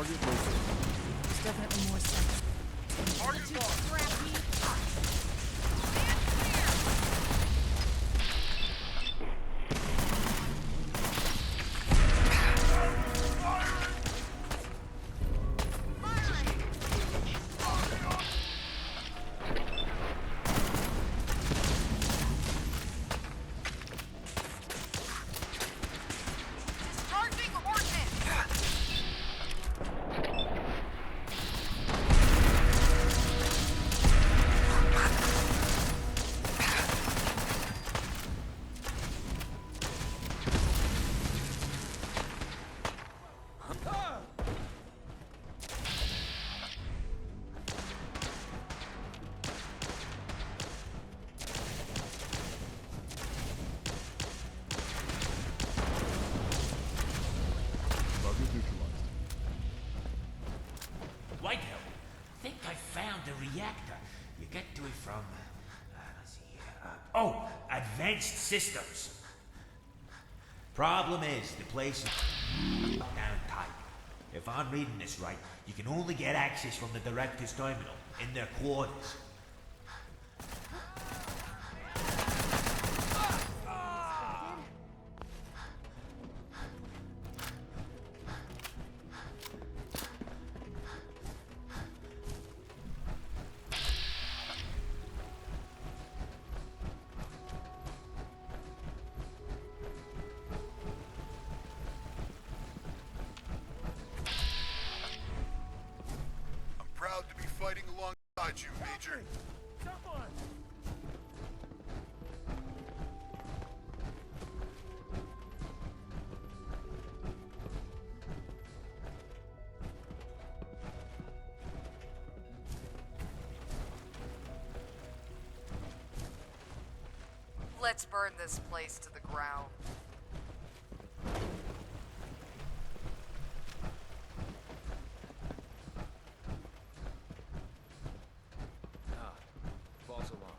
Target located. There's definitely more sense. Target marked. Charging ordnance! Target neutralized. Whitehill, think I found the reactor. You get to it from, let's see here. Oh, Advanced Systems. Problem is, the place is down tight. If I'm reading this right, you can only get access from the director's terminal in their quarters. I'm proud to be fighting alongside you, Major. Let's burn this place to the ground. False alarm.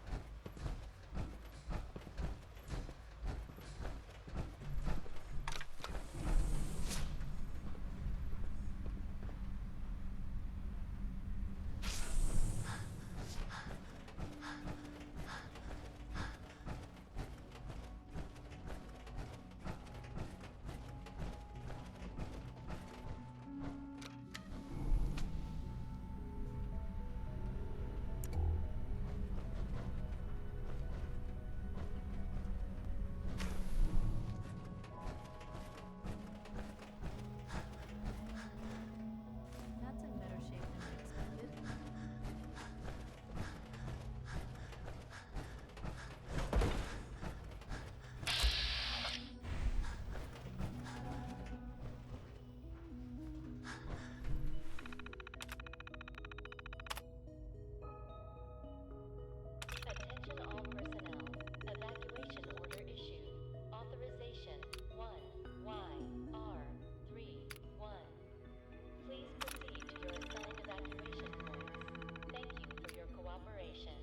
That's in better shape than we expected. Attention all personnel. Evacuation order issued. Authorization 1YR31. Please proceed to your assigned evacuation points. Thank you for your cooperation.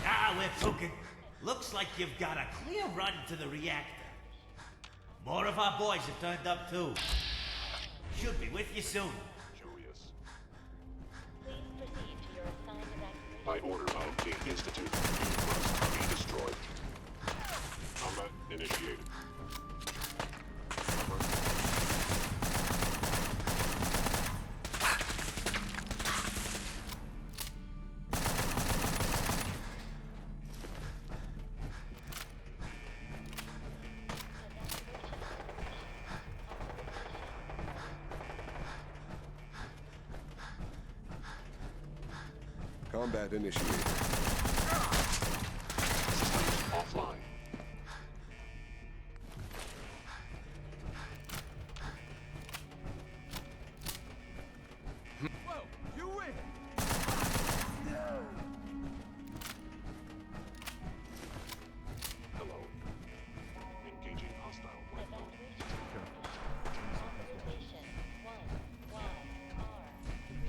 Ah, we're cooking. Looks like you've got a clear run to the reactor. More of our boys have turned up too. Should be with you soon. Curious. Please proceed to your assigned evacuation. By order of the Institute, you must be destroyed. Combat initiated. Combat initiated. Systems offline. Whoa, you win! Hello. Engaging hostile weapon. Evacuation. Authorization 1YR31.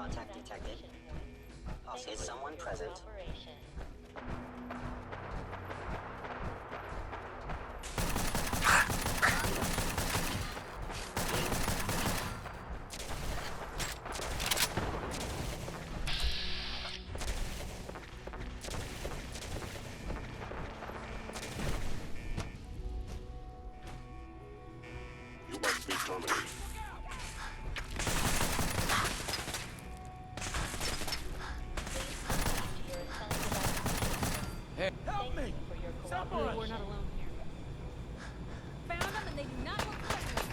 Contact detected. Is someone present? Cooperation. You must be terminated. Help me! For your cooperation. We're not alone here. Found them and they do not look friendly.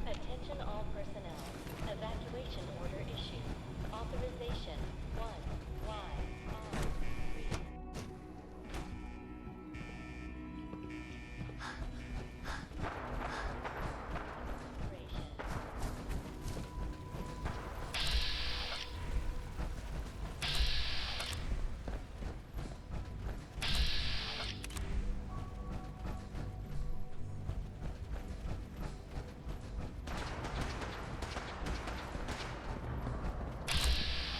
Attention all personnel. Evacuation order issued. Authorization 1YR3.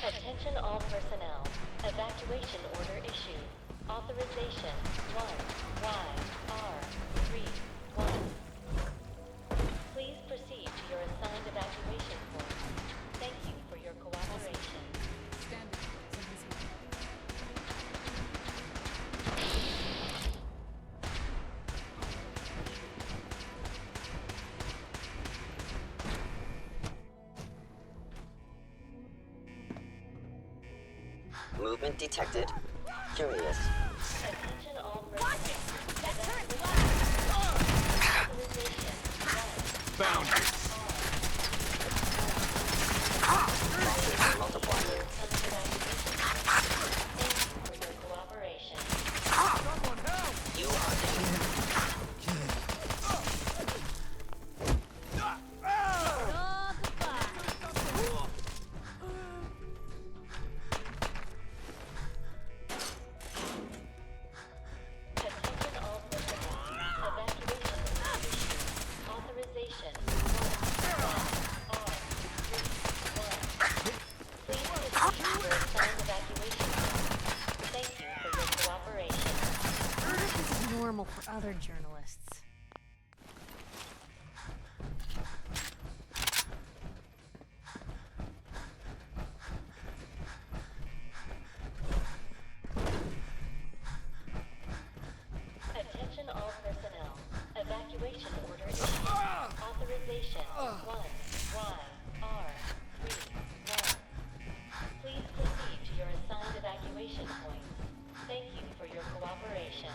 Attention all personnel. Evacuation order issued. Authorization 1YR31. Please proceed to your assigned evacuation point. Thank you for your cooperation. Stand back. Somebody's here. Movement detected. Curious. Attention all personnel. Authorization 1. Found it. Multiplying. Thank you for your cooperation. Someone help! You are Oh, goodbye. Attention all personnel. Evacuation order issued. Authorization 1YR31. Please proceed to your assigned evacuation point. Thank you for your cooperation. This is normal for other journalists. Attention all personnel. Evacuation order issued. Authorization 1YR31. Please proceed to your assigned evacuation points. Thank you for your cooperation.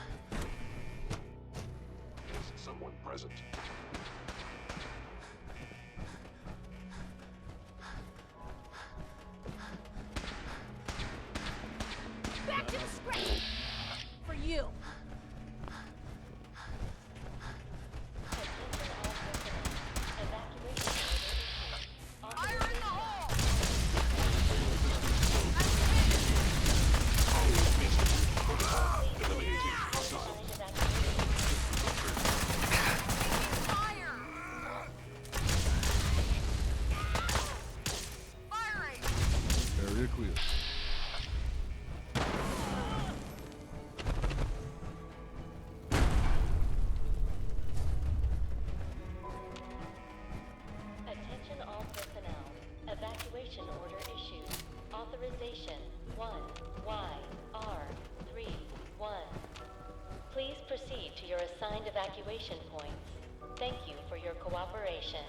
Is someone present? Back to the script! For you. Attention all personnel. Evacuation order issued. Fire in the hole! Eliminating hostile. Assigned evacuation. Fire! Firing! Area clear. Attention all personnel. Evacuation order issued. Authorization 1YR31. Please proceed to your assigned evacuation points. Thank you for your cooperation.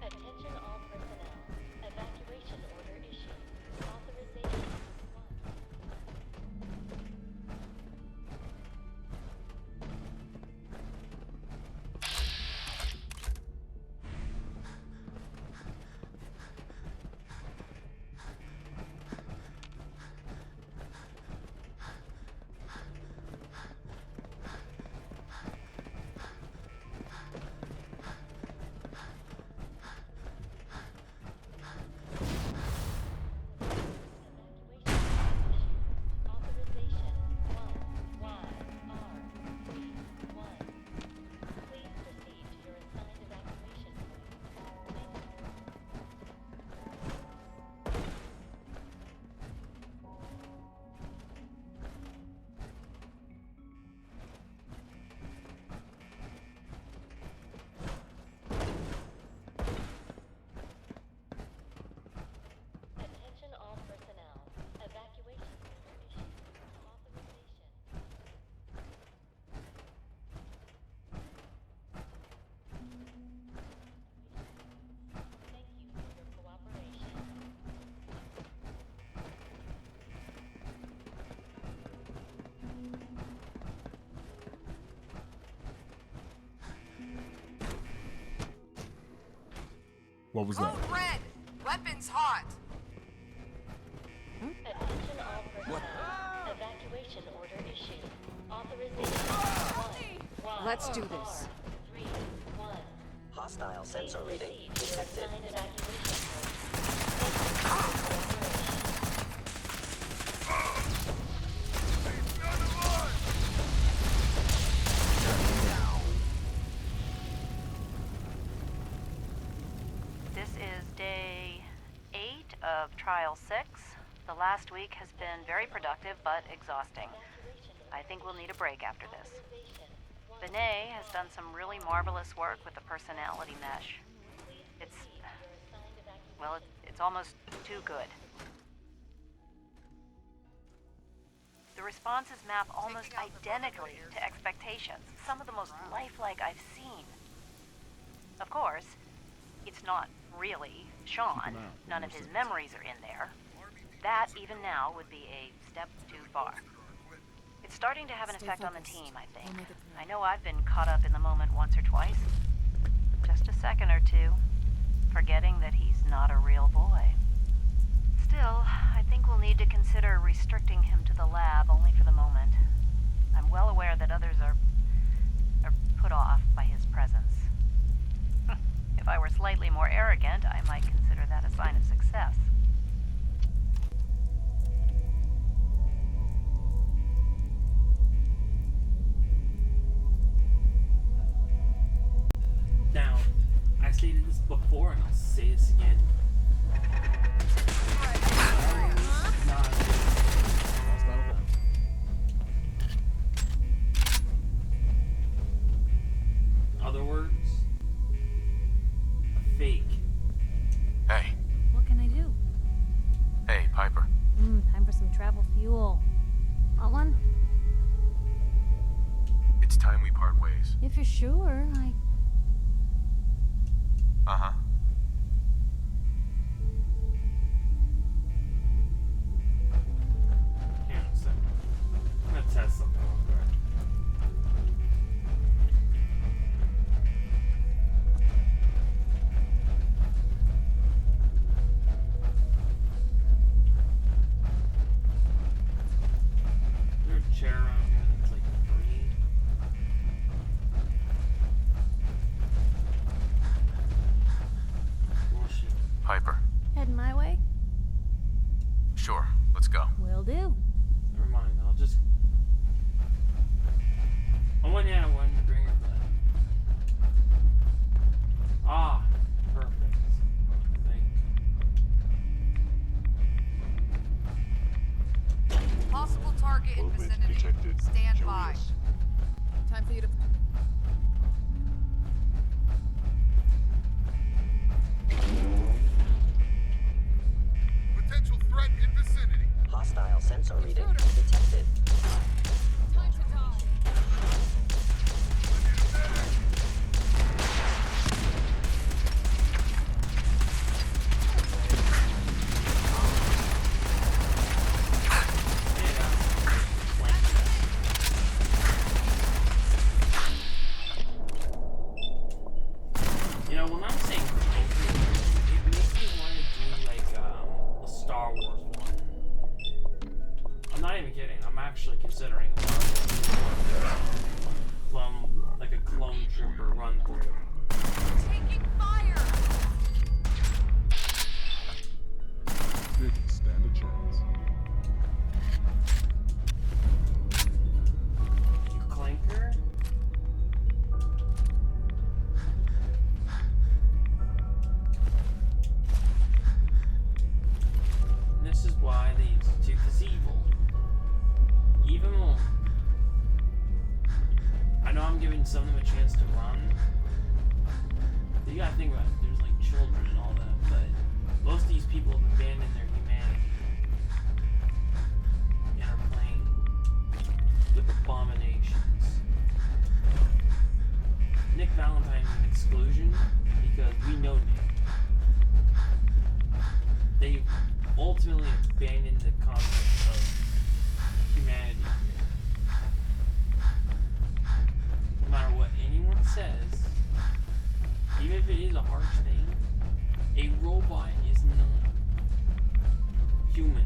Attention all personnel. Evacuation order issued. Authorization 1. What was that? Code red. Weapons hot. Attention all personnel. Evacuation order issued. Authorization 1. Let's do this. 3, 1. Hostile sensor Please reading proceed to your detected. assigned evacuation points. This is day 8 of Trial 6. The last week has been very productive but exhausting. I think we'll need a break after this. Benet has done some really marvelous work with the personality mesh. It's almost too good. The responses map almost identically to expectations, some of the most lifelike I've seen. Of course, it's not really Sean. None of his memories are in there. That, even now, would be a step too far. It's starting to have an effect on the team, I think. I know I've been caught up in the moment once or twice. Just a second or two, forgetting that he's not a real boy. Still, I think we'll need to consider restricting him to the lab only for the moment. I'm well aware that others are put off by his presence. If I were slightly more arrogant, I might consider that a sign of success. Now, I stated this before and I'll say this again. Other words, a fake. Hey. What can I do? Hey, Piper. Time for some travel fuel. Want one? It's time we part ways. If you're sure, Uh-huh. Hang on a second. I'm gonna test something real quick. Is there a chair around here that's like free? Bullshit. Piper. Heading my way? Sure, let's go. Will do. Never mind, I'll just... Oh, one, yeah, I wanted to bring it back. Ah, perfect. Thank Possible target in Movement vicinity. detected. Stand by. Curious. Time for you to. Potential threat in vicinity. Hostile sensor reading detected. Time to die. You know, when I'm saying it makes me want to do like a Star Wars one. I'm not even kidding. I'm actually considering a Star Wars like a clone trooper run through. Taking fire. Didn't stand a chance. You clinker? And this is why the Institute is evil. Even more. I know I'm giving some of them a chance to run. But you gotta think about it. There's like children and all that, but most of these people have abandoned their humanity and are playing with abominations. Nick Valentine's an exclusion because we know Nick. They ultimately abandoned the concept of humanity. No matter what anyone says, even if it is a harsh thing, A robot is not human.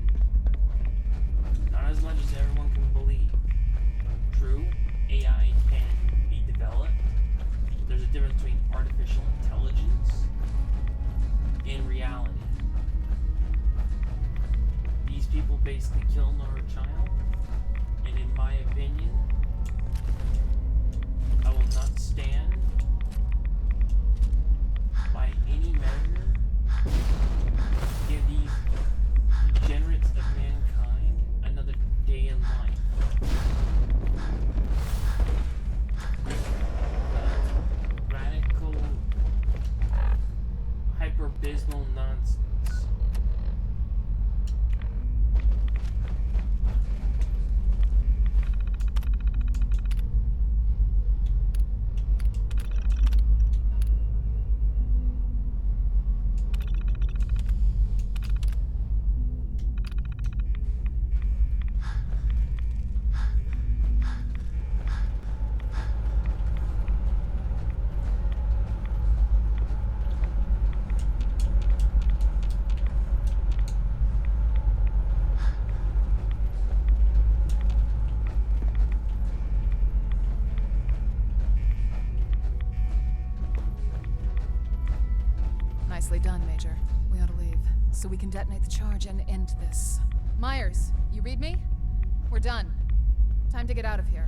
Not as much as everyone can believe. True, AI can be developed. There's a difference between artificial intelligence and reality. These people basically killed our child, and in my opinion, I will not stand by any measure to give these degenerates of mankind another day in life. Radical, hyper-abysmal nonsense. Nicely done, Major. We ought to leave, so we can detonate the charge and end this. Myers, you read me? We're done. Time to get out of here.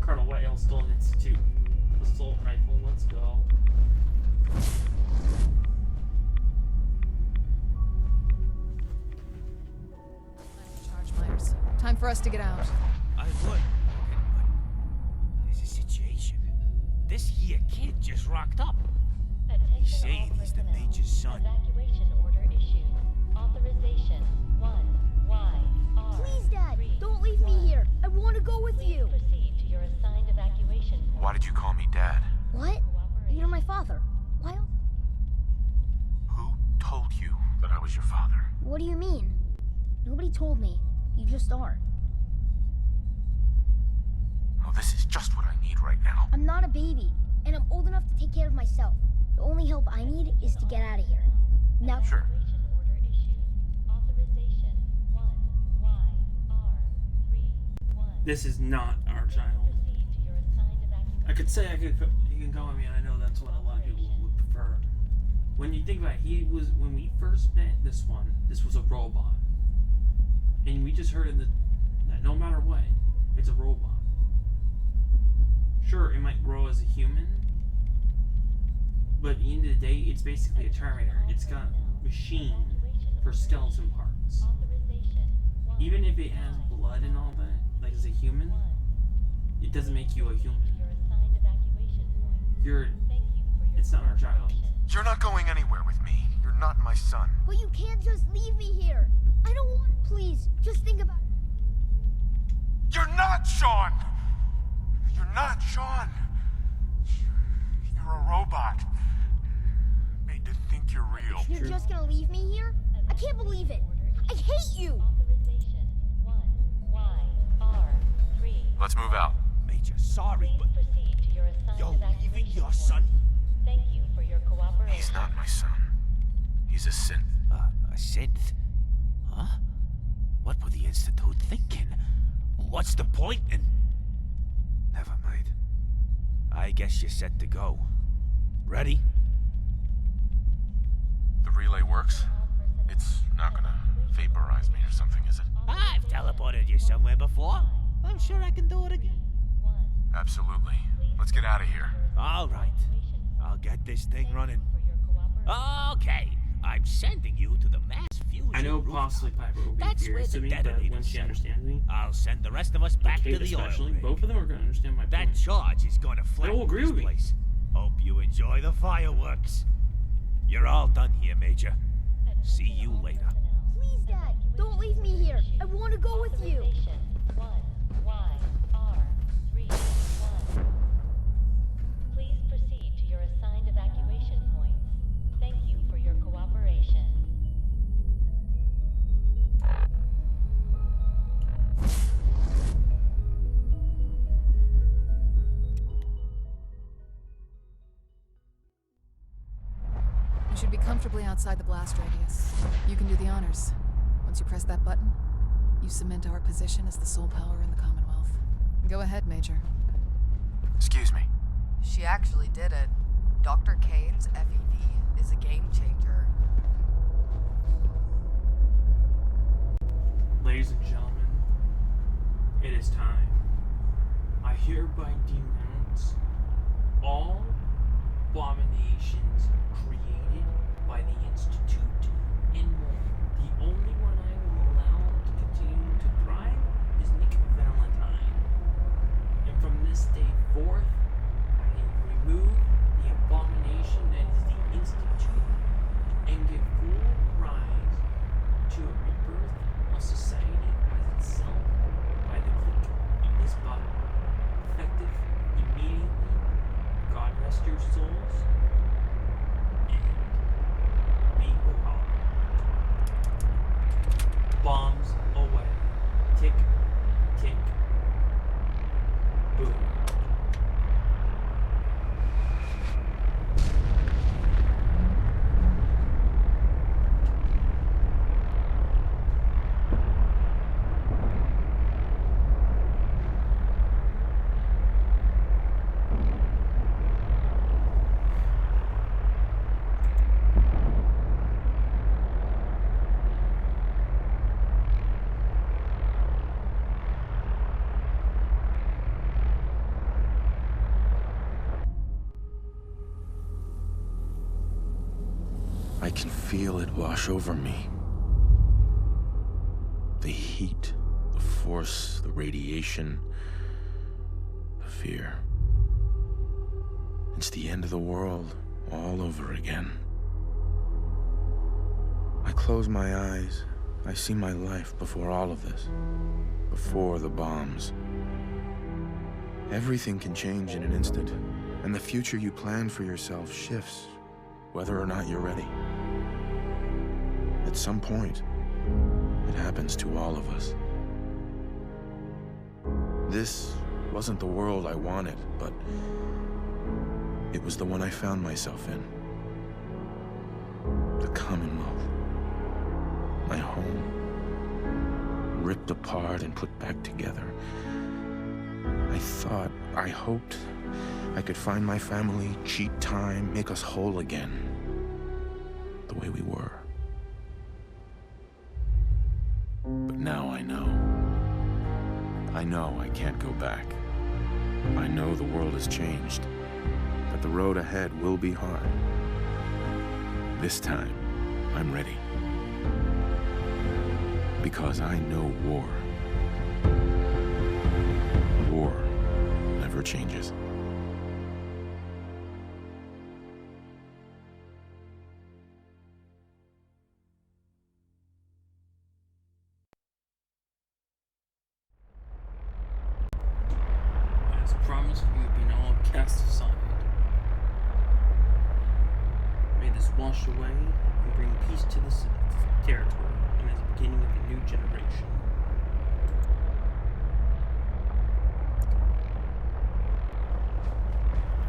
Colonel Whale still an institute. Assault rifle, let's go. Charge, Myers. Time for us to get out. I would. There's a situation. This here kid just rocked up. He's saying he's the major's son. Evacuation order issued. Authorization 1YR. Please, Dad, don't leave me here. I want to go with you. Proceed to your assigned evacuation point. Why did you call me Dad? What? You're my father. Why? Who told you that I was your father? What do you mean? Nobody told me. You just are. Oh, this is just what I need right now. I'm not a baby, and I'm old enough to take care of myself. The only help I need is to get out of here. Now, Sure. Evacuation order issued. Authorization 1YR31. This is not our child. Proceed to your assigned evacuation. I could say you can go with me, and I know that's what a lot of people would prefer. When you think about it, when we first met this one, this was a robot. And we just heard that no matter what, it's a robot. Sure, it might grow as a human, but at the end of the day, it's basically a Terminator. It's got machine for skeleton parts. Even if it has blood and all that, like as a human, it doesn't make you a human. It's not our child. You're not going anywhere with me. You're not my son. but you can't just leave me here. I don't want. Please, just think about it. You're not Sean! You're not Sean! You're a robot. Made to think you're real. You're just gonna leave me here? I can't believe it. I hate you. Authorization 1YR3. Let's move out. Major, sorry, Please but proceed to your assigned you're evacuation leaving your point. son? Thank you for your cooperation. He's not my son. He's a synth. A synth? Huh? What were the Institute thinking? What's the point in... Never mind. I guess you're set to go. Ready? The relay works. It's not gonna vaporize me or something, is it? I've teleported you somewhere before. I'm sure I can do it again. Absolutely. Let's get out of here. All right. I'll get this thing running. Okay. I'm sending you to the mass fusion I know rooftop. possibly Piper will be That's where furious the to me, but detonators when she are. understands me, I'll send the rest of us back Kate to the oil especially, rig. both of them are going to understand my That point. charge is gonna flatten all agree this with me. place. Hope you enjoy the fireworks. You're all done here, Major. See you later. Please, Dad, don't leave me here. I want to go with you. Authorization 1YR31. Please proceed to your assigned evacuation points. Thank you for your cooperation. should be comfortably outside the blast radius. You can do the honors. Once you press that button, you cement our position as the sole power in the Commonwealth. Go ahead, Major. Excuse me. She actually did it. Dr. Kane's FEV is a game changer. Ladies and gentlemen, it is time. I hereby denounce all abominations created by the Institute and more. The only one I will allow to continue to thrive is Nick Valentine. And from this day forth, I remove the abomination that is the Institute and give full rise to a rebirth of society as itself by the click of this button, effective immediately. God rest your souls, and be well. Bombs away. Tick, tick, boom. I can feel it wash over me. The heat, the force, the radiation, the fear. It's the end of the world all over again. I close my eyes. I see my life before all of this. Before the bombs. Everything can change in an instant, and the future you plan for yourself shifts, whether or not you're ready. At some point, it happens to all of us. This wasn't the world I wanted, but it was the one I found myself in. The Commonwealth. My home. Ripped apart and put back together. I hoped I could find my family, cheat time, make us whole again. The way we were. But now I know. I know I can't go back. I know the world has changed. That the road ahead will be hard. This time, I'm ready. Because I know war. War never changes. As promised, we have been all cast aside. May this wash away and bring peace to this territory, and as the beginning of a new generation.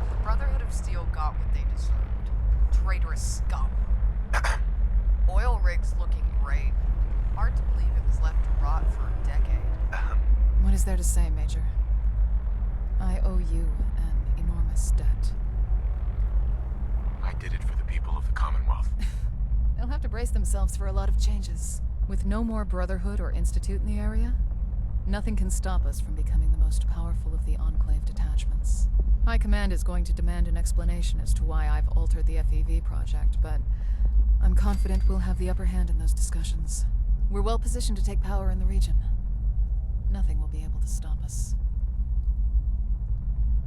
The Brotherhood of Steel got what they deserved. Traitorous scum. Oil rigs looking great. Hard to believe it was left to rot for a decade. What is there to say, Major? I owe you an enormous debt. I did it for the people of the Commonwealth. They'll have to brace themselves for a lot of changes. With no more Brotherhood or Institute in the area, nothing can stop us from becoming the most powerful of the Enclave detachments. High Command is going to demand an explanation as to why I've altered the FEV project, but I'm confident we'll have the upper hand in those discussions. We're well positioned to take power in the region. Nothing will be able to stop us.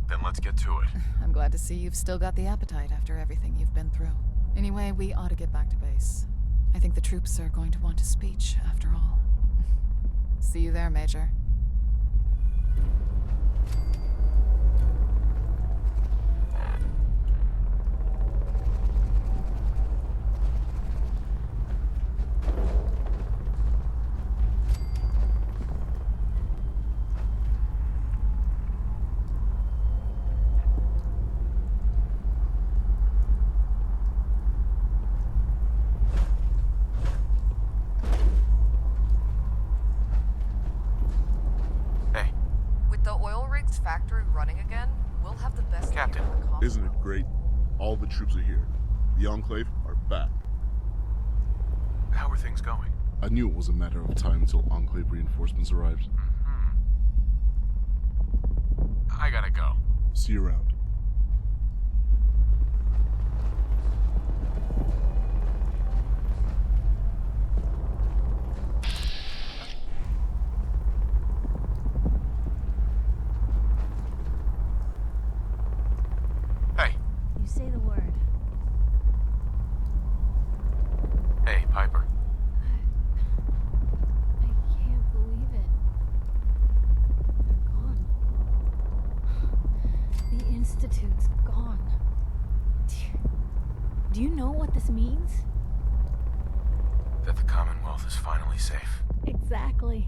Then let's get to it. I'm glad to see you've still got the appetite after everything you've been through. Anyway, we ought to get back to base. I think the troops are going to want a speech, after all. See you there, Major. running again, we'll have the best Captain, leader in the Commonwealth. Isn't it great? All the troops are here. The Enclave are back. How are things going? I knew it was a matter of time until Enclave reinforcements arrived. I gotta go. See you around. Hey. You say the word. Hey, Piper. I can't believe it. They're gone. The Institute's gone. Do you know what this means? That the Commonwealth is finally safe. Exactly.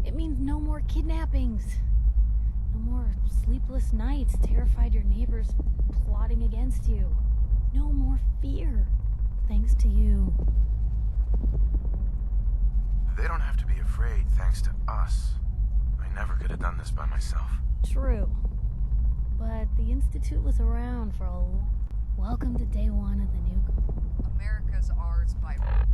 It means no more kidnappings. No more sleepless nights, terrified your neighbors plotting against you. No more fear. Thanks to you. They don't have to be afraid thanks to us. I never could have done this by myself. True. But the Institute was around for a welcome to day one of the new... America's ours by right.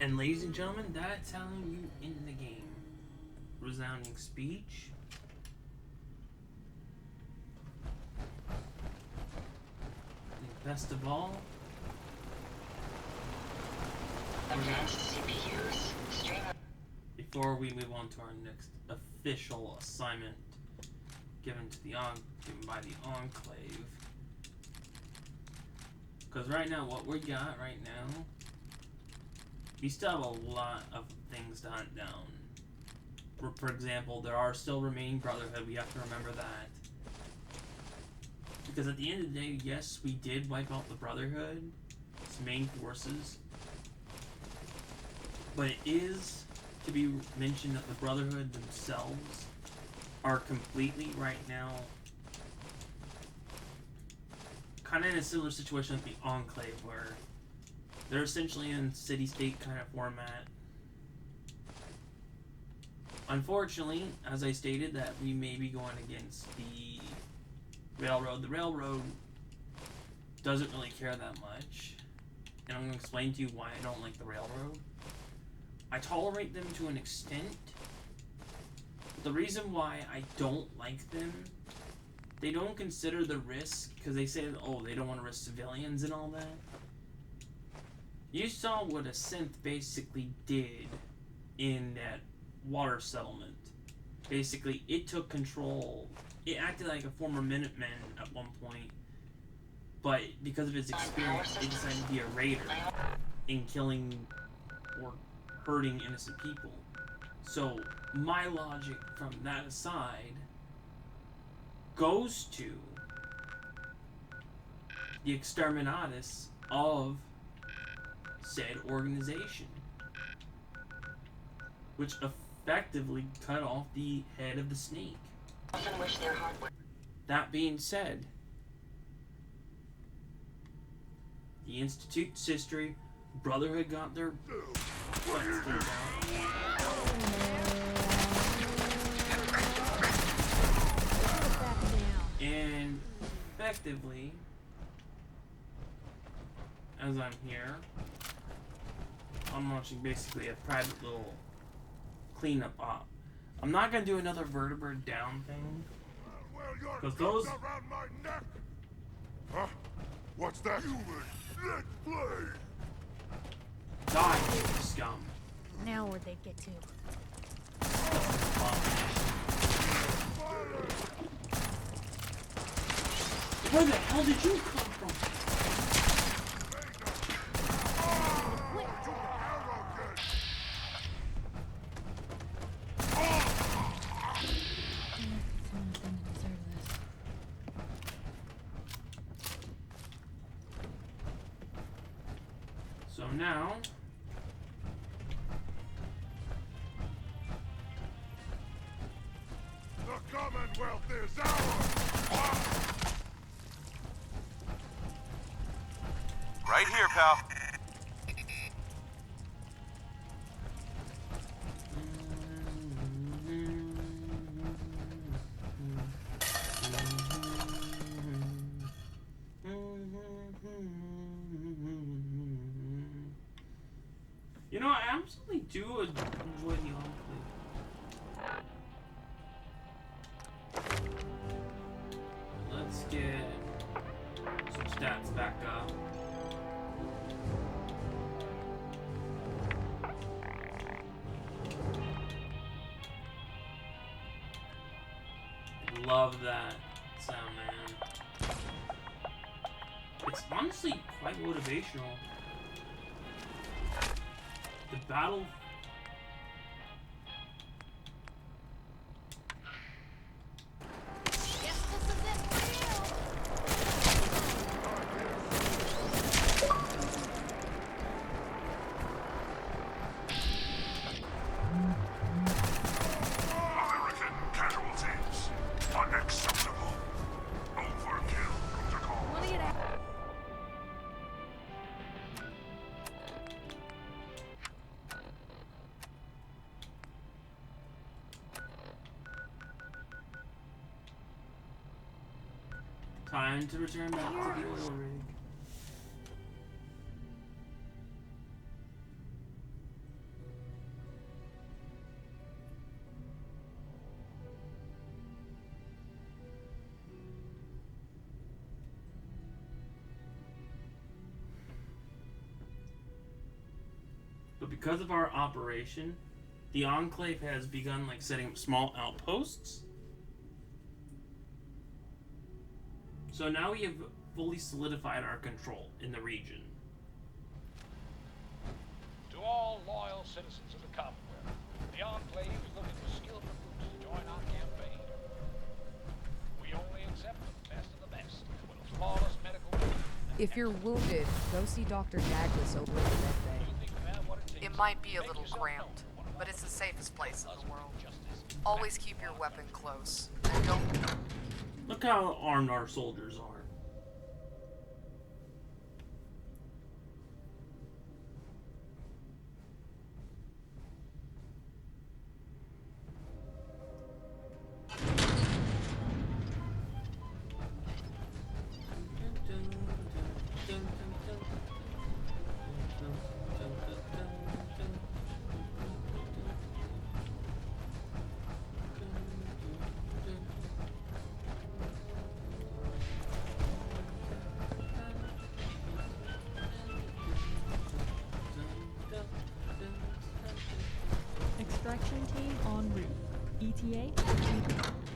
And ladies and gentlemen, that's how you end the game. Resounding speech. And best of all, before we move on to our next official assignment given by the Enclave. Because right now, what we got right now, we still have a lot of things to hunt down. For example, there are still remaining Brotherhood. We have to remember that. Because at the end of the day, yes, we did wipe out the Brotherhood, its main forces. But it is to be mentioned that the Brotherhood themselves are completely, right now, kind of in a similar situation with the Enclave, where they're essentially in city-state kind of format. Unfortunately, as I stated, that we may be going against the Railroad. The Railroad doesn't really care that much. And I'm going to explain to you why I don't like the Railroad. I tolerate them to an extent. But the reason why I don't like them, they don't consider the risk, because they say, oh, they don't want to risk civilians and all that. You saw what a synth basically did in that water settlement. Basically, it took control. It acted like a former Minuteman at one point, but because of its experience, it decided to be a raider in killing or hurting innocent people. So, my logic from that aside goes to the exterminatus of said organization, which effectively cut off the head of the snake. That being said, the Institute's history, Brotherhood got their butts kicked out. And effectively, as I'm here, I'm launching basically a private little cleanup op. I'm not gonna do another vertebra down thing, because those. Around my neck. Huh? What's that? Human slit blade. Die, you scum. Now where'd they get to? Where the hell did you come from? now. The Commonwealth is ours! Right here, pal. You know, I absolutely do enjoy the Enclave. Let's get some stats back up. Love that sound, man. It's honestly quite motivational. The battle. American casualties. Unacceptable. Overkill, Protocol. Time to return back to the oil rig. But because of our operation, the Enclave has begun like setting up small outposts. So now we have fully solidified our control in the region. To all loyal citizens of the Commonwealth, the Enclave is looking for skilled recruits to join our campaign. We only accept the best of the best with a flawless medical record. If you're wounded, go see Dr. Douglas over at the med bay. It might be a little cramped, but it's the safest place in the world. Always keep your weapon close, and don't... Look how armed our soldiers are. Extraction team en route. ETA?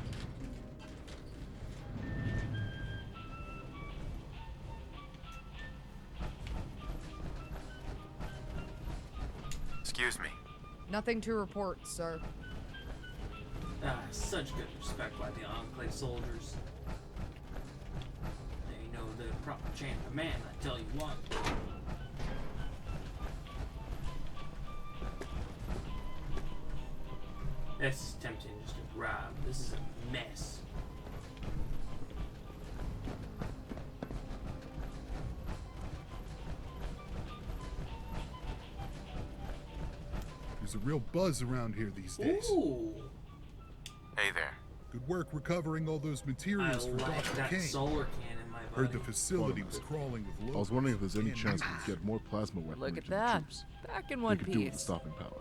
Excuse me. Nothing to report, sir. Such good respect by the Enclave soldiers. They know the proper chain of command, I tell you what. This is tempting just to grab. This is a mess. There's a real buzz around here these days. Ooh. Hey there. Good work recovering all those materials for like Dr. that Kane. solar cannon, my buddy. Heard the facility was crawling with low. I was wondering if there's any chance we could get more plasma weaponry Look at to the that. troops. Back in They one could do with the piece. stopping power.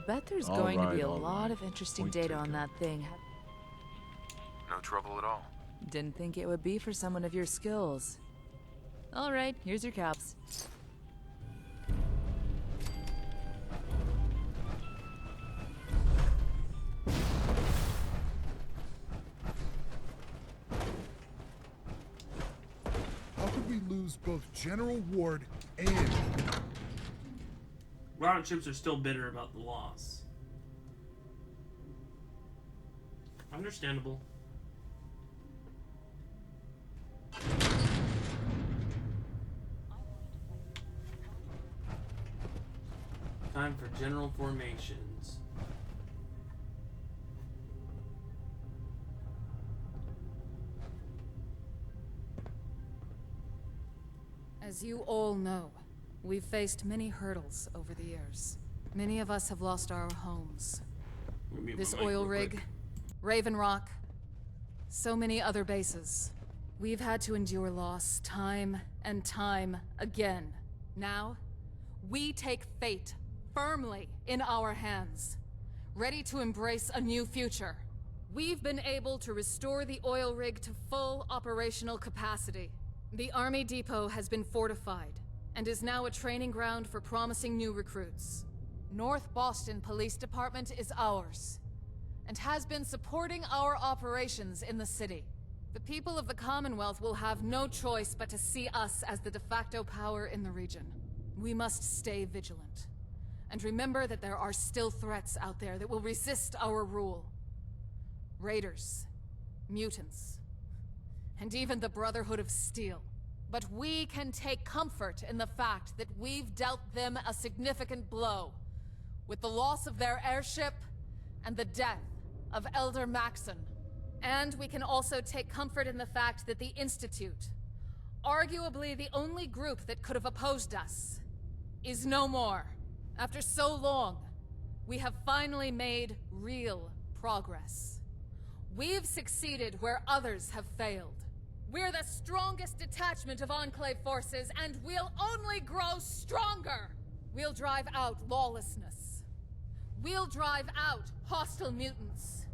Bet there's All going to be right, a all lot right. of interesting Point data on taken. that thing. No trouble at all. Didn't think it would be for someone of your skills. All right, here's your caps. How could we lose both General Ward and... Ground troops are still bitter about the loss. Understandable. time for general formations. As you all know, we've faced many hurdles over the years. Many of us have lost our homes. This oil rig, Raven Rock, so many other bases. We've had to endure loss time and time again. Now, we take fate firmly in our hands, ready to embrace a new future. We've been able to restore the oil rig to full operational capacity. The Army Depot has been fortified and is now a training ground for promising new recruits. North Boston Police Department is ours and has been supporting our operations in the city. The people of the Commonwealth will have no choice but to see us as the de facto power in the region. We must stay vigilant and remember that there are still threats out there that will resist our rule. Raiders, mutants, and even the Brotherhood of Steel. But we can take comfort in the fact that we've dealt them a significant blow with the loss of their airship and the death of Elder Maxon. And we can also take comfort in the fact that the Institute, arguably the only group that could have opposed us, is no more. After so long, we have finally made real progress. We've succeeded where others have failed. We're the strongest detachment of Enclave forces, and we'll only grow stronger! We'll drive out lawlessness. We'll drive out hostile mutants.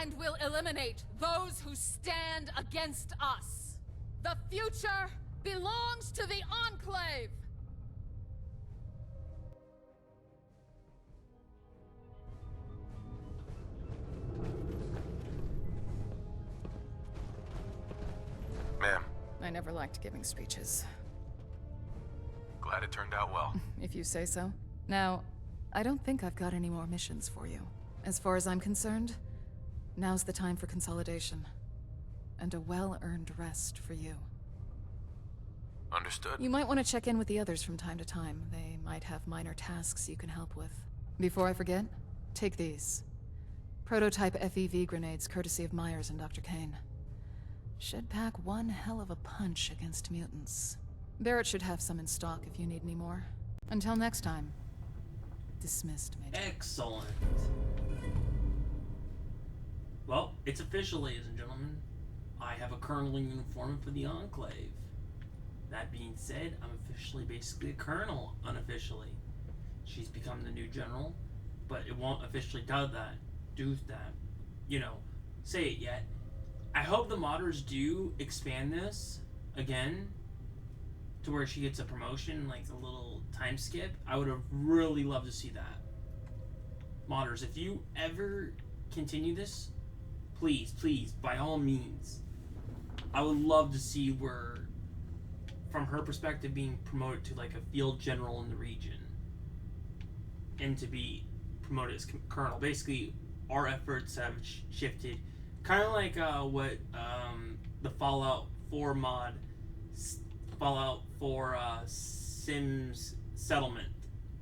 And we'll eliminate those who stand against us. The future belongs to the Enclave! Ma'am. I never liked giving speeches. Glad it turned out well. If you say so. Now, I don't think I've got any more missions for you. As far as I'm concerned, now's the time for consolidation. And a well-earned rest for you. Understood. You might want to check in with the others from time to time. They might have minor tasks you can help with. Before I forget, take these. Prototype FEV grenades courtesy of Myers and Dr. Kane. Should pack one hell of a punch against mutants. Barrett should have some in stock if you need any more. Until next time. Dismissed, Major. Excellent. Well, it's official, ladies and gentlemen. I have a colonel uniform for the Enclave. That being said, I'm officially basically a colonel, unofficially. She's become the new general, but it won't officially do that. Say it yet. I hope the modders do expand this again to where she gets a promotion, like a little time skip. I would have really loved to see that. Modders, if you ever continue this, please, by all means, I would love to see where, from her perspective, being promoted to like a field general in the region and to be promoted as colonel. Basically, our efforts have shifted. Kind of like what the Fallout 4 mod, Fallout 4 Sims settlement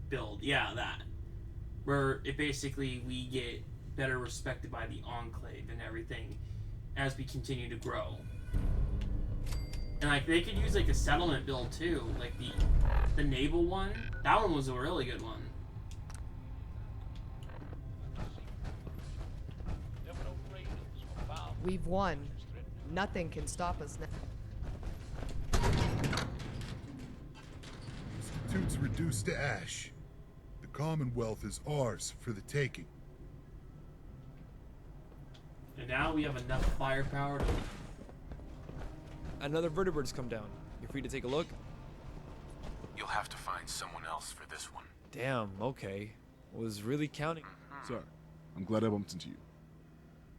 build. Yeah, that. Where it basically we get better respected by the Enclave and everything as we continue to grow. And like they could use like a settlement build too, like the naval one. That one was a really good one. We've won. Nothing can stop us now. Institute's reduced to ash. The Commonwealth is ours for the taking. And now we have enough firepower to... Another vertebrate's come down. You're free to take a look? You'll have to find someone else for this one. Damn, okay. Was really counting. Sir, I'm glad I bumped into you.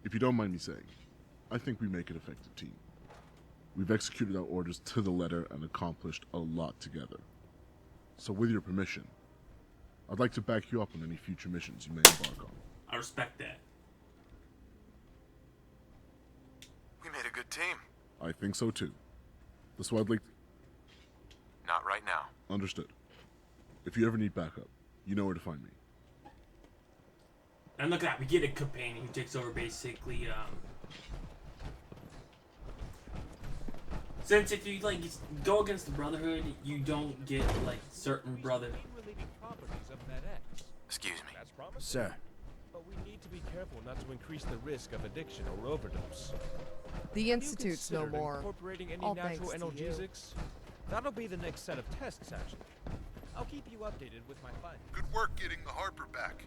If you don't mind me saying, I think we make an effective team. We've executed our orders to the letter and accomplished a lot together. So with your permission, I'd like to back you up on any future missions you may embark on. I respect that. We made a good team. I think so too. That's why I'd like to... Not right now. Understood. If you ever need backup, You know where to find me. And look at that, we get a companion who takes over basically, since if you, like, go against the Brotherhood, you don't get, like, certain brother. Excuse me. Sir. But we need to be careful not to increase the risk of addiction or overdose. The Institute's no more. Incorporating any All natural thanks to you. analgesics? That'll be the next set of tests, actually. I'll keep you updated with my findings. Good work getting the Harper back.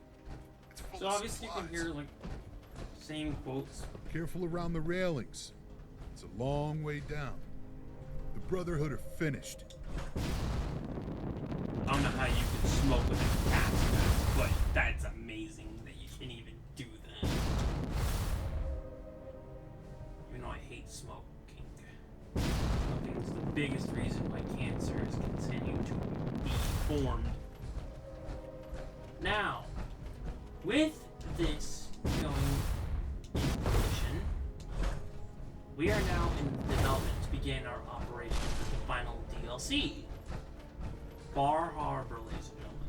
It's full So of obviously you can supplies. hear, like, same quotes. Careful around the railings. It's a long way down. The Brotherhood are finished. I don't know how you can smoke with a gas mask, but that's amazing that you can even do that. Even though I hate smoking. Smoking is the biggest reason why cancer is continuing to be formed. Now, with this going in fruition, we are now in development to begin our operation for the final DLC. Bar Harbor, ladies and gentlemen.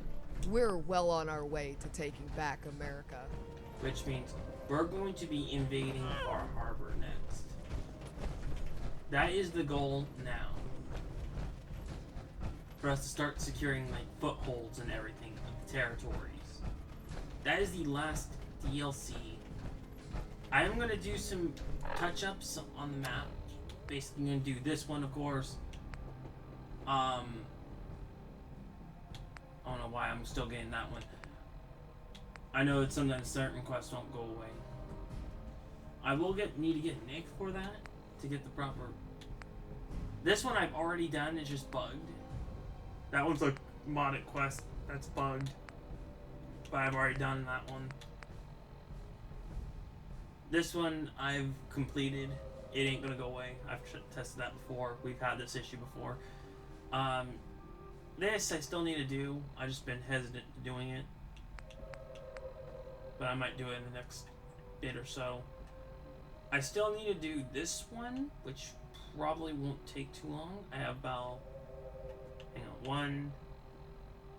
We're well on our way to taking back America. Which means we're going to be invading Bar Harbor next. That is the goal now. For us to start securing, like, footholds and everything of the territories. That is the last DLC. I am going to do some touch-ups on the map. Basically going to do this one, of course. I don't know why I'm still getting that one. I know that sometimes certain quests don't go away. I will need to get Nick for that to get the proper. This one I've already done. It's just bugged. That one's a modded quest that's bugged, but I've already done that one. This one I've completed. It ain't gonna go away. I've tested that before. We've had this issue before. This I still need to do. I've just been hesitant to doing it. But I might do it in the next bit or so. I still need to do this one, which probably won't take too long. I have about, hang on, 1,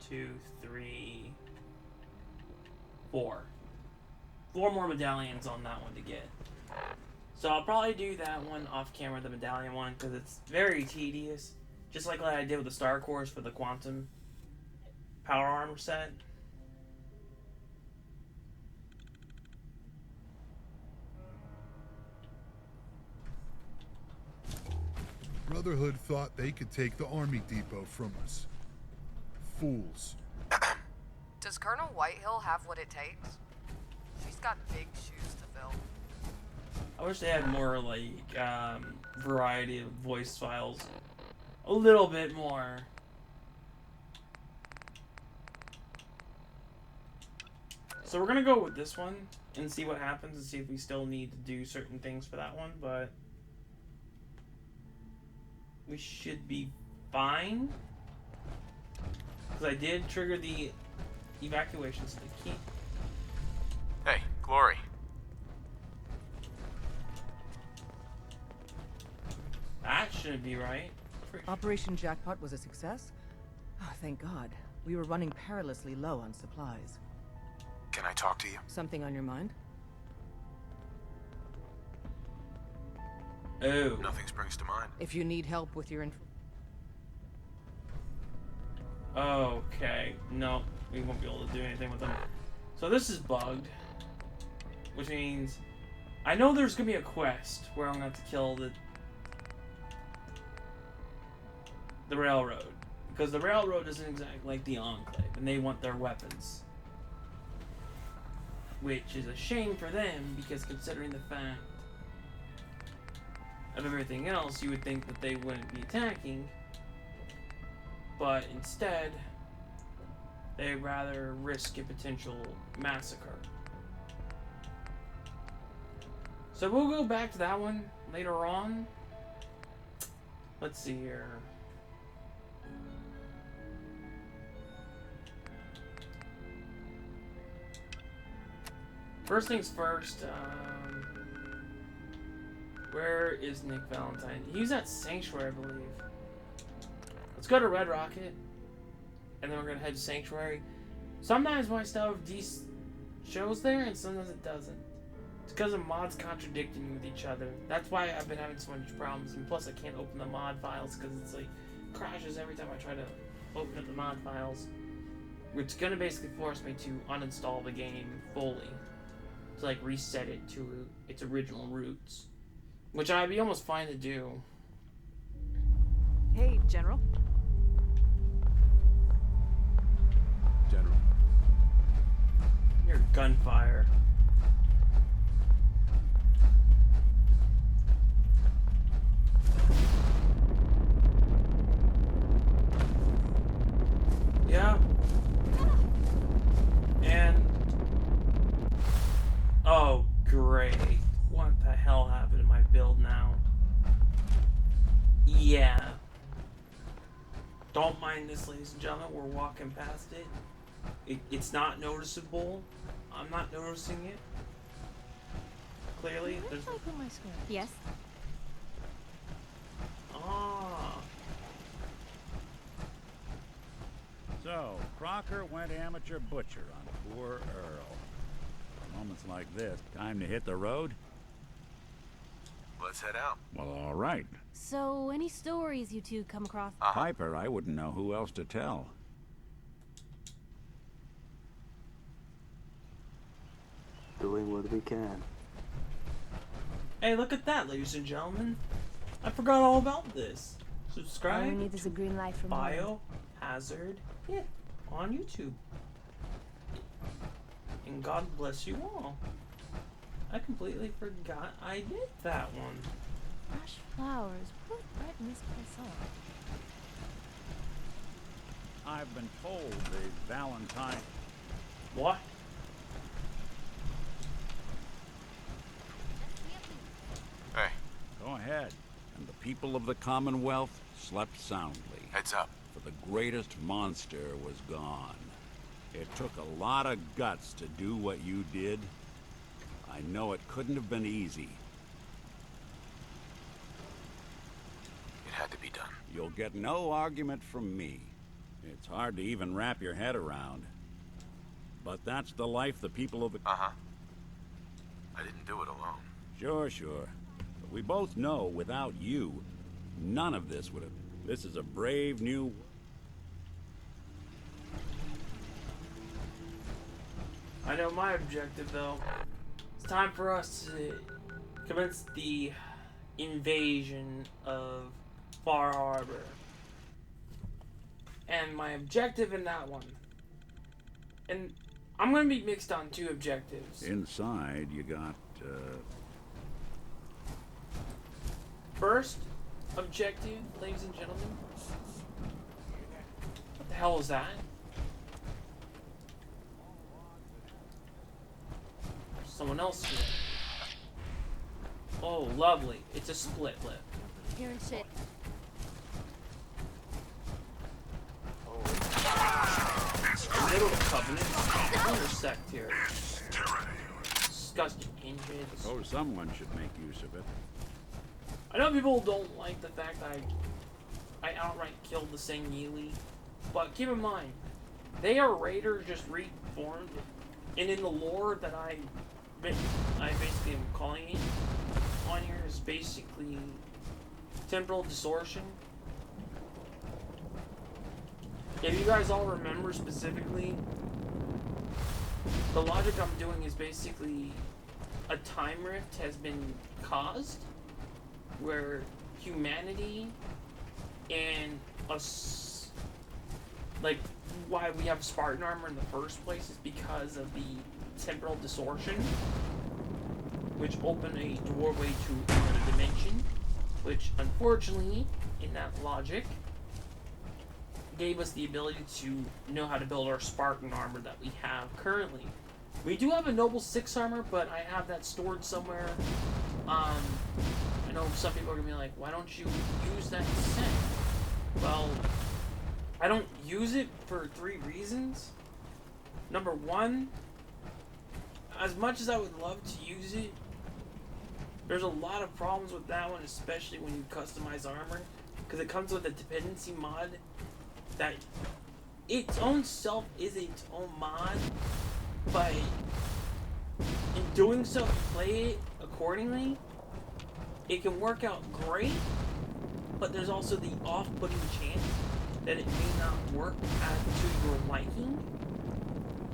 2, 3, 4. 4 more medallions on that one to get. So I'll probably do that one off camera, the medallion one, because it's very tedious. Just like what I did with the Star Cores for the Quantum Power Armor set. Brotherhood thought they could take the army depot from us. Fools. Does Colonel Whitehill have what it takes? She's got big shoes to fill. I wish they had more, like, variety of voice files. A little bit more. So we're gonna go with this one and see what happens and see if we still need to do certain things for that one, but we should be fine. Because I did trigger the evacuation, so they can't. Hey, Glory. That shouldn't be right. Operation Jackpot was a success? Oh, thank God. We were running perilously low on supplies. Can I talk to you? Something on your mind? Oh. Nothing springs to mind. If you need help with your Okay. No, we won't be able to do anything with them. So this is bugged. Which means I know there's gonna be a quest where I'm gonna have to kill the railroad. Because the railroad isn't exactly like the Enclave, and they want their weapons. Which is a shame for them, because considering the fact of everything else, you would think that they wouldn't be attacking. But instead, they'd rather risk a potential massacre. So we'll go back to that one later on. Let's see here. First things first, where is Nick Valentine? He was at Sanctuary, I believe. Let's go to Red Rocket, and then we're gonna head to Sanctuary. Sometimes my stuff shows there, and sometimes it doesn't. It's because of mods contradicting with each other. That's why I've been having so much problems, and plus I can't open the mod files because it's like crashes every time I try to open up the mod files. It's gonna basically force me to uninstall the game fully to like reset it to its original roots, which I'd be almost fine to do. Hey, General. General. Your gunfire. Yeah. And oh great. What the hell happened to my build now? Yeah. Don't mind this, ladies and gentlemen. We're walking past it. It's not noticeable. I'm not noticing it. Clearly, there's. Yes. Ah. So, Crocker went amateur butcher on poor Earl. For moments like this, time to hit the road? Let's head out. Well, all right. So, any stories you two come across? Piper, I wouldn't know who else to tell. Doing what we can. Hey, look at that, ladies and gentlemen. I forgot all about this. All we Subscribe. need is a green light from home. Biohazard Hit on YouTube. And God bless you all. I completely forgot I did that one. Fresh flowers. What brighten this place up? I've been told the Valentine... What? Hey. Go ahead. And the people of the Commonwealth slept soundly. Heads up. For the greatest monster was gone. It took a lot of guts to do what you did. I know it couldn't have been easy. It had to be done. You'll get no argument from me. It's hard to even wrap your head around. But that's the life the people of the... Uh-huh. I didn't do it alone. Sure, sure. But we both know without you, none of this would have... This is a brave new... I know my objective, though. It's time for us to commence the invasion of Far Harbor. And my objective in that one. And I'm going to be mixed on two objectives. Inside, you got, First objective, ladies and gentlemen. What the hell is that? Someone else here. Oh, lovely. It's a split lip. Hearing shit. Little Covenant. Intersect here. Disgusting inches. Oh, someone should make use of it. I know people don't like the fact that I outright killed the Sangheili, but keep in mind, they are raiders just reformed, and in the lore that I basically am calling it on here is basically temporal distortion. If you guys all remember specifically, the logic I'm doing is basically a time rift has been caused where humanity and us, like, why we have Spartan armor in the first place is because of the temporal distortion, which opened a doorway to another dimension, which unfortunately, in that logic, gave us the ability to know how to build our Spartan armor that we have currently. We do have a Noble 6 armor, but I have that stored somewhere. I know some people are gonna be like, why don't you use that set? Well, I don't use it for 3 reasons. Number 1, as much as I would love to use it, there's a lot of problems with that one, especially when you customize armor, because it comes with a dependency mod that its own self is its own mod, but in doing so, if you play it accordingly, it can work out great, but there's also the off-putting chance that it may not work as to your liking.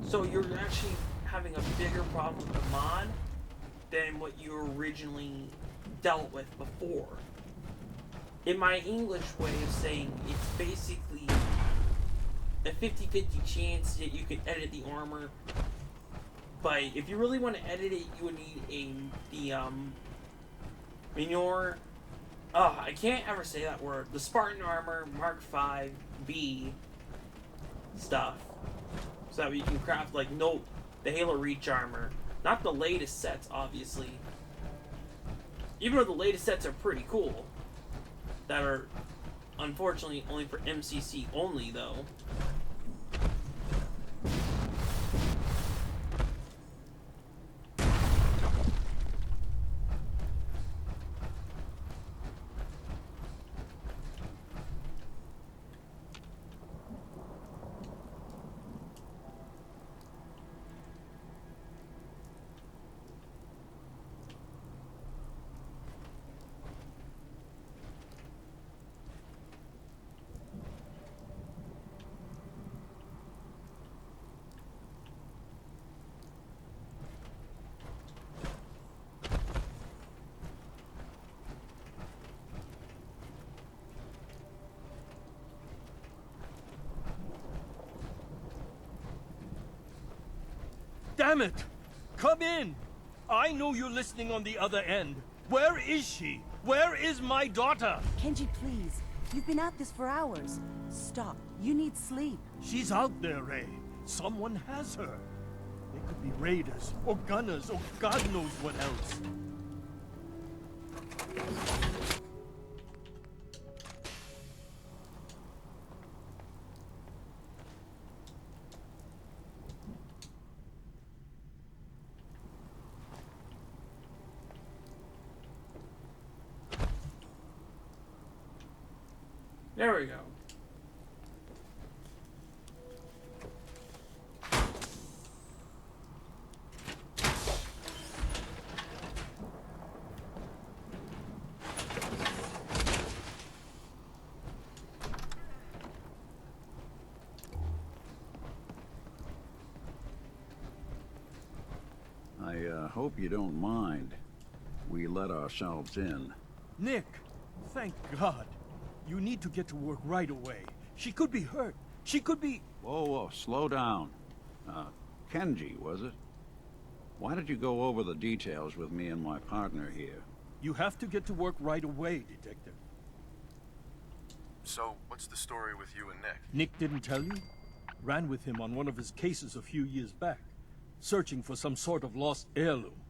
So you're actually having a bigger problem with the mod than what you originally dealt with before. In my English way of saying, it's basically a 50-50 chance that you can edit the armor, but if you really want to edit it, you would need the Minor. I can't ever say that word. The Spartan Armor Mark V B stuff, so that you can craft like the Halo Reach armor, not the latest sets, obviously. Even though the latest sets are pretty cool, that are unfortunately only for MCC only, though. Damn it! Come in! I know you're listening on the other end. Where is she? Where is my daughter? Kenji, please. You've been at this for hours. Stop. You need sleep. She's out there, Ray. Someone has her. They could be raiders, or gunners, or God knows what else. There we go. I hope you don't mind. We let ourselves in. Nick, thank God. You need to get to work right away. She could be hurt. She could be... Whoa, slow down. Kenji, was it? Why did you go over the details with me and my partner here? You have to get to work right away, Detective. So, what's the story with you and Nick? Nick didn't tell you? Ran with him on one of his cases a few years back, searching for some sort of lost heirloom.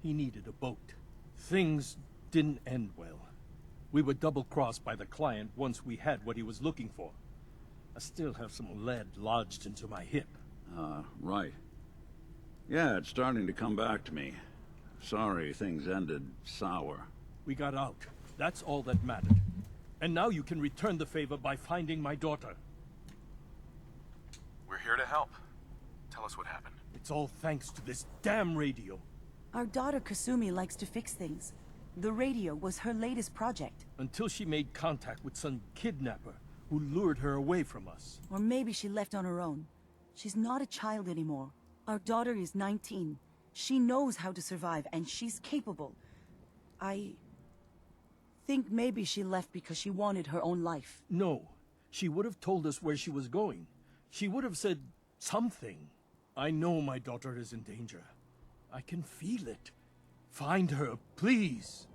He needed a boat. Things didn't end well. We were double-crossed by the client once we had what he was looking for. I still have some lead lodged into my hip. Right. Yeah, it's starting to come back to me. Sorry things ended sour. We got out. That's all that mattered. And now you can return the favor by finding my daughter. We're here to help. Tell us what happened. It's all thanks to this damn radio. Our daughter Kasumi likes to fix things. The radio was her latest project. Until she made contact with some kidnapper who lured her away from us. Or maybe she left on her own. She's not a child anymore. Our daughter is 19. She knows how to survive, and she's capable. I think maybe she left because she wanted her own life. No. She would have told us where she was going. She would have said something. I know my daughter is in danger. I can feel it. Find her, please.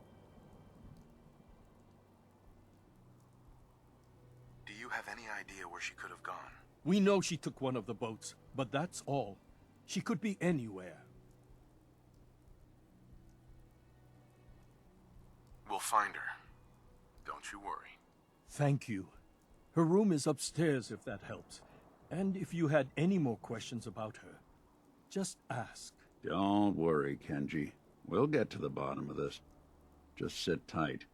Do you have any idea where she could have gone? We know she took one of the boats, but that's all. She could be anywhere. We'll find her. Don't you worry. Thank you. Her room is upstairs if that helps. And if you had any more questions about her, just ask. Don't worry, Kenji. We'll get to the bottom of this. Just sit tight.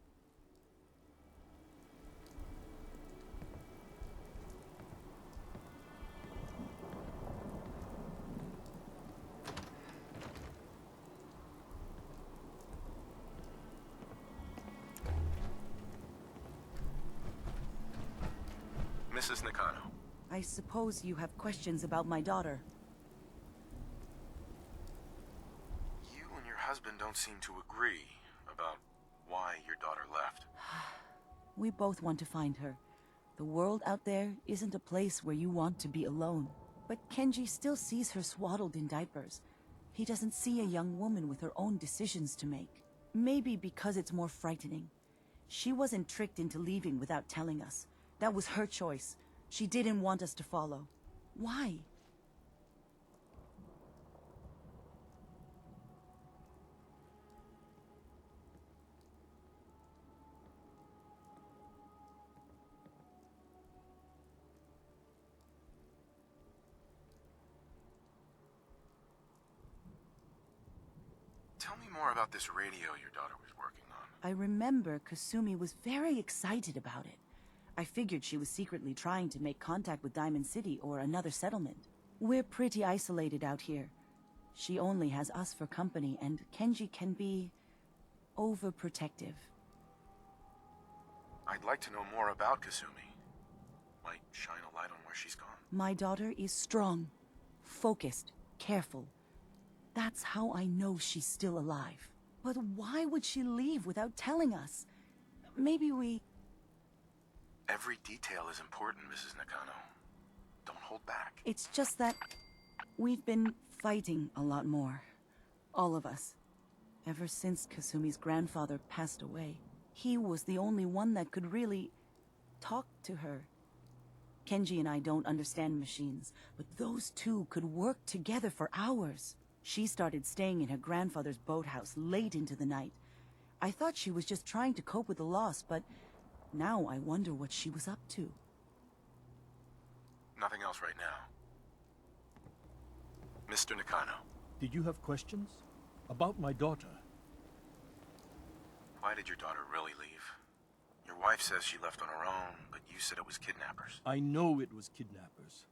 Mrs. Nakano. I suppose you have questions about my daughter. You and your husband don't seem to agree about why your daughter left. We both want to find her. The world out there isn't a place where you want to be alone. But Kenji still sees her swaddled in diapers. He doesn't see a young woman with her own decisions to make. Maybe because it's more frightening. She wasn't tricked into leaving without telling us. That was her choice. She didn't want us to follow. Why? Tell me more about this radio your daughter was working on. I remember Kasumi was very excited about it. I figured she was secretly trying to make contact with Diamond City or another settlement. We're pretty isolated out here. She only has us for company, and Kenji can be overprotective. I'd like to know more about Kasumi. Might shine a light on where she's gone. My daughter is strong, focused, careful. That's how I know she's still alive. But why would she leave without telling us? Maybe we... Every detail is important, Mrs. Nakano. Don't hold back. It's just that we've been fighting a lot more. All of us. Ever since Kasumi's grandfather passed away. He was the only one that could really talk to her. Kenji and I don't understand machines, but those two could work together for hours. She started staying in her grandfather's boathouse late into the night. I thought she was just trying to cope with the loss, but now I wonder what she was up to. Nothing else right now. Mr. Nakano. Did you have questions? About my daughter? Why did your daughter really leave? Your wife says she left on her own, but you said it was kidnappers. I know it was kidnappers.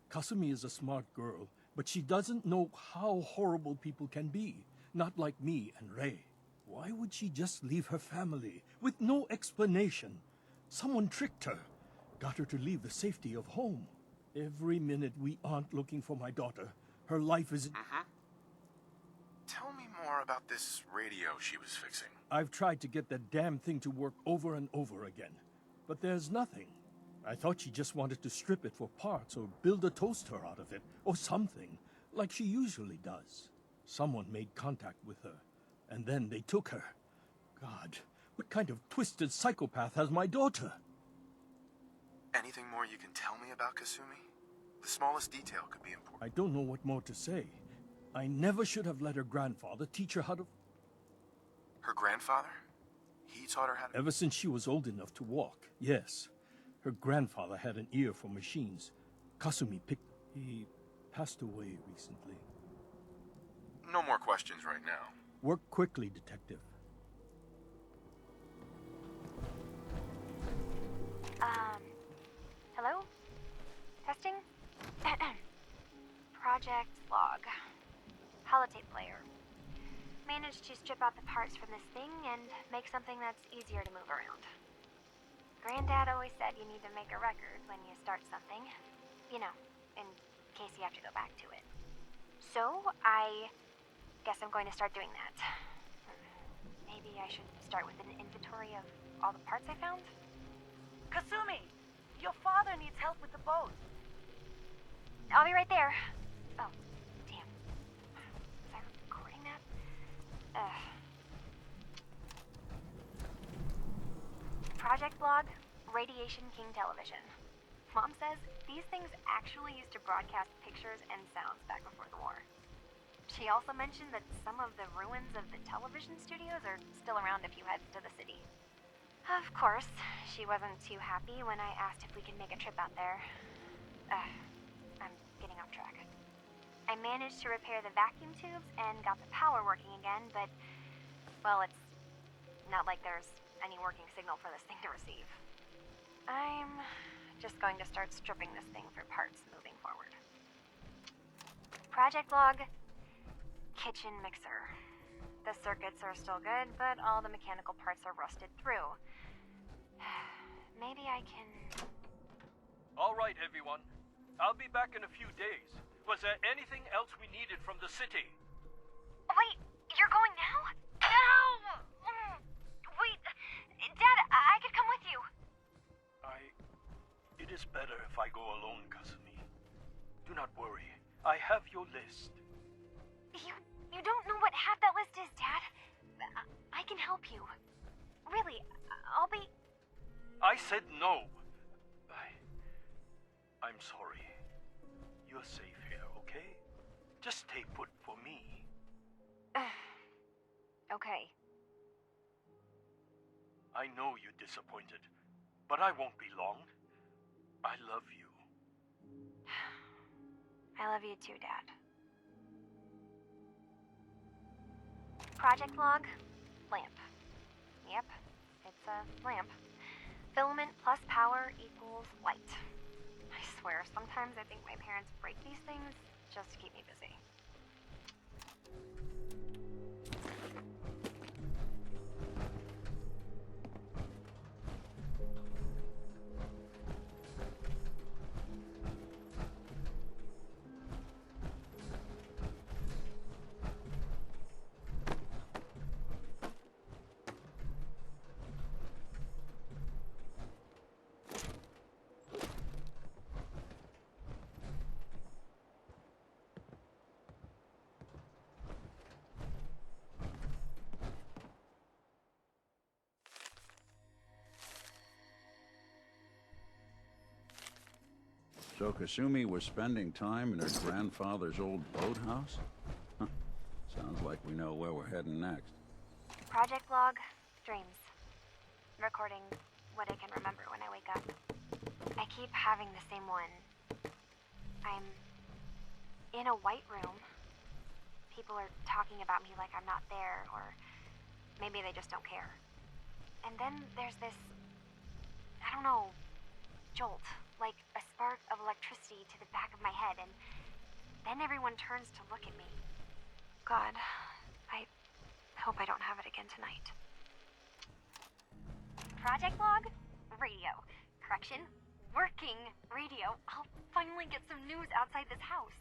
Kasumi is a smart girl, but she doesn't know how horrible people can be. Not like me and Ray. Why would she just leave her family with no explanation? Someone tricked her. Got her to leave the safety of home. Every minute we aren't looking for my daughter, her life is... Tell me more about this radio she was fixing. I've tried to get that damn thing to work over and over again, but there's nothing. I thought she just wanted to strip it for parts or build a toaster out of it, or something, like she usually does. Someone made contact with her, and then they took her. God, what kind of twisted psychopath has my daughter? Anything more you can tell me about Kasumi? The smallest detail could be important. I don't know what more to say. I never should have let her grandfather teach her how to... Her grandfather? He taught her how to... Ever since she was old enough to walk, yes. Her grandfather had an ear for machines. Kasumi picked... He passed away recently. No more questions right now. Work quickly, Detective. Hello? Testing? Project Log. Holotape player. Managed to strip out the parts from this thing and make something that's easier to move around. Granddad always said you need to make a record when you start something. You know, in case you have to go back to it. So, I guess I'm going to start doing that. Maybe I should start with an inventory of all the parts I found? Kasumi! Your father needs help with the boat. I'll be right there. Oh, damn. Was I recording that? Project Log, Radiation King Television. Mom says these things actually used to broadcast pictures and sounds back before the war. She also mentioned that some of the ruins of the television studios are still around if you head to the city. Of course, she wasn't too happy when I asked if we could make a trip out there. I'm getting off track. I managed to repair the vacuum tubes and got the power working again, but, well, it's not like there's any working signal for this thing to receive. I'm just going to start stripping this thing for parts moving forward. Project Log, kitchen mixer. The circuits are still good, but all the mechanical parts are rusted through. Maybe I can... All right, everyone. I'll be back in a few days. Was there anything else we needed from the city? Wait, you're going now? No! Wait, Dad, I could come with you. It is better if I go alone, Kasumi. Do not worry. I have your list. You don't know what half that list is, Dad. I can help you. Really, I'll be... I said no. I'm sorry. You're safe here, okay? Just stay put for me. Okay. I know you're disappointed, but I won't be long. I love you. I love you too, Dad. Project log, lamp. Yep, it's a lamp. Filament plus power equals light. I swear, sometimes I think my parents break these things just to keep me busy. So Kasumi was spending time in her grandfather's old boathouse? Huh. Sounds like we know where we're heading next. Project log, dreams. Recording what I can remember when I wake up. I keep having the same one. I'm in a white room. People are talking about me like I'm not there, or maybe they just don't care. And then there's this, I don't know, jolt, like a spark of electricity to the back of my head, and then everyone turns to look at me. God, I hope I don't have it again tonight. Project log, radio. Correction, working radio. I'll finally get some news outside this house.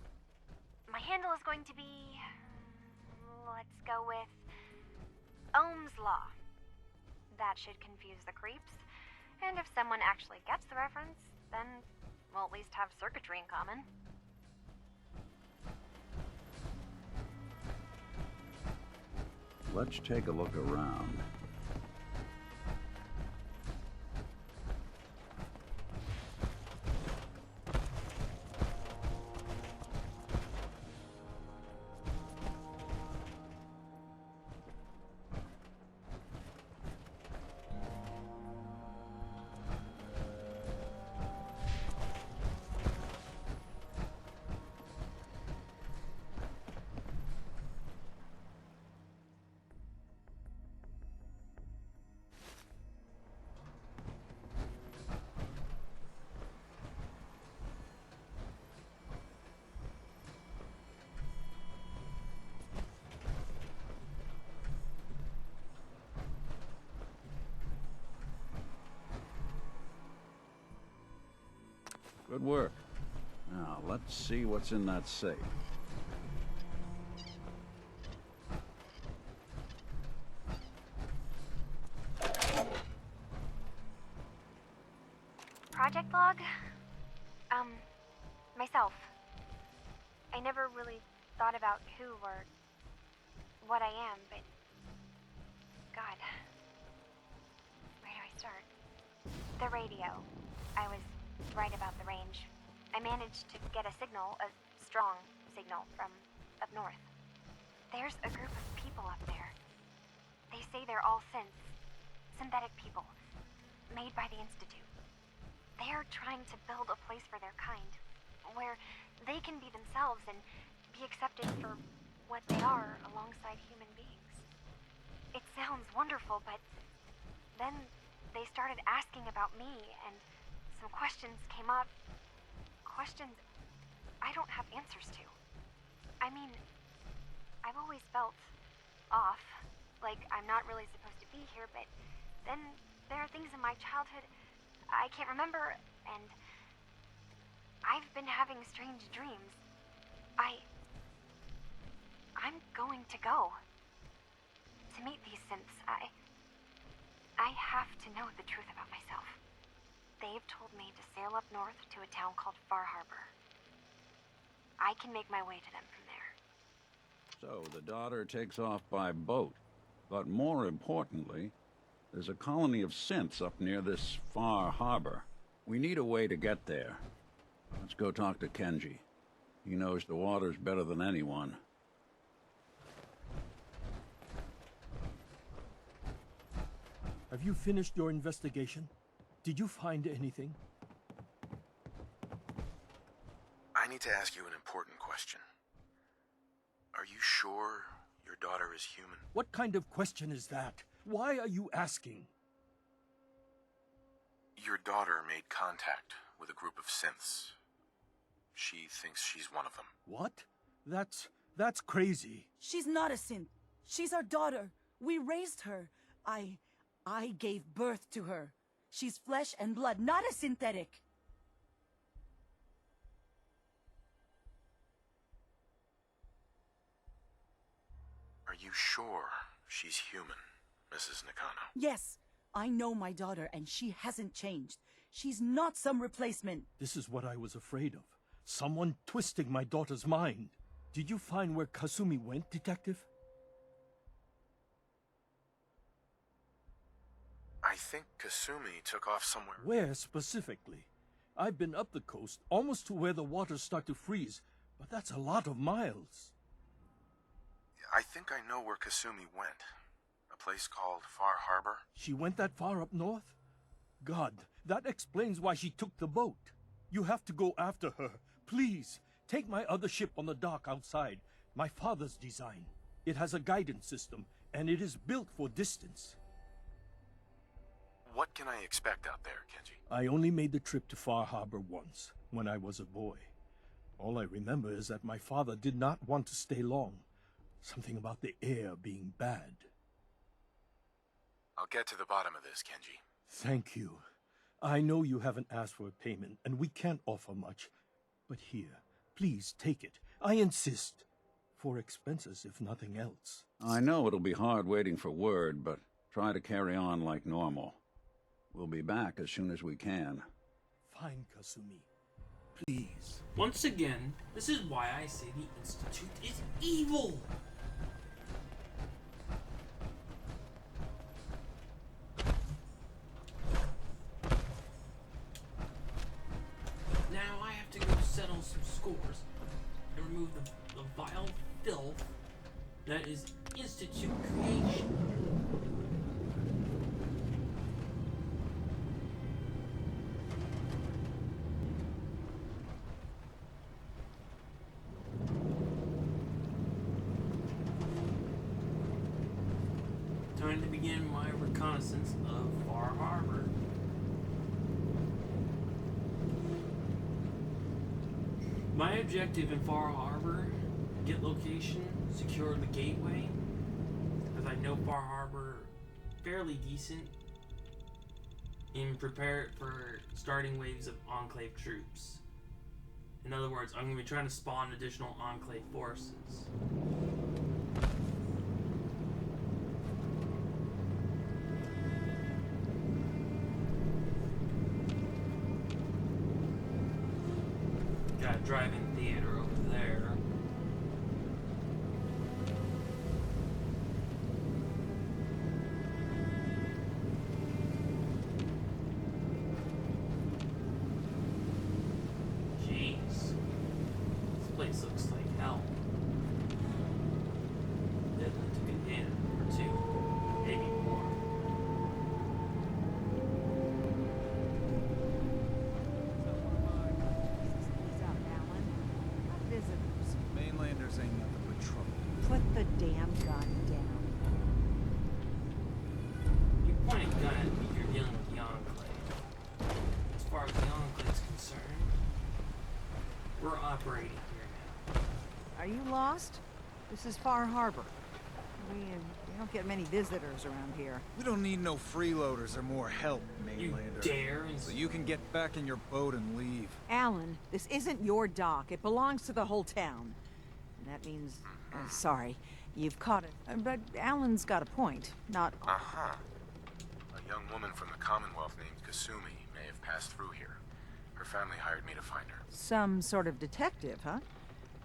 My handle is going to be, let's go with Ohm's Law. That should confuse the creeps. And if someone actually gets the reference, then we'll at least have circuitry in common. Let's take a look around. Good work. Now, let's see what's in that safe. Project log? Myself. I never really thought about who or what I am, but... God. Where do I start? The radio. I was right about the range. I managed to get a signal, a strong signal, from up north. There's a group of people up there. They say they're all synthetic people, made by the Institute. They're trying to build a place for their kind, where they can be themselves and be accepted for what they are alongside human beings. It sounds wonderful, but then they started asking about me, and some questions came up. Questions I don't have answers to. I mean, I've always felt off, like I'm not really supposed to be here, but then there are things in my childhood I can't remember, and I've been having strange dreams. I'm going to go. To meet these synths, I have to know the truth about myself. They've told me to sail up north to a town called Far Harbor. I can make my way to them from there. So the daughter takes off by boat. But more importantly, there's a colony of synths up near this Far Harbor. We need a way to get there. Let's go talk to Kenji. He knows the waters better than anyone. Have you finished your investigation? Did you find anything? I need to ask you an important question. Are you sure your daughter is human? What kind of question is that? Why are you asking? Your daughter made contact with a group of synths. She thinks she's one of them. What? That's crazy. She's not a synth. She's our daughter. We raised her. I gave birth to her. She's flesh and blood, not a synthetic. Are you sure she's human, Mrs. Nakano? Yes, I know my daughter, and she hasn't changed. She's not some replacement. This is what I was afraid of. Someone twisting my daughter's mind. Did you find where Kasumi went, Detective? I think Kasumi took off somewhere. Where specifically? I've been up the coast, almost to where the waters start to freeze, but that's a lot of miles. I think I know where Kasumi went. A place called Far Harbor. She went that far up north? God, that explains why she took the boat. You have to go after her. Please, take my other ship on the dock outside. My father's design. It has a guidance system, and it is built for distance. What can I expect out there, Kenji? I only made the trip to Far Harbor once, when I was a boy. All I remember is that my father did not want to stay long. Something about the air being bad. I'll get to the bottom of this, Kenji. Thank you. I know you haven't asked for a payment, and we can't offer much. But here, please take it. I insist. For expenses, if nothing else. I know it'll be hard waiting for word, but try to carry on like normal. We'll be back as soon as we can. Fine, Kasumi. Please. Once again, this is why I say the Institute is evil. Now I have to go settle some scores and remove the vile filth that is Institute creation. Time to begin my reconnaissance of Far Harbor. My objective in Far Harbor, get location, secure the gateway, as I know Far Harbor fairly decent, and prepare it for starting waves of Enclave troops. In other words, I'm going to be trying to spawn additional Enclave forces. Got a drive-in theater over there. Jeez. This place looks like hell. Definitely took a hit or two. Maybe more. Mainlanders ain't nothing but trouble. Put the damn gun down. You point a gun at me, you're dealing with the Enclave. As far as the Enclave's concerned, we're operating here now. Are you lost? This is Far Harbor. We don't get many visitors around here. We don't need no freeloaders or more help, Mainlander. dare So you can get back in your boat and leave. Alan, this isn't your dock. It belongs to the whole town. And that means... sorry, you've caught it. But Alan's got a point. Not... Uh-huh. A young woman from the Commonwealth named Kasumi may have passed through here. Her family hired me to find her. Some sort of detective, huh?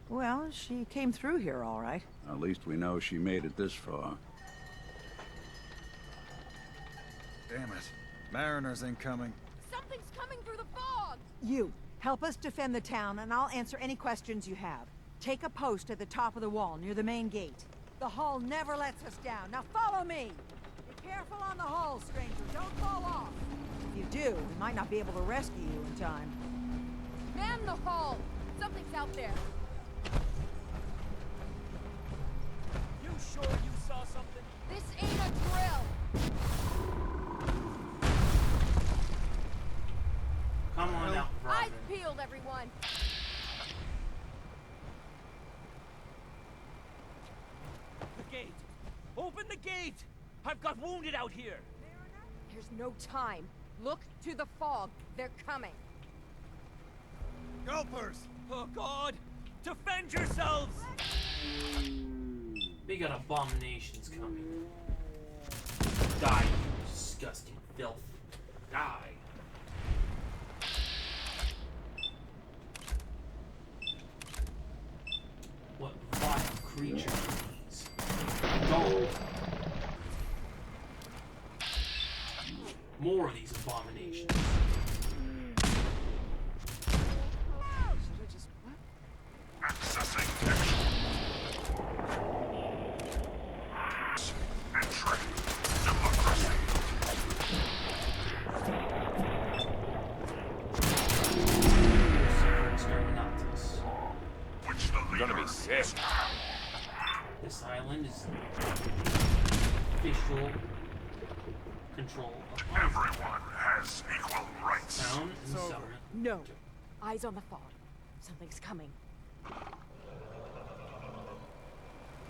Well, she came through here all right. At least we know she made it this far. Damn it. Mariners incoming. Something's coming through the fog! You, help us defend the town, and I'll answer any questions you have. Take a post at the top of the wall, near the main gate. The hull never lets us down. Now follow me! Be careful on the hull, stranger. Don't fall off. If you do, we might not be able to rescue you in time. Man the hull! Something's out there. You sure you saw something? This ain't a drill! Come on out, Robin. Eyes peeled, everyone! The gate! Open the gate! I've got wounded out here! There's no time. Look to the fog. They're coming. Gulpers! Oh God! Defend yourselves! We got abominations coming. Die, you disgusting filth. Die. What vile creature these? Go. More of these abominations. Accessing actual. Entry. Democracy. Which the leader gonna be sick. This island is official control of Everyone has equal rights. sound and summer. No. Eyes on the fog. Something's coming.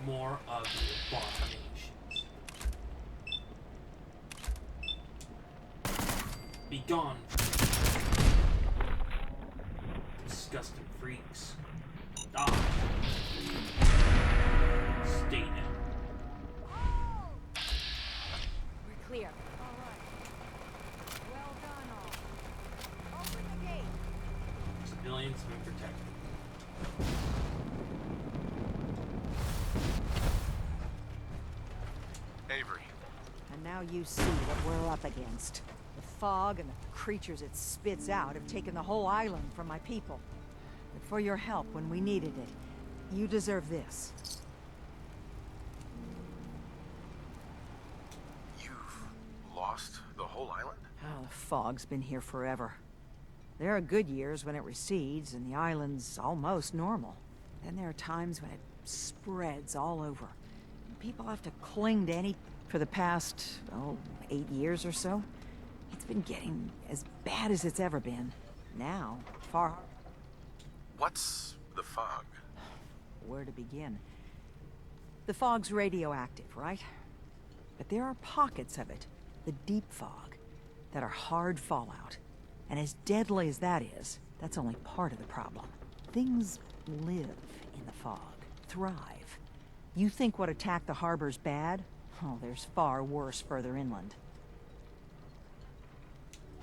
More of the abominations. Be gone. Disgusting freaks. Die. Stay now. We're clear. Well done, all. Open the gate. Civilians have been protected. Avery. And now you see what we're up against. The fog and the creatures it spits out have taken the whole island from my people. But for your help when we needed it, you deserve this. You've lost the whole island? Oh, the fog's been here forever. There are good years when it recedes and the island's almost normal. Then there are times when it spreads all over. People have to cling to any... For the past, 8 years or so, it's been getting as bad as it's ever been. Now, far... What's the fog? Where to begin? The fog's radioactive, right? But there are pockets of it, the deep fog, that are hard fallout. And as deadly as that is, that's only part of the problem. Things live in the fog, thrive. You think what attacked the harbor's bad? Oh, there's far worse further inland.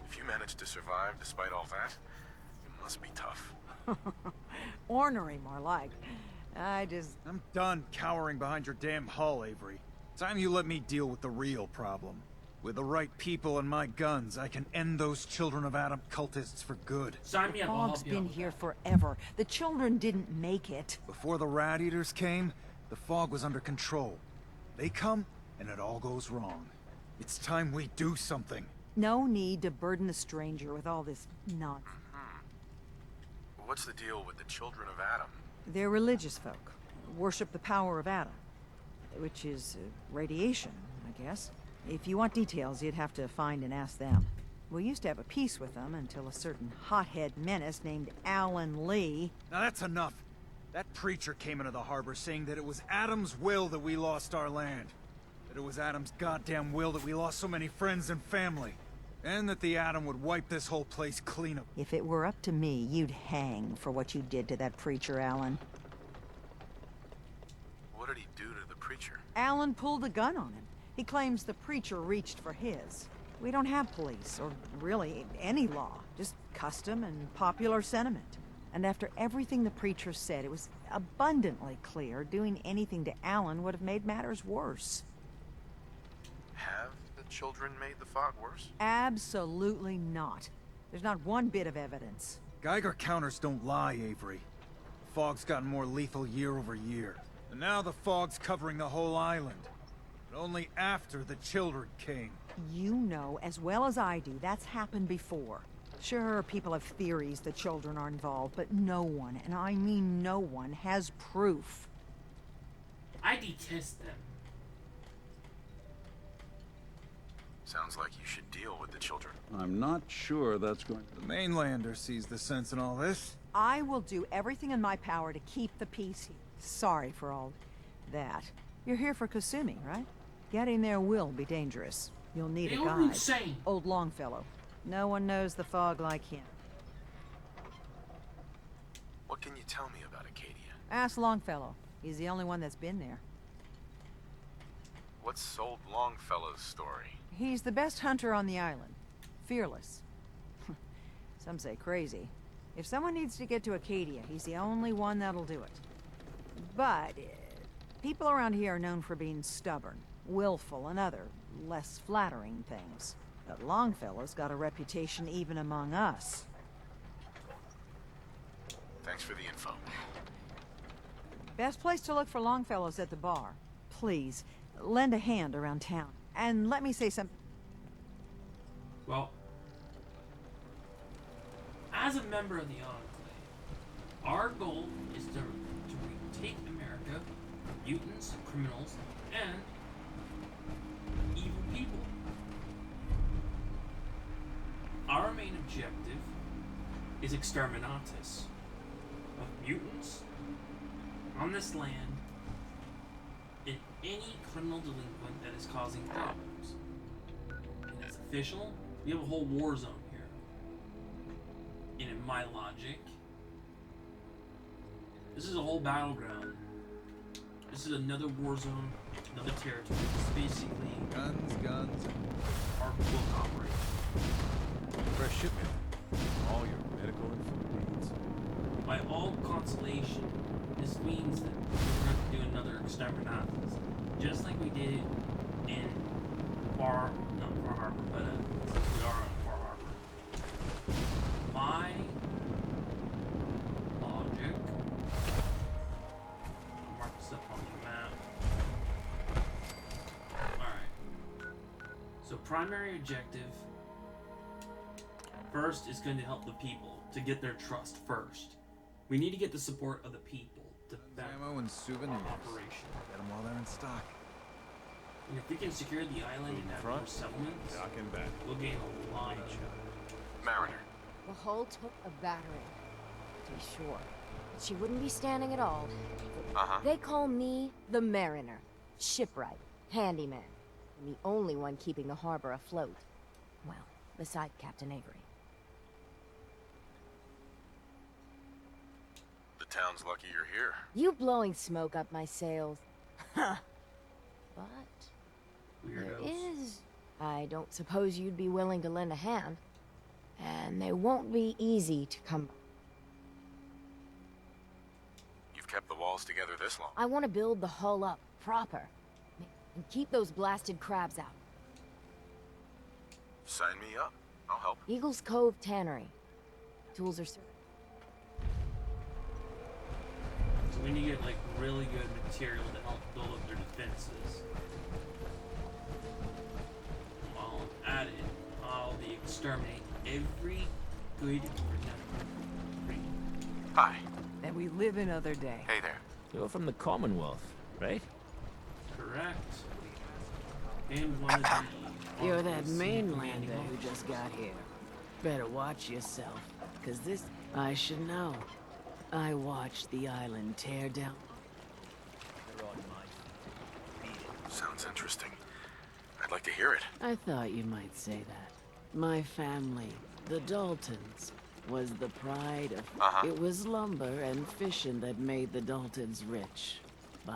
If you managed to survive despite all that, it must be tough. Ornery, more like. I'm done cowering behind your damn hull, Avery. Time you let me deal with the real problem. With the right people and my guns, I can end those Children of Adam cultists for good. Sign me The up, I'll fog's help you been out with here forever. The children didn't make it. Before the Rat Eaters came, the fog was under control. They come, and it all goes wrong. It's time we do something. No need to burden the stranger with all this nonsense. What's the deal with the Children of Adam? They're religious folk. Worship the power of Adam. Which is radiation, I guess. If you want details, you'd have to find and ask them. We used to have a peace with them until a certain hothead menace named Alan Lee... Now that's enough. That preacher came into the harbor saying that it was Adam's will that we lost our land. That it was Adam's goddamn will that we lost so many friends and family. And that the Atom would wipe this whole place clean up. If it were up to me, you'd hang for what you did to that preacher, Alan. What did he do to the preacher? Alan pulled a gun on him. He claims the preacher reached for his. We don't have police, or really any law, just custom and popular sentiment. And after everything the preacher said, it was abundantly clear doing anything to Alan would have made matters worse. Have the children made the fog worse? Absolutely not. There's not one bit of evidence. Geiger counters don't lie, Avery. The fog's gotten more lethal year over year. And now the fog's covering the whole island. But only after the children came. You know as well as I do that's happened before. Sure, people have theories the children are involved, but no one, and I mean no one, has proof. I detest them. Sounds like you should deal with the children. I'm not sure that's going to... The mainlander sees the sense in all this. I will do everything in my power to keep the peace here. Sorry for all that. You're here for Kasumi, right? Getting there will be dangerous. You'll need a They are guide. insane. Old Longfellow. No one knows the fog like him. What can you tell me about Acadia? Ask Longfellow. He's the only one that's been there. What's old Longfellow's story? He's the best hunter on the island. Fearless. Some say crazy. If someone needs to get to Acadia, he's the only one that'll do it. But people around here are known for being stubborn, willful, and other, less flattering things. But Longfellow's got a reputation even among us. Thanks for the info. Best place to look for Longfellow's at the bar. Please, lend a hand around town. And let me say something. Well, as a member of the Enclave, our goal is to retake America from mutants, criminals, and evil people. Our main objective is exterminatus of mutants on this land and any criminal delinquent that is causing problems. And it's official. We have a whole war zone here. And in my logic, this is a whole battleground. This is another war zone, another territory. It's basically guns, our book operation. Fresh shipment. All your medical and food needs. By all consolation, this means that we're going to do another exterminatus, just like we did in Far Harbor, but we are on Far Harbor. My logic, I'll mark this up on the map. Alright. So primary objective, first is going to help the people, to get their trust first. We need to get the support of the people to back ammo and souvenirs. our operation. Get them while they're in stock. And if we can secure the island and have more settlements, we'll gain a lot of... Mariner. The hull took a battering, to be sure. But she wouldn't be standing at all. They call me the Mariner. Shipwright, handyman, and the only one keeping the harbor afloat. Well, beside Captain Avery. The town's lucky you're here. You blowing smoke up my sails. Huh. But there is... I don't suppose you'd be willing to lend a hand. And they won't be easy to come by. You've kept the walls together this long. I want to build the hull up, proper. And keep those blasted crabs out. Sign me up. I'll help. Eagles Cove Tannery. Tools are certain. So we need to get, like, really good material to help build up their defenses. While at it, I'll be exterminate every good pretender. Hi. And we live another day. Hey there. You're from the Commonwealth, right? Correct. And one of the... You're that mainlander who just got here. Better watch yourself, 'cause this I should know. I watched the island tear down. Sounds interesting. I'd like to hear it. I thought you might say that. My family, the Daltons, was the pride of... It was lumber and fishing that made the Daltons rich. But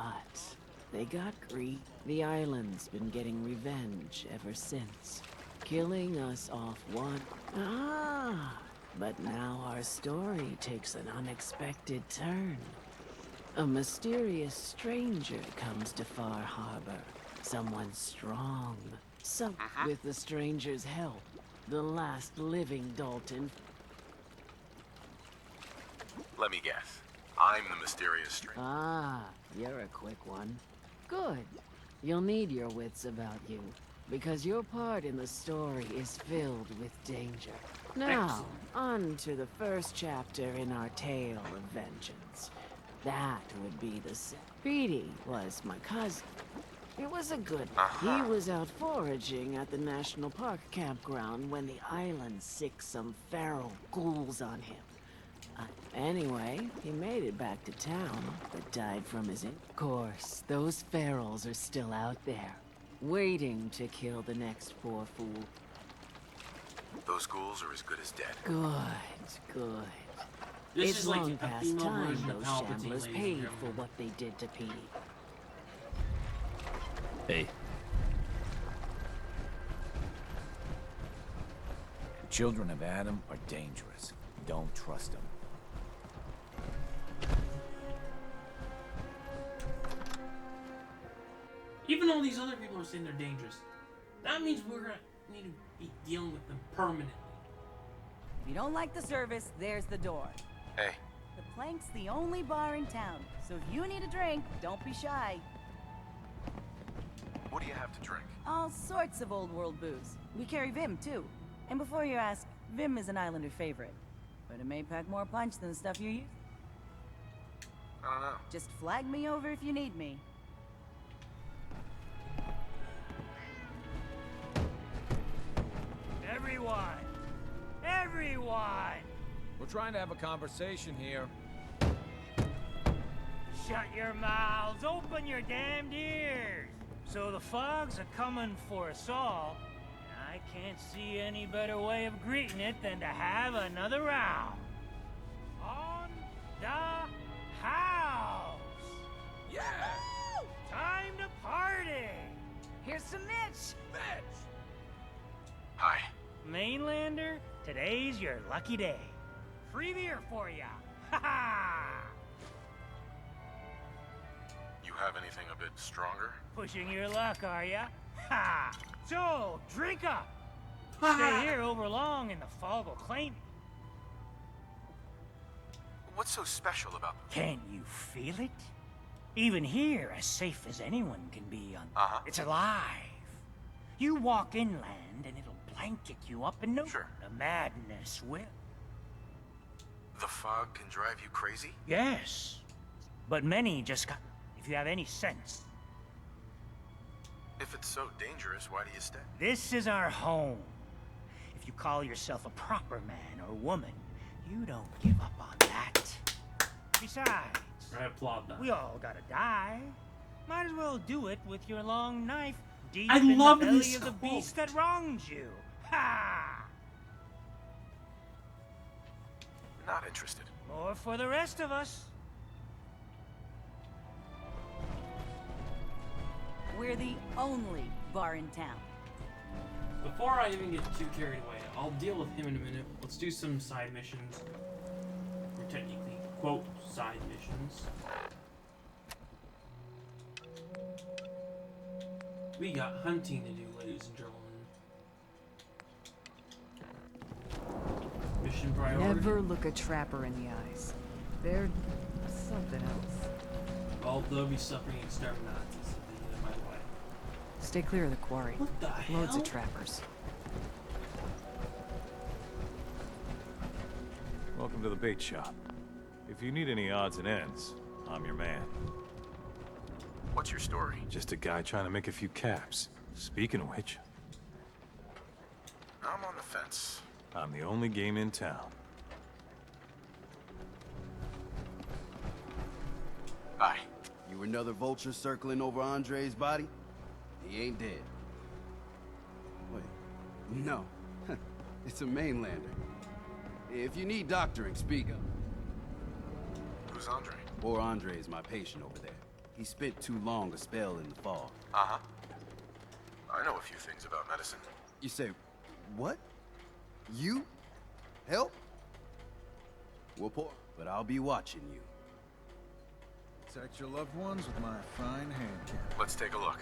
they got greedy. The island's been getting revenge ever since. Killing us off one... But now our story takes an unexpected turn. A mysterious stranger comes to Far Harbor. Someone strong. With the stranger's help, the last living Dalton... Let me guess. I'm the mysterious stranger. You're a quick one. Good. You'll need your wits about you, because your part in the story is filled with danger. Now, on to the first chapter in our tale of vengeance. That would be the... Petey was my cousin. It was a good one. He was out foraging at the National Park campground when the island sicked some feral ghouls on him. Anyway, he made it back to town, but died from his... Of course, those ferals are still out there, waiting to kill the next poor fool. Those ghouls are as good as dead. Good. This It's is like long a past female time version of those Palpatine, shamblers ladies and paid gentlemen. for what they did to Petey. Hey. The children of Adam are dangerous. Don't trust them. Even though these other people are saying they're dangerous, that means we're gonna need to be dealing with them permanently. If you don't like the service, there's the door. Hey. The Plank's the only bar in town, so if you need a drink, don't be shy. What do you have to drink? All sorts of old world booze. We carry Vim, too. And before you ask, Vim is an Islander favorite. But it may pack more punch than the stuff you use. I don't know. Just flag me over if you need me. Everyone! We're trying to have a conversation here. Shut your mouths, open your damned ears! So the fogs are coming for us all, and I can't see any better way of greeting it than to have another round. On the house! Yeah! Woo! Time to party! Here's some Mitch! Hi. Mainlander, today's your lucky day. Free beer for ya! Ha ha! You have anything a bit stronger? Pushing your luck, are ya? Ha! So, drink up! Stay here over long and the fog will claim you. What's so special about them? Can't you feel it? Even here, as safe as anyone can be on... It's alive. You walk inland and it'll blanket you up in no... Sure. The madness will. The fog can drive you crazy? Yes. But many just got... If you have any sense. If it's so dangerous, why do you stay? This is our home. If you call yourself a proper man or woman, you don't give up on that. Besides, I applaud that. we all gotta die. Might as well do it with your long knife deep I in love the belly this of the quote. beast that wronged you. Ha! Not interested. More for the rest of us. We're the only bar in town. Before I even get too carried away, I'll deal with him in a minute. Let's do some side missions. Or technically, quote, side missions. We got hunting to do, ladies and gentlemen. Mission priority. Never look a trapper in the eyes. They're something else. Well, they'll be suffering exterminates if they get in my way. Stay clear of the quarry. What the Loads hell? of trappers. Welcome to the bait shop. If you need any odds and ends, I'm your man. What's your story? Just a guy trying to make a few caps. Speaking of which, I'm on the fence. I'm the only game in town. Hi. You another vulture circling over Andre's body? He ain't dead. No. It's a mainlander. If you need doctoring, speak up. Who's Andre? Poor Andre is my patient over there. He spent too long a spell in the fog. Uh-huh. I know a few things about medicine. You say, what? You? Help? Well, poor, but I'll be watching you. Protect your loved ones with my fine hand cannon. Let's take a look.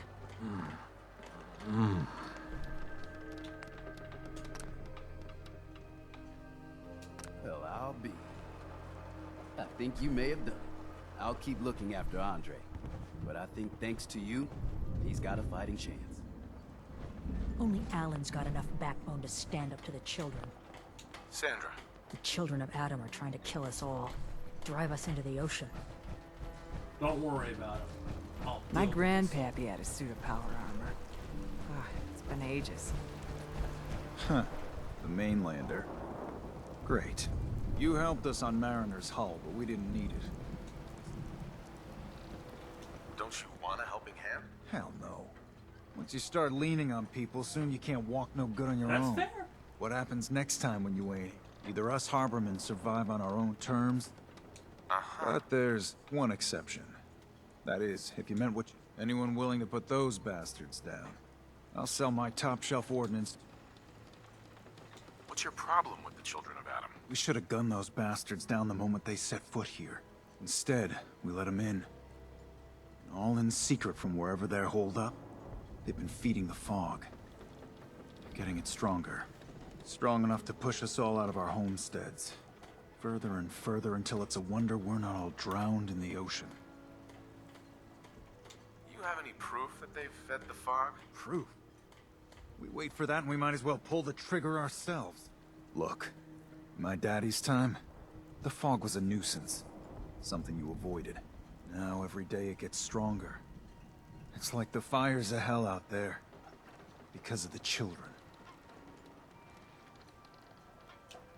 Well, I'll be. I think you may have done it. I'll keep looking after Andre. But I think thanks to you, he's got a fighting chance. Only Alan's got enough backbone to stand up to the children. Sandra. The children of Adam are trying to kill us all. Drive us into the ocean. Don't worry about it. My grandpappy had a suit of power armor. Ah, it's been ages. Huh. The mainlander. Great. You helped us on Mariner's hull, but we didn't need it. Don't you want a helping hand? Hell no. Once you start leaning on people, soon you can't walk no good on your own. That's fair. What happens next time when you ain't? Either us Harbormen survive on our own terms, but there's one exception. That is, if you meant what anyone willing to put those bastards down. I'll sell my top-shelf ordnance. What's your problem with the Children of Adam? We should have gunned those bastards down the moment they set foot here. Instead, we let them in. All in secret from wherever they're holed up. They've been feeding the fog. They're getting it stronger. Strong enough to push us all out of our homesteads. Further and further until it's a wonder we're not all drowned in the ocean. You have any proof that they've fed the fog? Proof? We wait for that and we might as well pull the trigger ourselves. Look, in my daddy's time, the fog was a nuisance. Something you avoided. Now every day it gets stronger. It's like the fires of hell out there. Because of the children.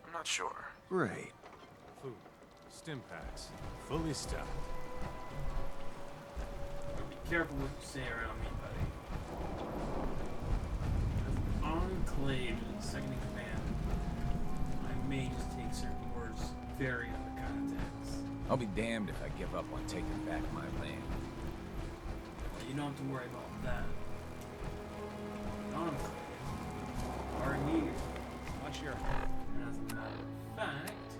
I'm not sure. Great. Food. Stim packs. Fully stocked. Be careful what you say around me, buddy. Enclave is second in command. I may just take certain words very under context. I'll be damned if I give up on taking back my land. Well, you don't have to worry about that. Enclave are here. What's your... As a matter of fact,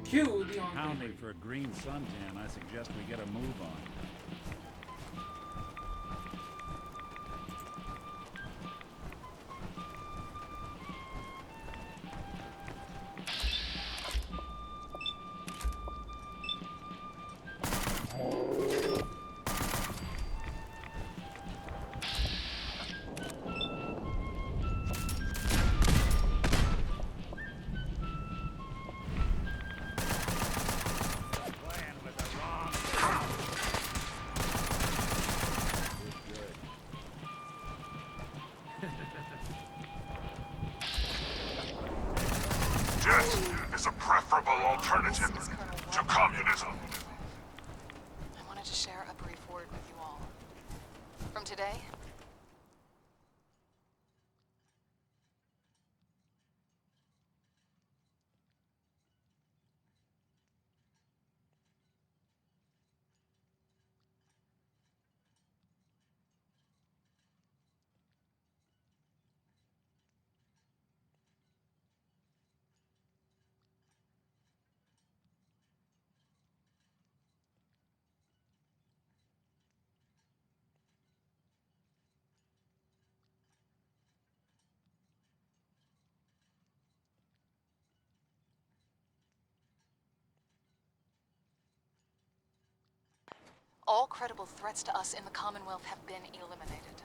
cue the enclave. Pounding for a green suntan, I suggest we get a move on. Death is a preferable alternative to communism. I wanted to share a brief word with you all. From today, all credible threats to us in the Commonwealth have been eliminated.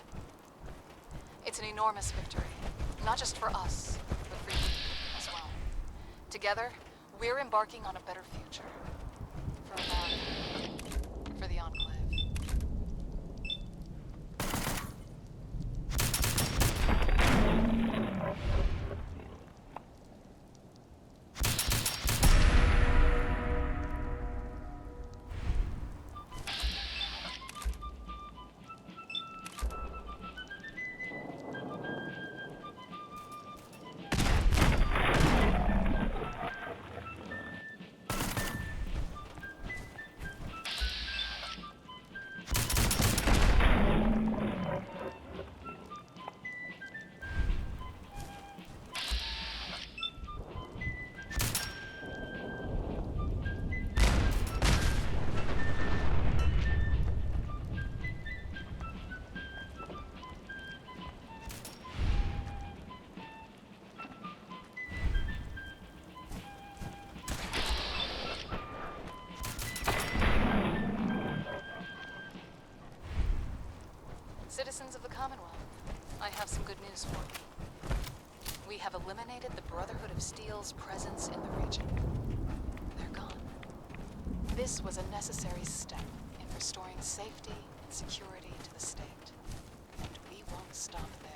It's an enormous victory, not just for us, but for you as well. Together, we're embarking on a better future. For America. For the Enclave. Citizens of the Commonwealth, I have some good news for you. We have eliminated the Brotherhood of Steel's presence in the region. They're gone. This was a necessary step in restoring safety and security to the state. And we won't stop there.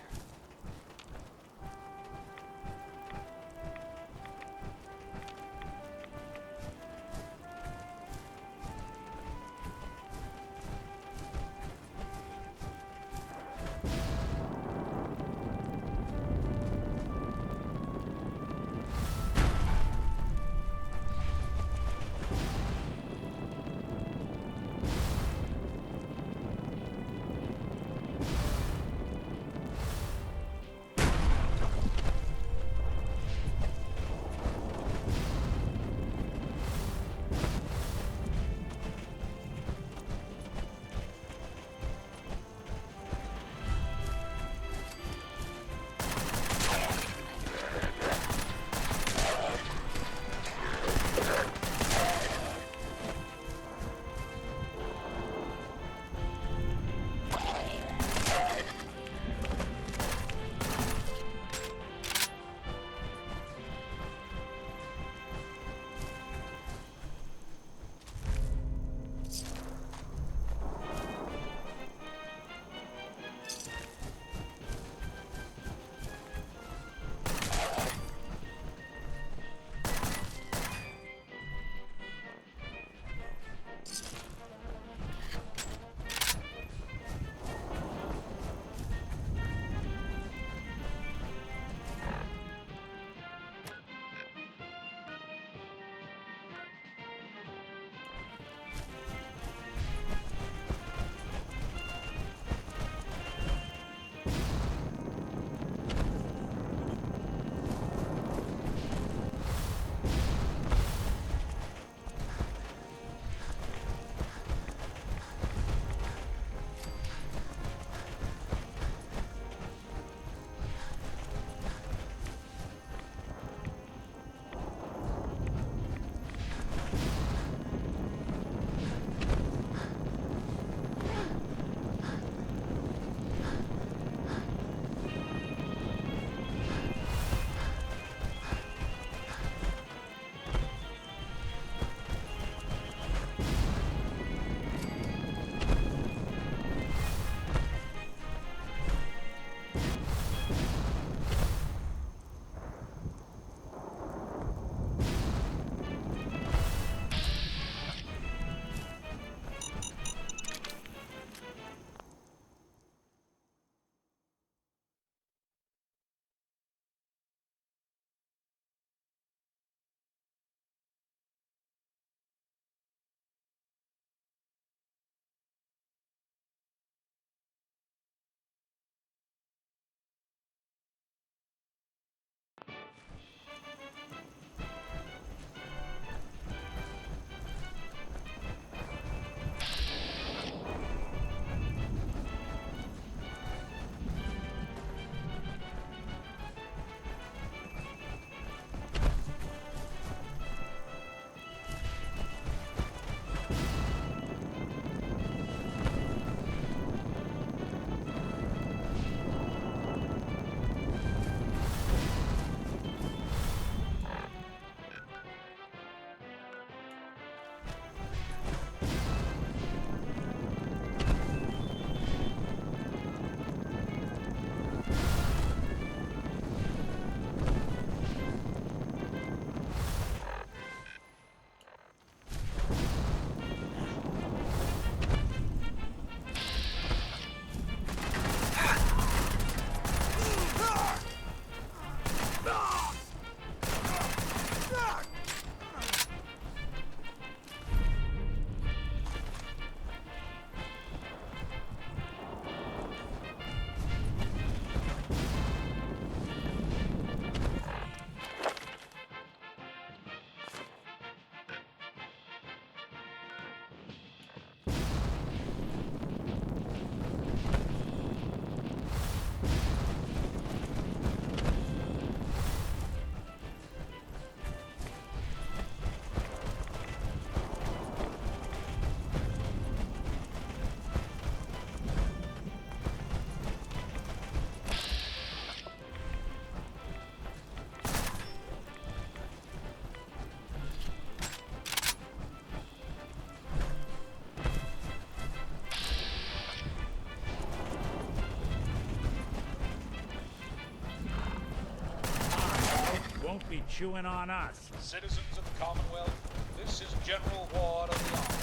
Don't be chewing on us. Citizens of the Commonwealth, this is General Ward of the Army.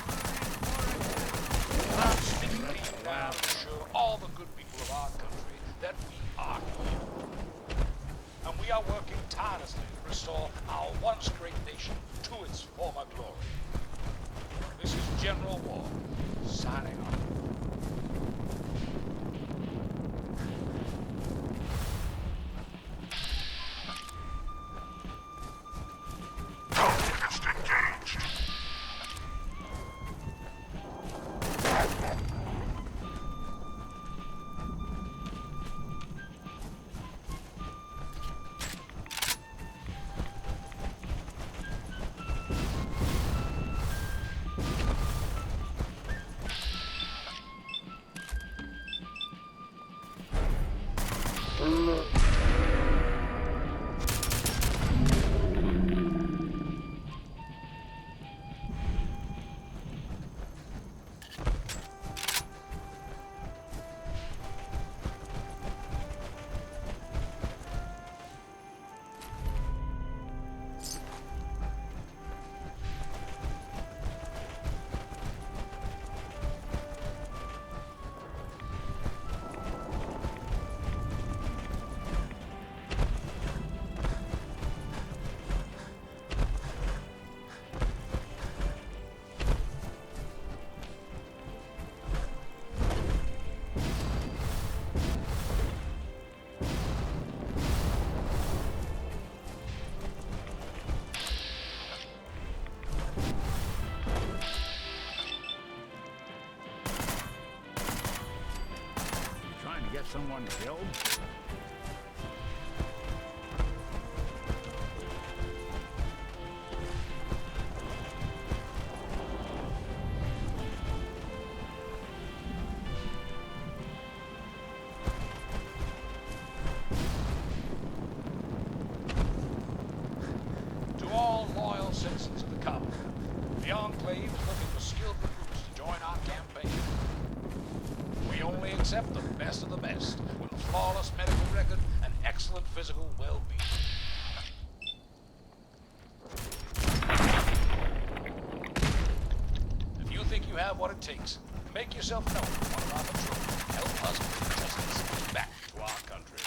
I'm speaking to you now to assure all the good people of our country that we are here. And we are working tirelessly to restore our once great nation to its former glory. This is General Ward, signing off. Get someone killed? To all loyal citizens of the Commonwealth, the Enclave is looking for skilled recruits to join our campaign. We only accept the best of the best, with a flawless medical record and excellent physical well-being. If you think you have what it takes, make yourself known to one of our patrol. Help us bring justice back to our country.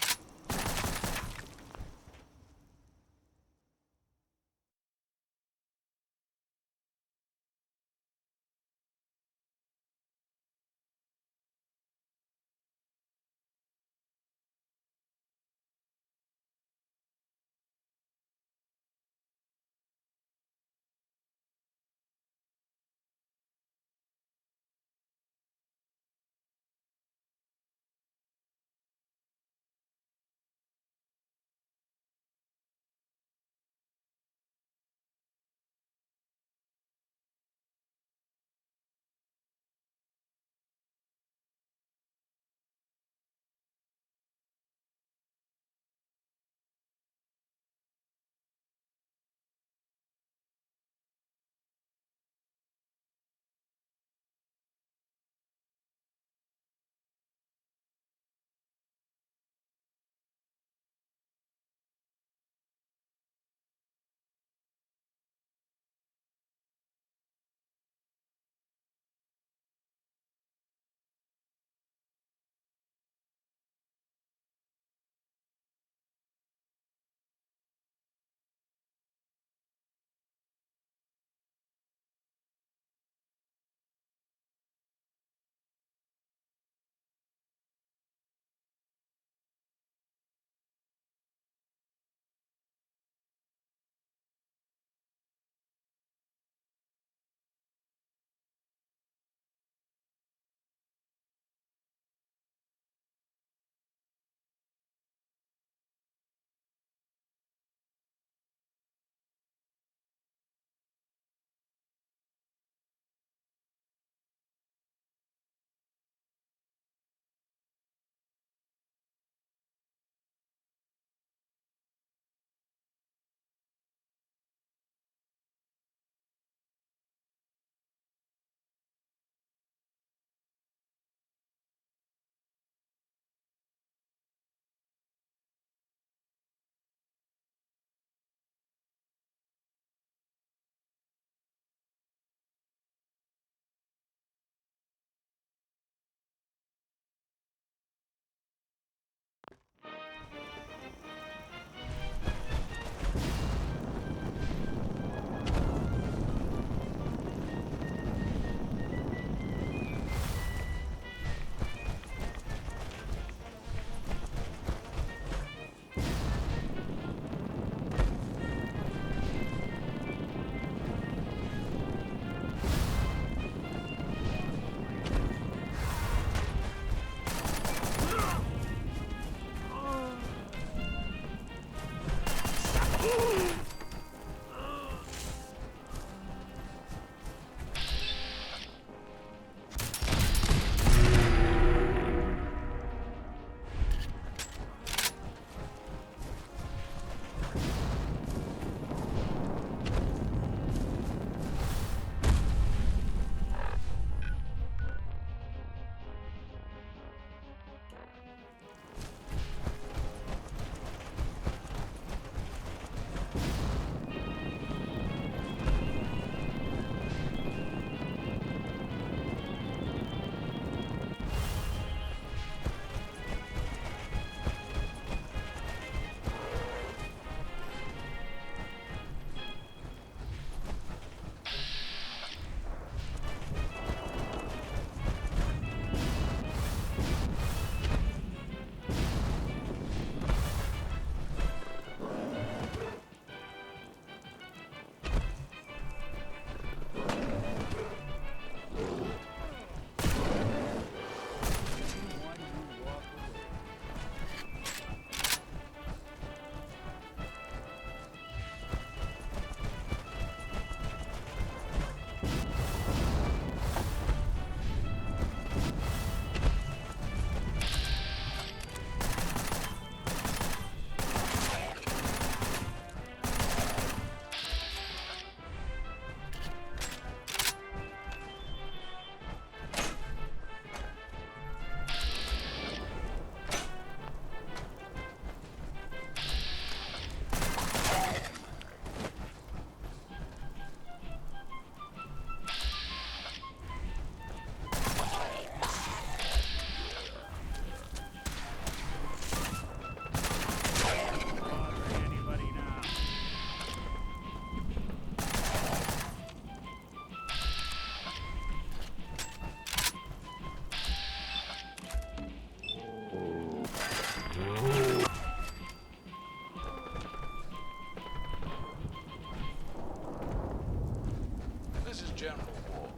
General Ward,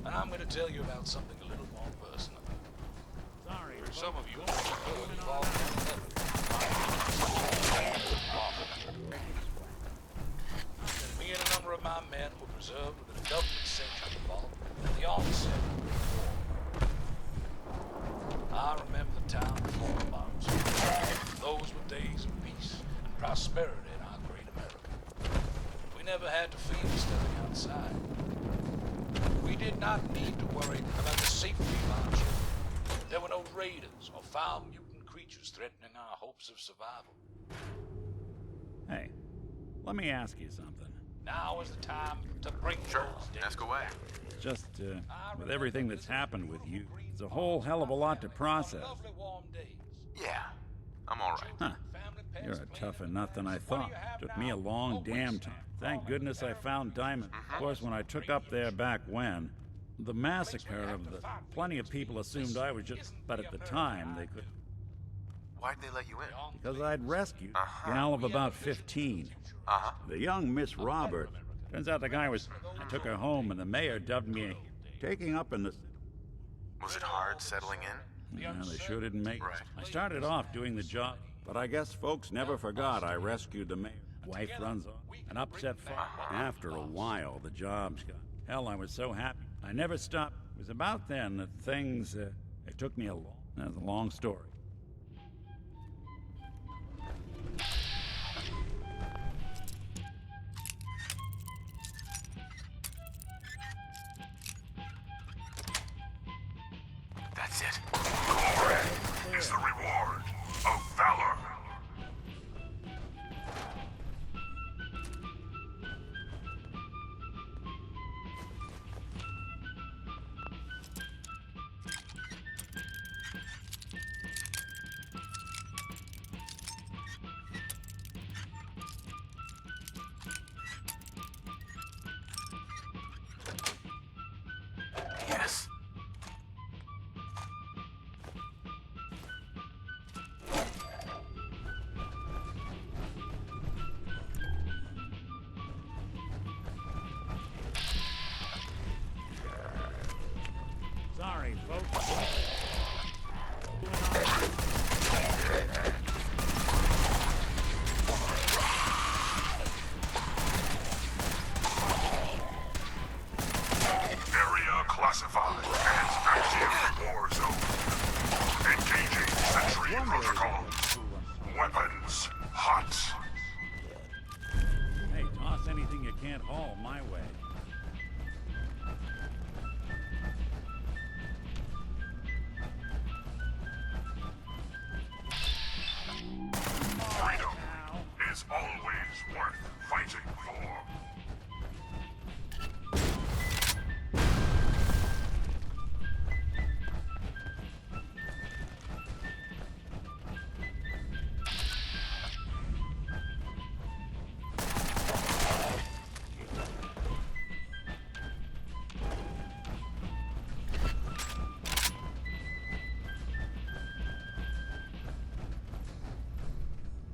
and I'm going to tell you about something a little more personal. Sorry, some of you are involved in me and a number of my men were preserved within a government-sanctioned vault at the onset of the Great War. I remember the town before the bombs. Those were days of peace and prosperity in our great America. We never had to fear stepping outside. We did not need to worry about the safety of our children. There were no raiders or foul mutant creatures threatening our hopes of survival. Hey, let me ask you something. Now is the time to bring those days. Ask away. Just, with everything that's happened with you, it's a whole hell of a lot to process. Lovely warm days. Yeah, I'm all right. Huh. You're a tougher nut than I thought. Took me a long damn time. Thank goodness I found Diamond. Of course, when I took up there back when, the massacre of the... Plenty of people assumed I was just... But at the time, they could... Why'd they let you in? Because I'd rescued a gal of about 15. The young Miss Robert. Turns out the guy was... I took her home and the mayor dubbed me taking up in the... Was it hard settling in? Yeah, they sure didn't make it. I started off doing the job, but I guess folks never forgot I rescued the mayor. Wife runs off, an upset father. After a while, the jobs got... Hell, I was so happy. I never stopped. It was about then that things... it took me a long... That's a long story. That's it. Glory is the reward of valor. hot. Hey, toss anything you can't haul my way. Freedom is always worth fighting for.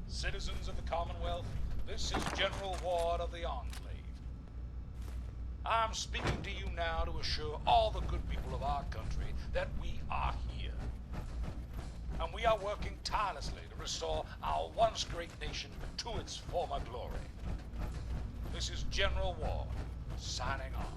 Citizens of the Commonwealth, this is General Ward of the Enclave. I'm speaking to you now to assure all the good people of our country that we are here. And we are working tirelessly to restore our once great nation to its former glory. This is General Ward, signing off.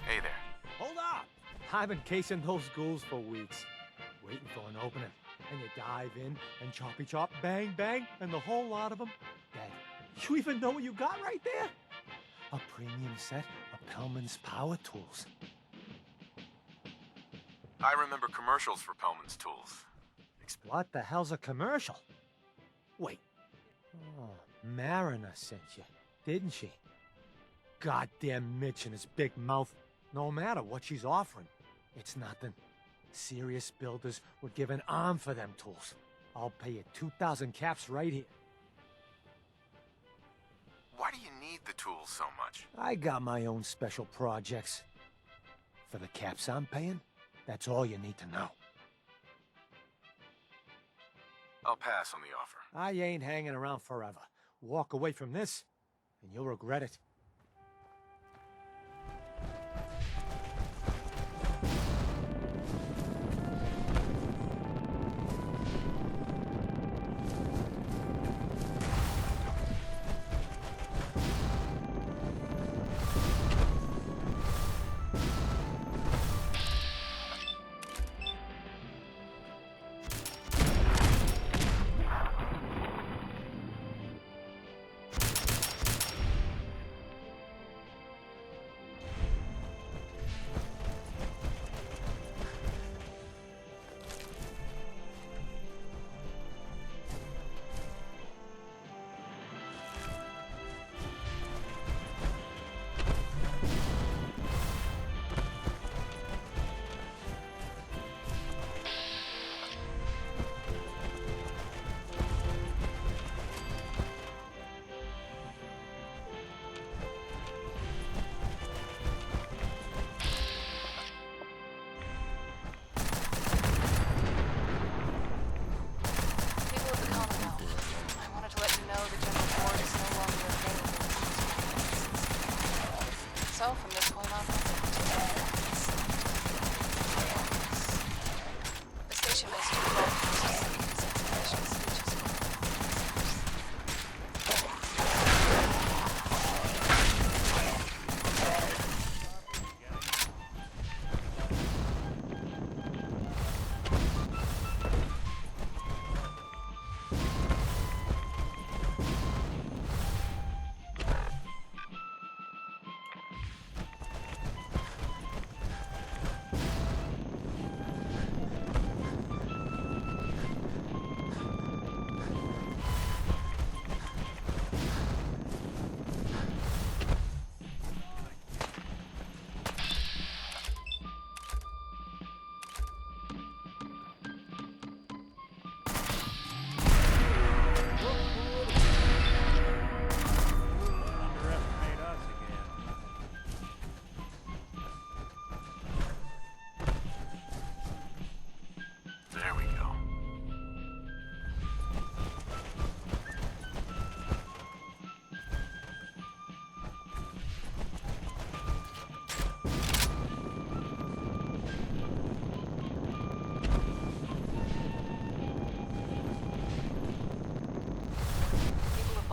Hey there. Hold up! I've been casing those ghouls for weeks, waiting for an opening. And you dive in and choppy chop, bang bang, and the whole lot of them dead. You even know what you got right there? A premium set of Pellman's power tools. I remember commercials for Pellman's tools. What the hell's a commercial? Wait. Oh, Mariner sent you, didn't she? Goddamn Mitch and his big mouth. No matter what she's offering, it's nothing. Serious builders would give an arm for them tools. I'll pay you 2,000 caps right here. Why do you need the tools so much? I got my own special projects. For the caps I'm paying, that's all you need to know. I'll pass on the offer. I ain't hanging around forever. Walk away from this, and you'll regret it.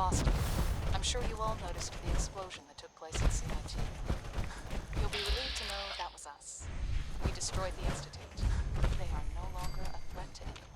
Boston. I'm sure you all noticed the explosion that took place at CIT. You'll be relieved to know that was us. We destroyed the Institute. They are no longer a threat to anyone.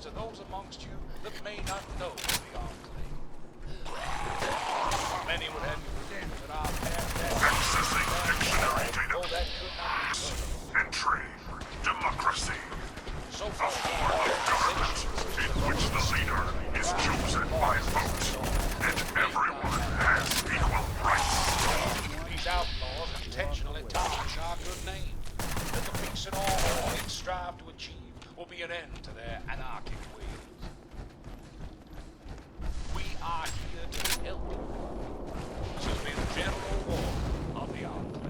To those amongst you that may not know the Enclave. Many would have you believe that our path Accessing dictionary though that could not be heard. Entry. Democracy. So a form of government in which the leader is chosen by vote, and everyone has equal rights. These outlaws intentionally tarnish our good name. That the peace and all they strive to achieve will be an end to their anarchic ways. We are here to help you. This has been General War of the Enclave.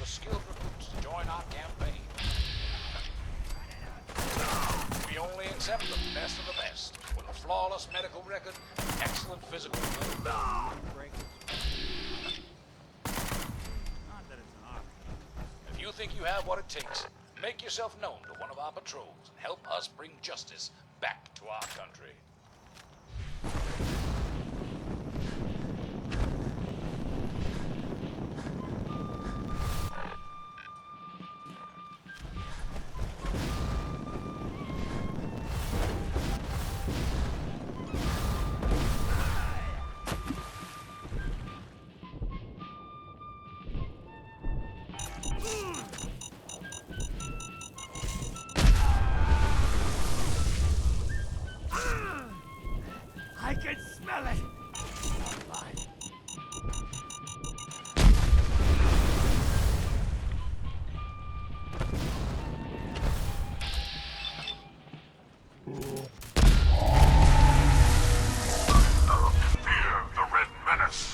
skilled recruits to join our campaign. We only accept the best of the best, with a flawless medical record and excellent physical ability. If you think you have what it takes, make yourself known to one of our patrols and help us bring justice back to our country. I can smell it! Fear the Red Menace.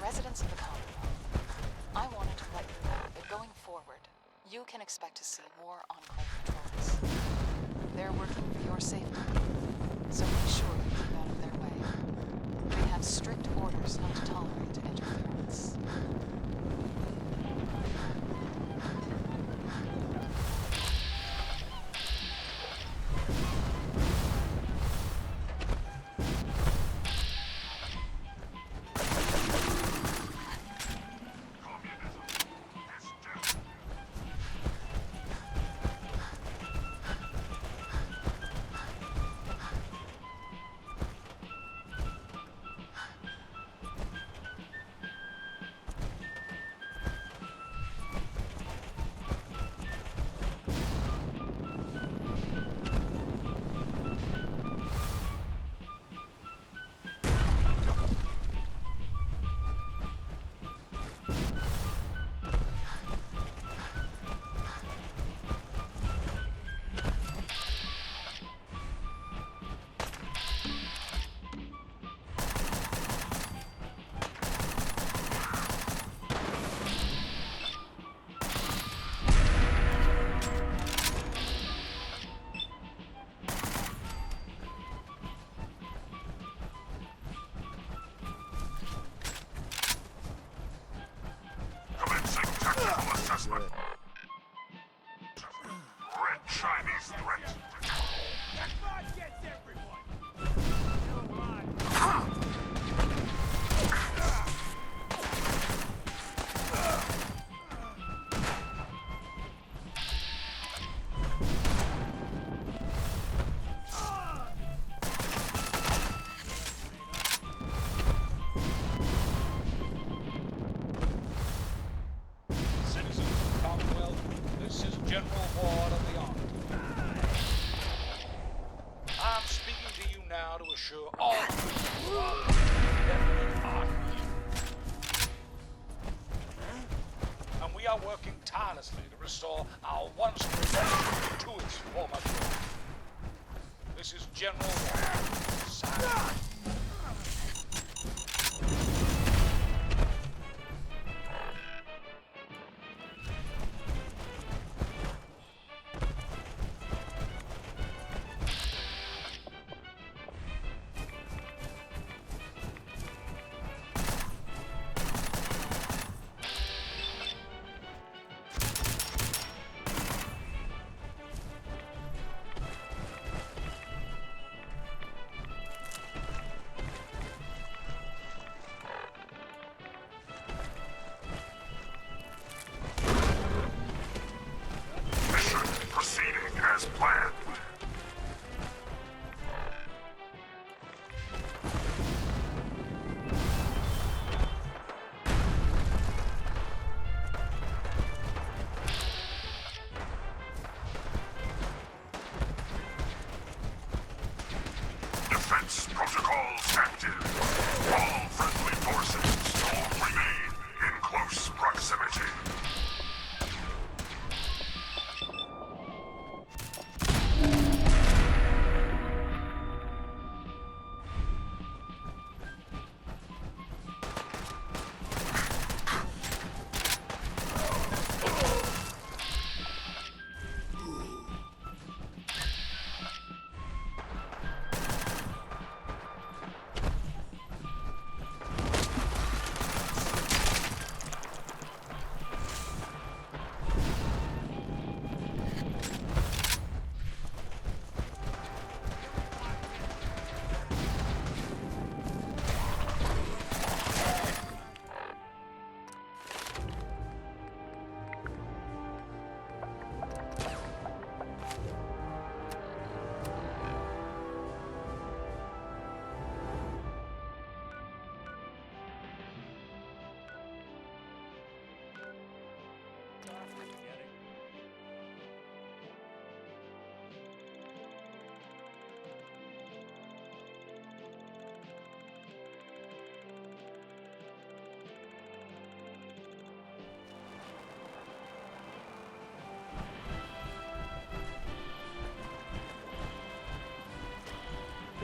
Residents of the Commonwealth, I wanted to let you know that going forward, you can expect to see more Enclave patrols. They're working for your safety, so make sure you keep out of their way. They have strict orders not to tolerate interference. Red Chinese threat. Citizens of the Commonwealth, this is General Ward of the Army. I'm speaking to you now to assure all who are that we are here. And we are working tirelessly to restore our once great nation to its former glory. This is General Ward. Signed.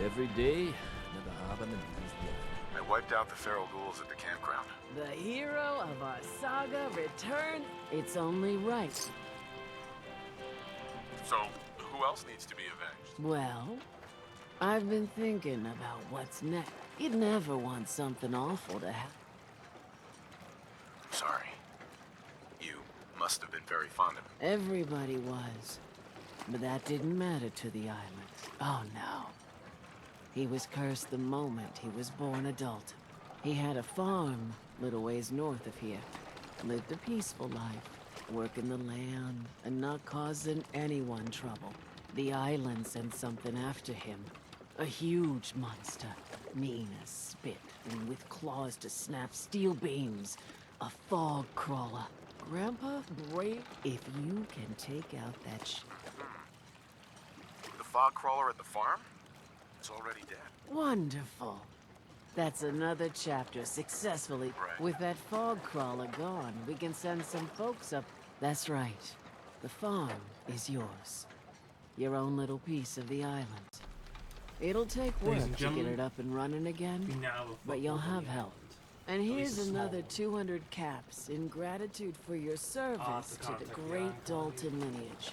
Every day, another harbor leaves the I wiped out the feral ghouls at the campground. The hero of our saga returns. It's only right. So, who else needs to be avenged? Well, I've been thinking about what's next. You'd never want something awful to happen. Sorry. You must have been very fond of him. Everybody was. But that didn't matter to the island. Oh no. He was cursed the moment he was born adult. He had a farm little ways north of here. Lived a peaceful life, working the land and not causing anyone trouble. The island sent something after him. A huge monster, mean as spit and with claws to snap steel beams. A fog crawler. Grandpa, brave if you can take out that The fog crawler at the farm? It's already dead. Wonderful. That's another chapter successfully. Right. With that fog crawler gone, we can send some folks up. That's right. The farm is yours. Your own little piece of the island. It'll take work Ladies and to get gentlemen, it up and running again, we now have a but you'll football have league. help. And At least here's a small another one. 200 caps in gratitude for your service to the contact the great icon. Dalton lineage.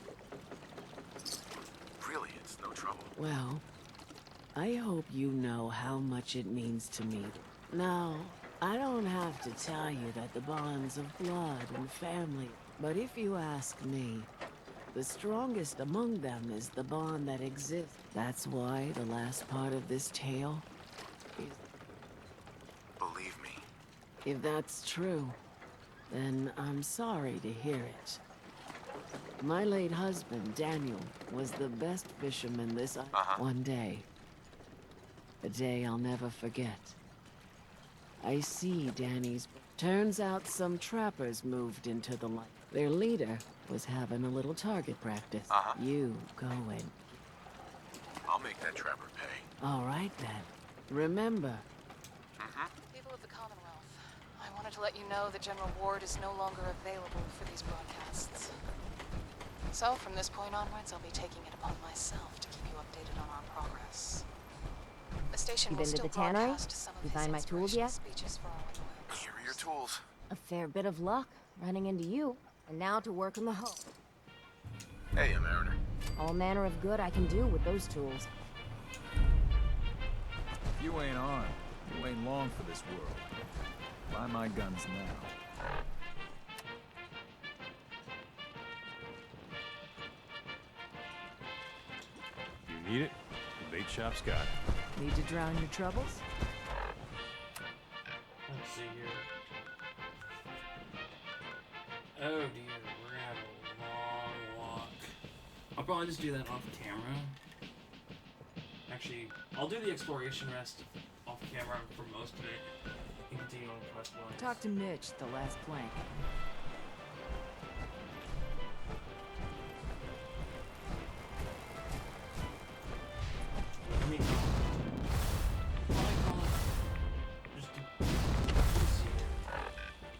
Really, it's no trouble. Well, I hope you know how much it means to me. Now, I don't have to tell you that the bonds of blood and family, but if you ask me, the strongest among them is the bond that exists. That's why the last part of this tale is... Believe me. If that's true, then I'm sorry to hear it. My late husband, Daniel, was the best fisherman this one day. A day I'll never forget. I see Danny's... Turns out some trappers moved into the light. Their leader was having a little target practice. You go in. I'll make that trapper pay. All right, then. Remember, People of the Commonwealth, I wanted to let you know that General Ward is no longer available for these broadcasts. So, from this point onwards, I'll be taking it upon myself to keep you updated on our progress. The station You will been to still the tannery? broadcast some of You his find my tools inspirational yet? speeches for all the Here are your tools. A fair bit of luck running into you. And now to work on the hoe. Hey, Mariner. All manner of good I can do with those tools. If you ain't armed, you ain't long for this world. Buy my guns now. You need it? The bait shop's got it. Need to drown your troubles? Let's see here. Oh dear, we're gonna have a long walk. I'll probably just do that off camera. Actually, I'll do the exploration rest off camera for most of it and continue on quest lines. Talk to Mitch, the last plank. I mean, probably call it just to let's see here.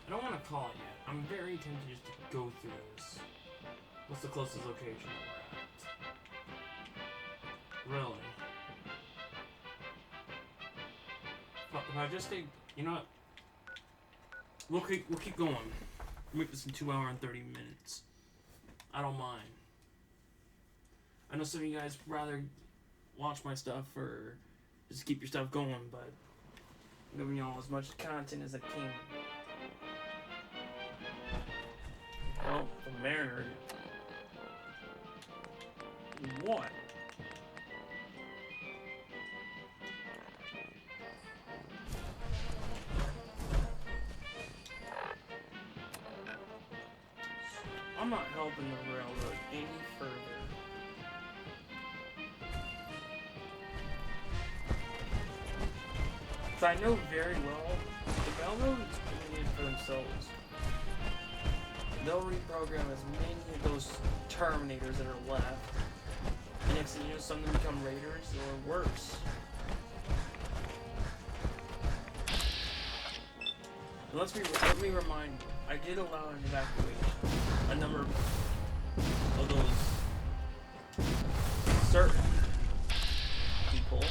I don't want to call it yet. I'm very tempted just to go through this. What's the closest location that we're at? Really? Fuck, if I just stay, you know what? We'll keep going. We'll make this in 2 hours and 30 minutes. I don't mind. I know some of you guys rather watch my stuff or just keep your stuff going, but I'm giving y'all as much content as I can. Oh, the Mariner. What? I'm not helping the railroad any further. So I know very well the railroad's doing it for themselves. They'll reprogram as many of those Terminators that are left. And next thing you know, some of them become Raiders or worse. And let me remind you, I did allow an evacuation. A number of those certain people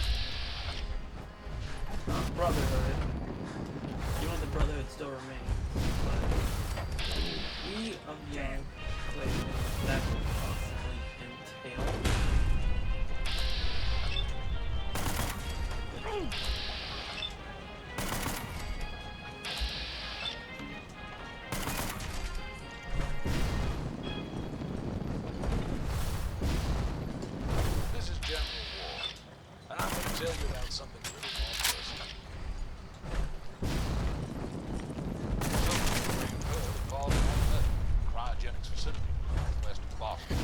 that would possibly entail. This is General Ward, and I'm going to tell you about something a little more personal. Some of you may have heard of Ball Cryogenics Facility, northwest of Boston.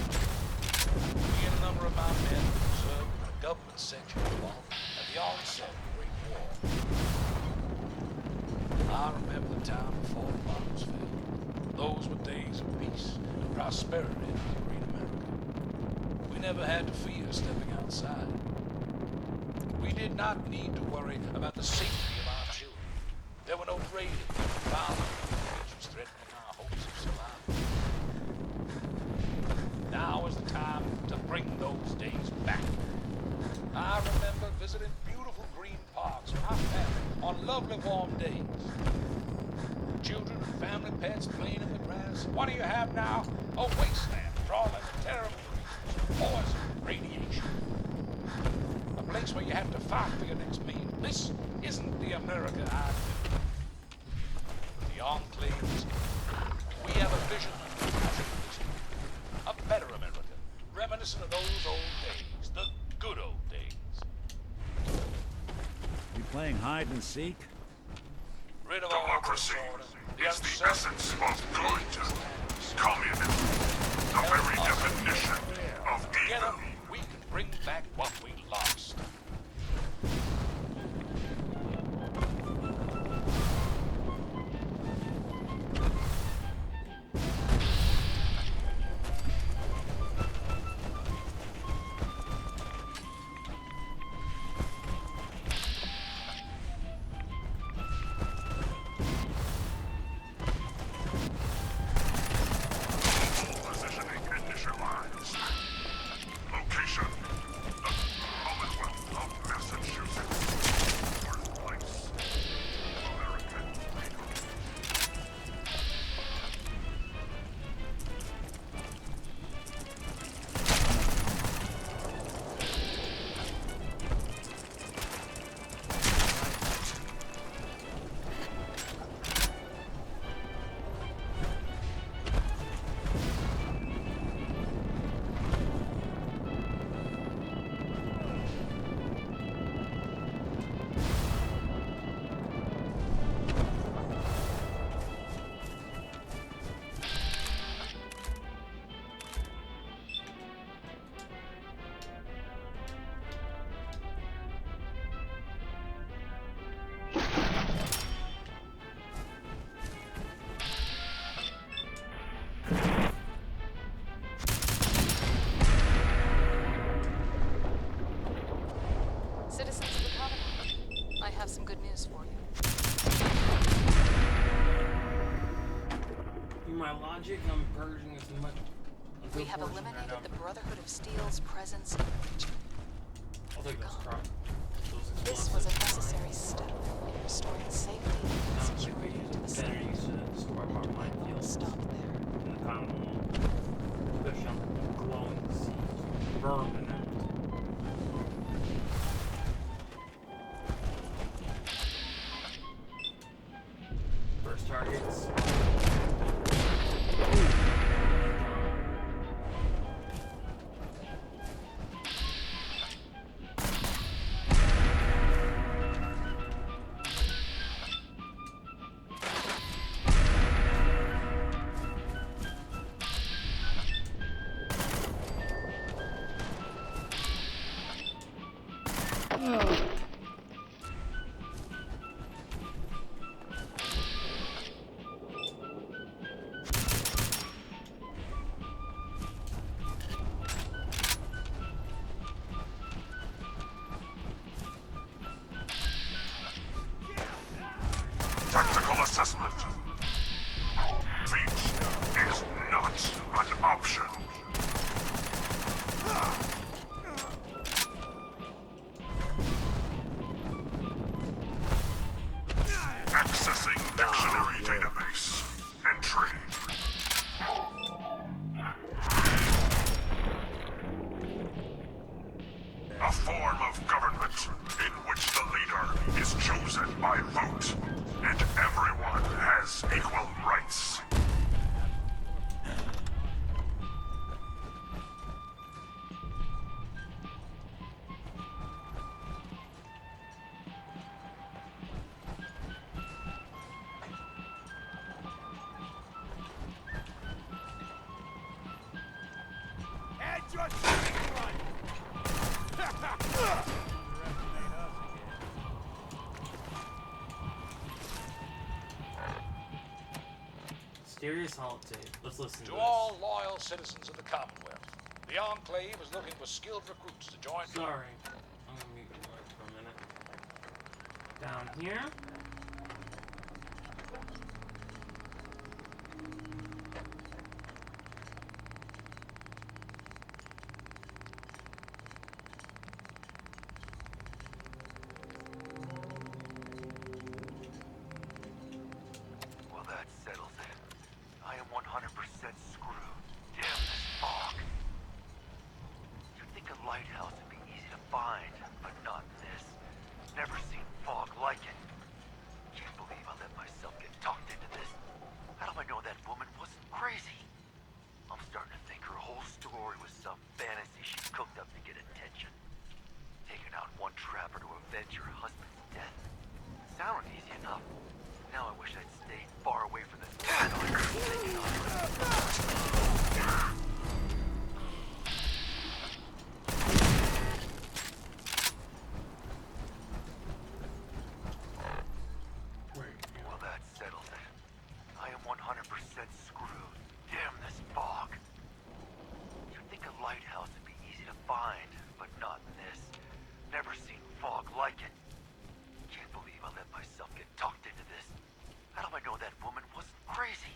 Me and a number of my men served in a government section of Ball at the onset of the Great War. I remember the time before the bombs fell. Those were days of peace and prosperity in great America. We never had to fear stepping outside. We did not need to worry about the safety of our children. There were no raiding, violent was threatening our hopes of survival. Now is the time to bring those days back. I remember visiting beautiful green parks with my family on lovely warm days. Children and family pets playing in the grass. What do you have now? A wasteland crawling with terrible creatures, poison, radiation. A place where you have to fight for your next meal. This isn't the America I knew. The Enclaves, we have a vision of a better America, reminiscent of those old days, the good old days. You playing hide and seek? Rid of Democracy is the essence of good. Communism, the very definition of Together, evil. we can bring back what we lost. Positioning initialized. Location: the Commonwealth of Massachusetts. Birthplace: American freedom. Citizens of the Commonwealth, I have some good news for you. In my logic, I'm purging as much. a We good have portion eliminated right the now. Brotherhood of Steel's presence in the region. I'll take those Gone. those This was a explosives. necessary step in restoring safety and security to the Better city. use to destroy my minefields. Stop there. In the Commonwealth. Especially on the glowing seas. Burn the net. First targets. Tactical assessment. Beach is not an option. A form of government in which the leader is chosen by vote, and everyone has equal rights. Mysterious holiday. Let's listen to To this. all loyal citizens of the Commonwealth, the Enclave is looking for skilled recruits to join. Sorry. I'm gonna mute your mic for a minute. Down here. Well, that settles it. I am 100% screwed. Damn this fog. You'd think a lighthouse would be easy to find, but not this. Never seen fog like it. Can't believe I let myself get talked into this. How do I know that woman wasn't crazy? I'm starting to think her whole story was some fantasy she cooked up to get attention. Taking out one trapper to avenge her husband's death. Sounded easy enough. Now I wish I'd stayed far away from this. Well, that settles it. I am 100% screwed. Damn this fog. You'd think a lighthouse would be easy to find, but not this. Never seen fog like it. Can't believe I let myself get talked into this. How do I know that woman wasn't crazy?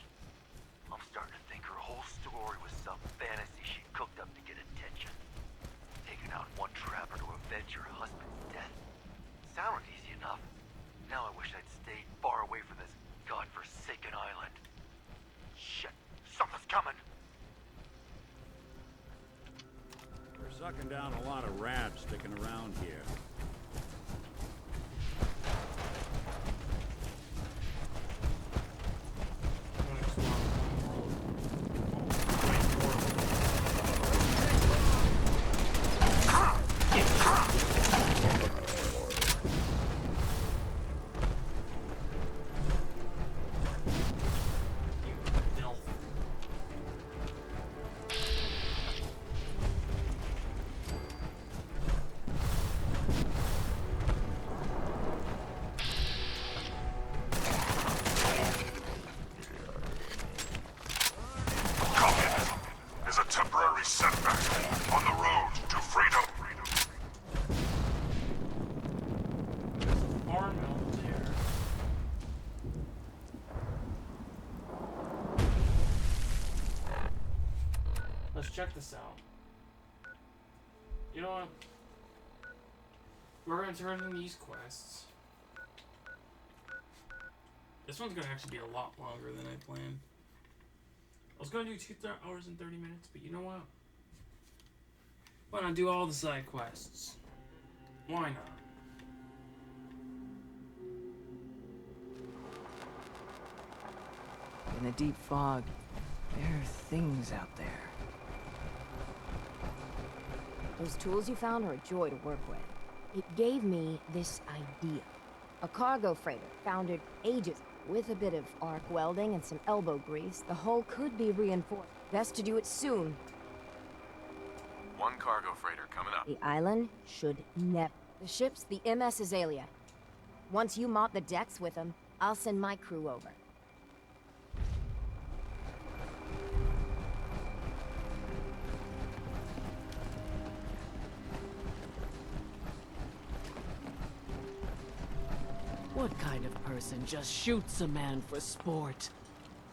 I'm starting to think her whole story was some fantasy she cooked up to get attention. Taking out one trapper to avenge her husband's death. Sounded easy enough. Now I wish I'd stayed far away from this godforsaken island. Shit, something's coming. We're sucking down a lot of rats sticking around here. Is a temporary setback on the road to freedom. Farm mill there. Let's check this out. You know what? We're gonna turn in these quests. This one's gonna actually be a lot longer than I planned. I was gonna do 2 hours and 30 minutes, but you know what? Why not do all the side quests? Why not? In the deep fog, there are things out there. Those tools you found are a joy to work with. It gave me this idea. A cargo freighter, founded ages ago. With a bit of arc welding and some elbow grease, the hull could be reinforced. Best to do it soon. One cargo freighter coming up. The island should never. The ship's the MS Azalea. Once you mop the decks with them, I'll send my crew over. What kind of person just shoots a man for sport?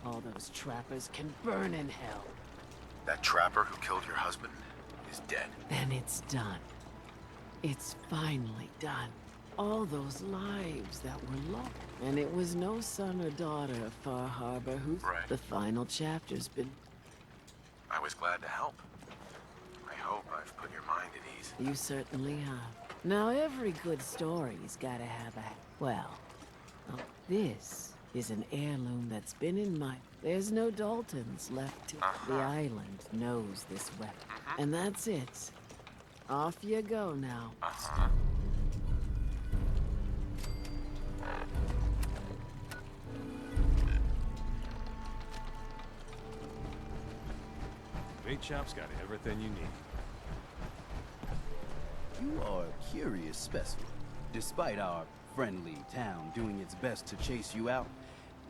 All those trappers can burn in hell. That trapper who killed your husband is dead. Then it's done. It's finally done. All those lives that were lost. And it was no son or daughter of Far Harbor who's... Right. The final chapter's been... I was glad to help. I hope I've put your mind at ease. You certainly have. Now, every good story's gotta have a... Well, this is an heirloom that's been in my... There's no Daltons left to... The island knows this weapon. And that's it. Off you go now. Bait Shop's got everything you need. You are a curious specimen. Despite our friendly town doing its best to chase you out,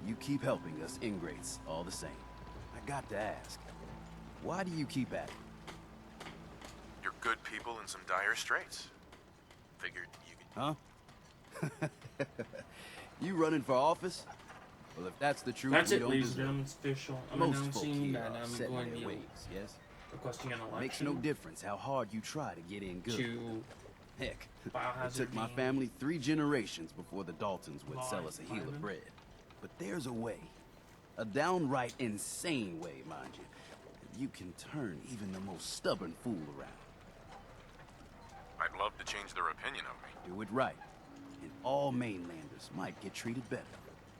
you keep helping us ingrates all the same. I got to ask, why do you keep at it? You're good people in some dire straits. Figured you could... Huh? You running for office? Well, if that's the truth, That's we it, don't ladies and deserve gentlemen. It's official. I'm Most folk announcing here that are I'm set in going to their be ways, yes? requesting an election. Makes no difference how hard you try to get in good. To Heck, it Biohazard took my being family 3 generations before the Daltons would sell us a heel environment. of bread. But there's a way. A downright insane way, mind you. You can turn even the most stubborn fool around. I'd love to change their opinion of me. Do it right, and all mainlanders might get treated better.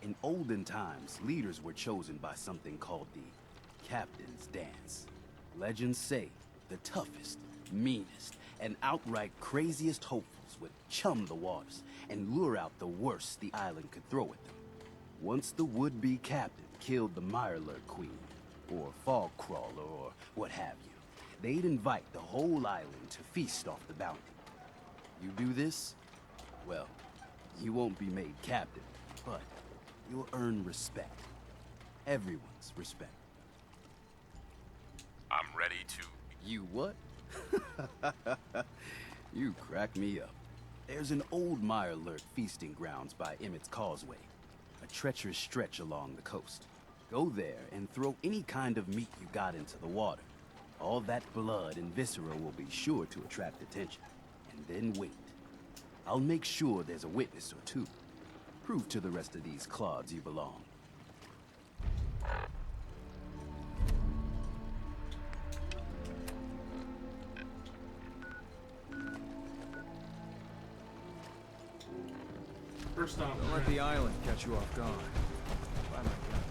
In olden times, leaders were chosen by something called the Captain's Dance. Legends say the toughest, meanest, and outright craziest hopefuls would chum the waters and lure out the worst the island could throw at them. Once the would-be captain killed the Mirelurk Queen, or Fog Crawler, or what have you, they'd invite the whole island to feast off the bounty. You do this, well, you won't be made captain, but you'll earn respect. Everyone's respect. I'm ready to... You what? You crack me up. There's an old Mirelurk feasting grounds by Emmett's Causeway, a treacherous stretch along the coast. Go there and throw any kind of meat you got into the water. All that blood and viscera will be sure to attract attention. And then wait. I'll make sure there's a witness or two. Prove to the rest of these clods you belong. First off, Don't let the island catch you off guard. Bye, my God.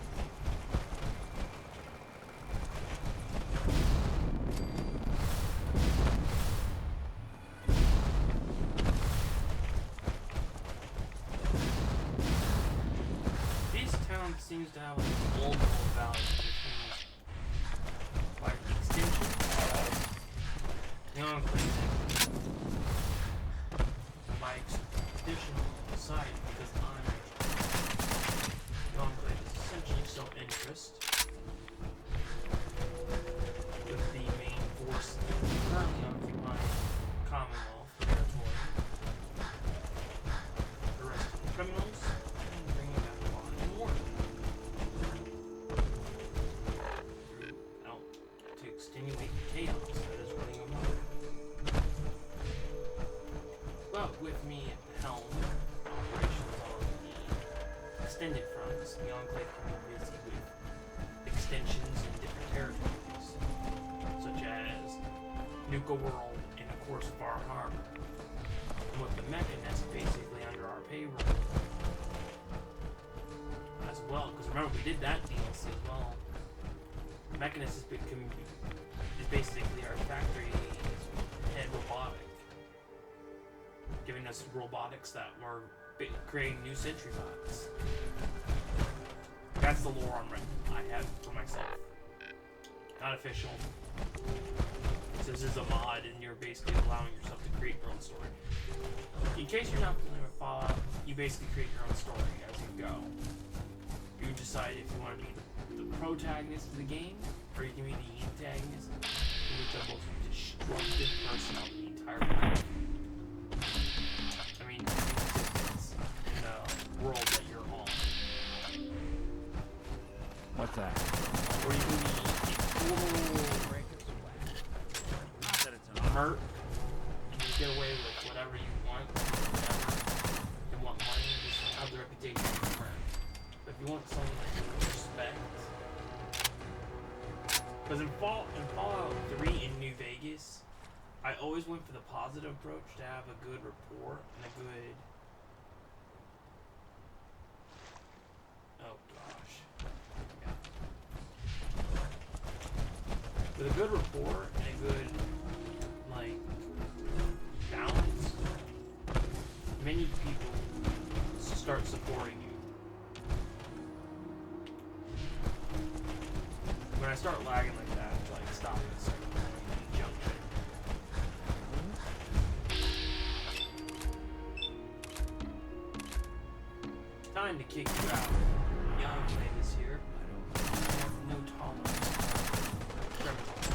this town seems to have a global value, which means, by extension, the Enclave. By extension, society, because the Enclave is essentially self-interest, with the main force currently occupying Commonwealth territory. Arresting criminals and bringing back law and order. Out to extenuate the chaos that is running amok. But with me at the helm, operations on the extended fronts, the Enclave can be busy with extensions in different territories, such as Nuka World and of course Far Harbor. And with the Mechanist basically under our payroll as well, because remember we did that DLC as well. Mechanist is basically our factory head robotic, giving us robotics that were creating new sentry bots. That's the lore I have for myself. Not official. So this is a mod and you're basically allowing yourself to create your own story. In case you're not familiar with Fallout, you basically create your own story as you go. You decide if you want to be the protagonist of the game, or you can be the antagonist, who is the most destructive person on the entire planet. I mean, in the world that you're on. What's that? Or you can be a total hurt, and you get away with whatever you want, whatever. You want money, you just have the reputation of your friend. But if you want someone that you respect, because in Fallout 3 in New Vegas, I always went for the positive approach to have a good rapport and a good... Oh gosh. With a good rapport and a good, like, balance, many people start supporting you. When I start lagging like that, like, stop it. Start jump it. Time to kick you out. Young play this year. I have no tolerance for criminals.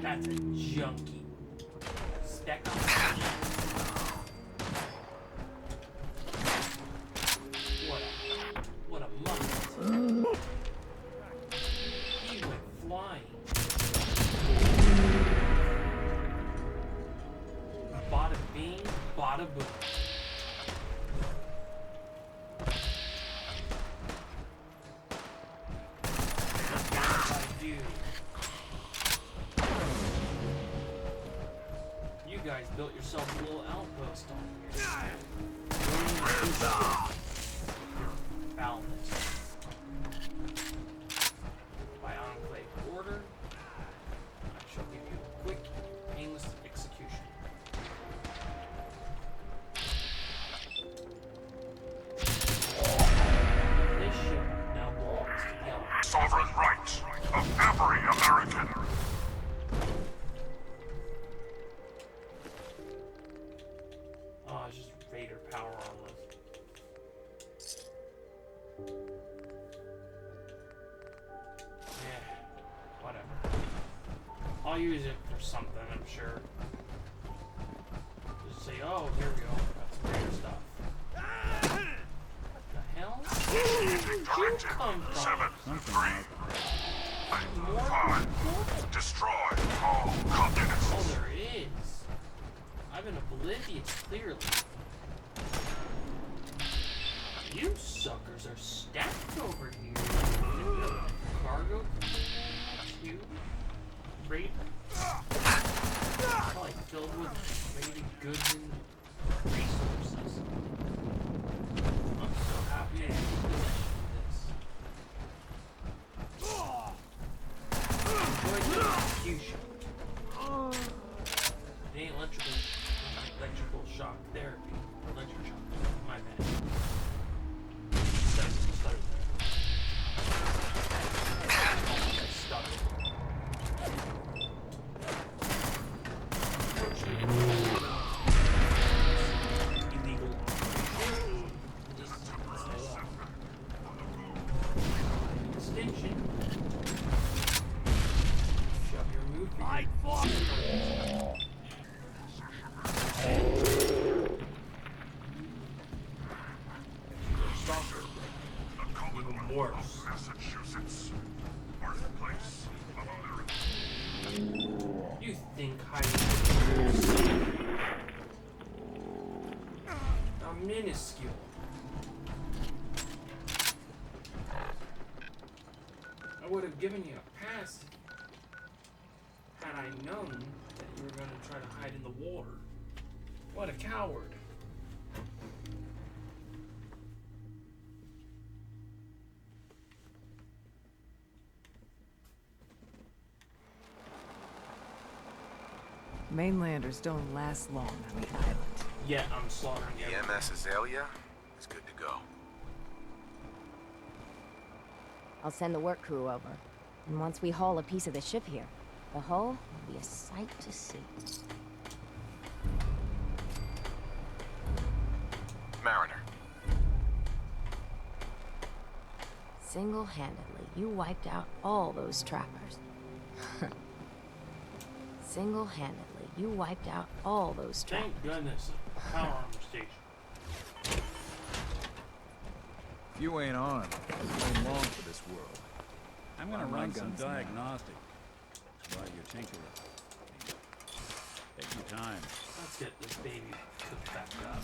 That's a junkie. Stack on. What a monster. He went flying. Bada bing, bada boom. You guys built yourself a little outpost on here. Balance. By enclave order, I shall give you a quick, painless execution. This ship now belongs to Yellow. Sovereign rights of every American. Oh, it's just Vader power armor. Yeah, whatever. I'll use it for something, I'm sure. Just say, oh, here we go. Got some Vader stuff. What the hell? Where did you come from? 7, 3, 5, destroy all continents. Oh, there is. I've been oblivious, clearly. You suckers are stacked over here. Cargo two freight. Probably filled with rated goods and resources. I'm so happy to have possession of this. Enjoy the execution. It ain't electrical shock therapy. Electric shock therapy. My bad. Stuttered there. I stuttered. Illegal. Extinction. Shove your move. Fight for even worse. Massachusetts, birthplace of America. You think how minuscule. I would have given you a pass had I known that you were going to try to hide in the water. What a coward. Mainlanders don't last long on the island. Yeah, I'm slaughtering you. EMS Azalea is good to go. I'll send the work crew over. And once we haul a piece of the ship here, the hull will be a sight to see. Mariner. Single-handedly, you wiped out all those trappers. Single-handedly, you wiped out all those trappers. Thank goodness. Power armor station. If you ain't armed, you ain't long for this world. I'm gonna My run some guns now. diagnostic while you're tinkering. Take your time. Let's get this baby cooked back up.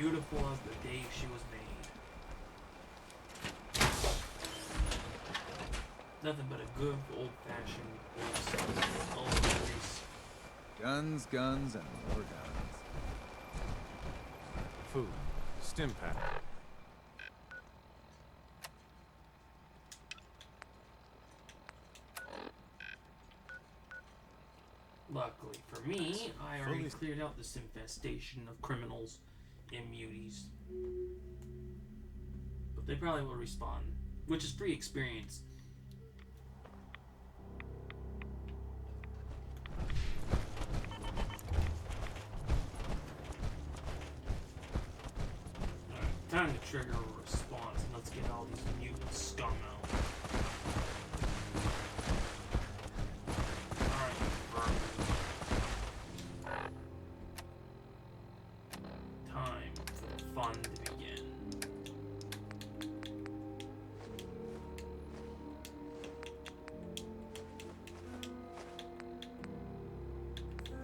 beautiful as the day she was made. Nothing but a good old-fashioned old Guns, guns, and more guns. Food. Stim pack. Luckily for me, I already cleared out this infestation of criminals and muties. But they probably will respawn, which is free experience. Alright, time to trigger a response, and let's get all these mutant scum out. Fun to begin.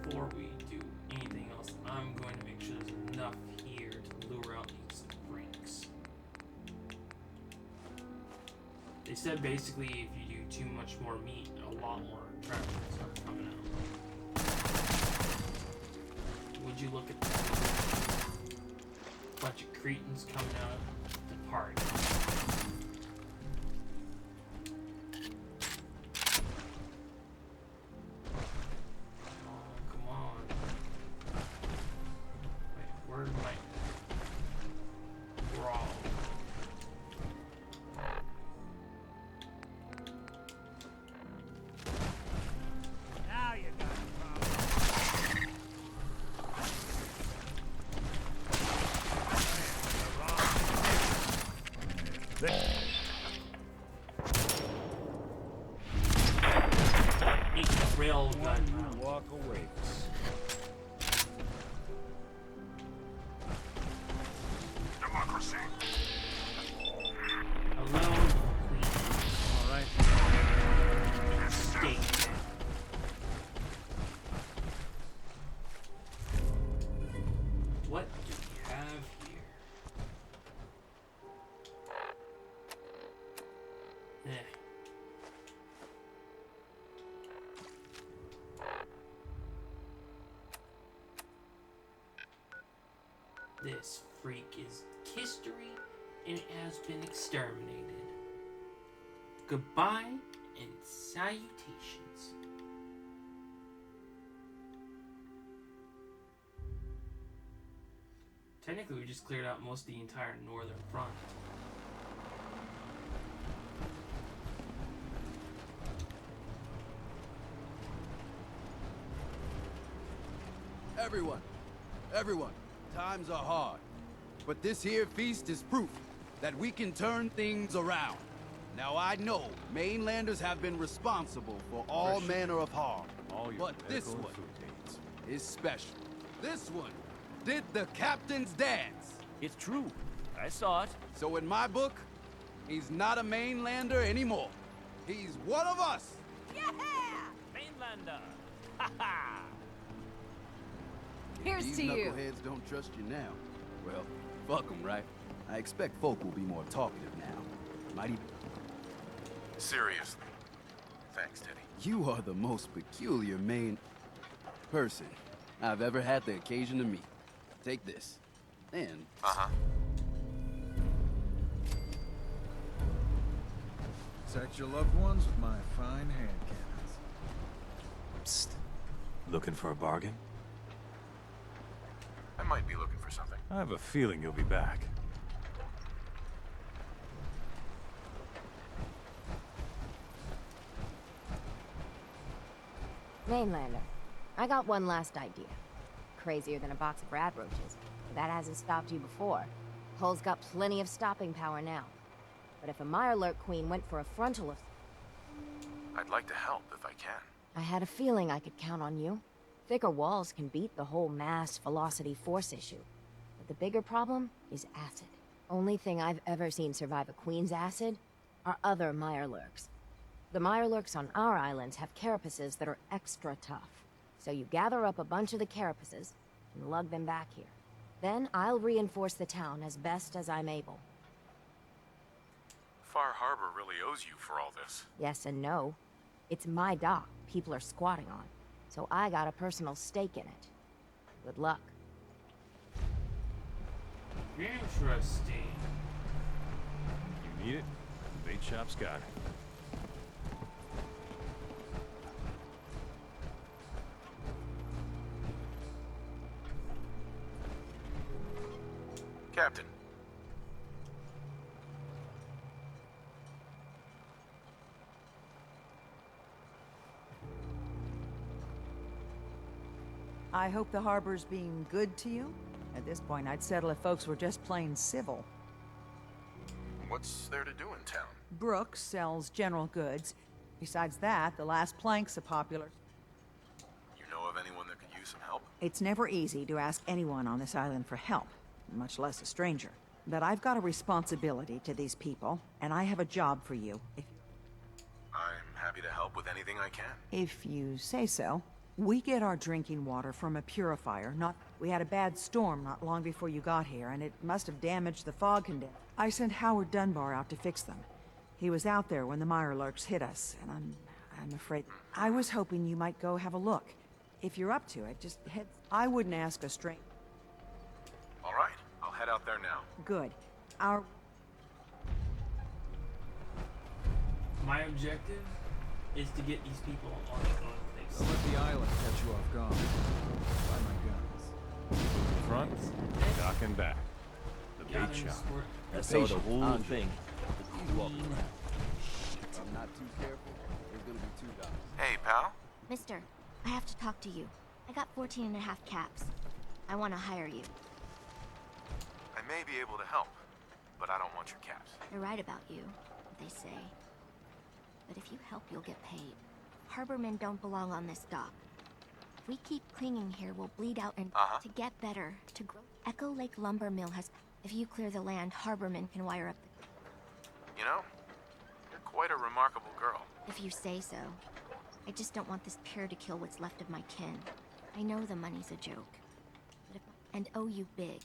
Before we do anything else, I'm going to make sure there's enough here to lure out these freaks. They said basically if you do too much more meat, a lot more attractions start coming out. Would you look at that? Bunch of cretins coming out of the party. Come on. Wait, where's my brawl? Now you got a problem. Railgun round. Walk away. Democracy. Hello, Queen. Alright. Escape. What do we have here? This freak is history, and it has been exterminated. Goodbye and salutations. Technically, we just cleared out most of the entire northern front. Everyone, times are hard. But this here feast is proof that we can turn things around. Now I know mainlanders have been responsible for all manner of harm. But this one is special. This one did the captain's dance. It's true. I saw it. So in my book, he's not a mainlander anymore. He's one of us. Yeah! Mainlander. Ha ha! Here's These to you. knuckleheads don't trust you now. Well, fuck them, right? I expect folk will be more talkative now. Might even... Seriously. Thanks, Teddy. You are the most peculiar person I've ever had the occasion to meet. Take this. And... Protect your loved ones with my fine hand cannons. Psst. Looking for a bargain? I might be looking for something. I have a feeling you'll be back. Mainlander, I got one last idea. Crazier than a box of rat roaches. But that hasn't stopped you before. Hull's got plenty of stopping power now. But if a Mirelurk Queen went for a frontal... I'd like to help if I can. I had a feeling I could count on you. Thicker walls can beat the whole mass velocity force issue. But the bigger problem is acid. Only thing I've ever seen survive a Queen's acid are other Mirelurks. The Mirelurks on our islands have carapaces that are extra tough. So you gather up a bunch of the carapaces and lug them back here. Then I'll reinforce the town as best as I'm able. Far Harbor really owes you for all this. Yes and no. It's my dock people are squatting on, so I got a personal stake in it. Good luck. Interesting. You need it? The bait shop's got it. Captain. I hope the harbor's being good to you. At this point, I'd settle if folks were just plain civil. What's there to do in town? Brooks sells general goods. Besides that, the last plank's a popular. You know of anyone that could use some help? It's never easy to ask anyone on this island for help, much less a stranger. But I've got a responsibility to these people, and I have a job for you. I'm happy to help with anything I can. If you say so. We get our drinking water from a purifier, We had a bad storm not long before you got here, and it must have damaged the fog condenser. I sent Howard Dunbar out to fix them. He was out there when the Mirelurks hit us, and I'm afraid... I was hoping you might go have a look. If you're up to it, just head... I wouldn't ask a stranger. All right, I'll head out there now. Good. Our... My objective is to get these people on the place. Don't let the island catch you off guard. By my guns. Front, dock and back. The bait shop. I saw the whole thing. If I'm not too careful, there's gonna be 2 dogs. Hey, pal. Mister, I have to talk to you. I got 14 and a half caps. I want to hire you. I may be able to help, but I don't want your caps. They're right about you, they say. But if you help, you'll get paid. Harbormen don't belong on this dock. If we keep clinging here, we'll bleed out and to get better, to grow. Echo Lake Lumber Mill has... If you clear the land, Harbormen can wire up the... You know, you're quite a remarkable girl. If you say so. I just don't want this pier to kill what's left of my kin. I know the money's a joke. But if... And owe you big.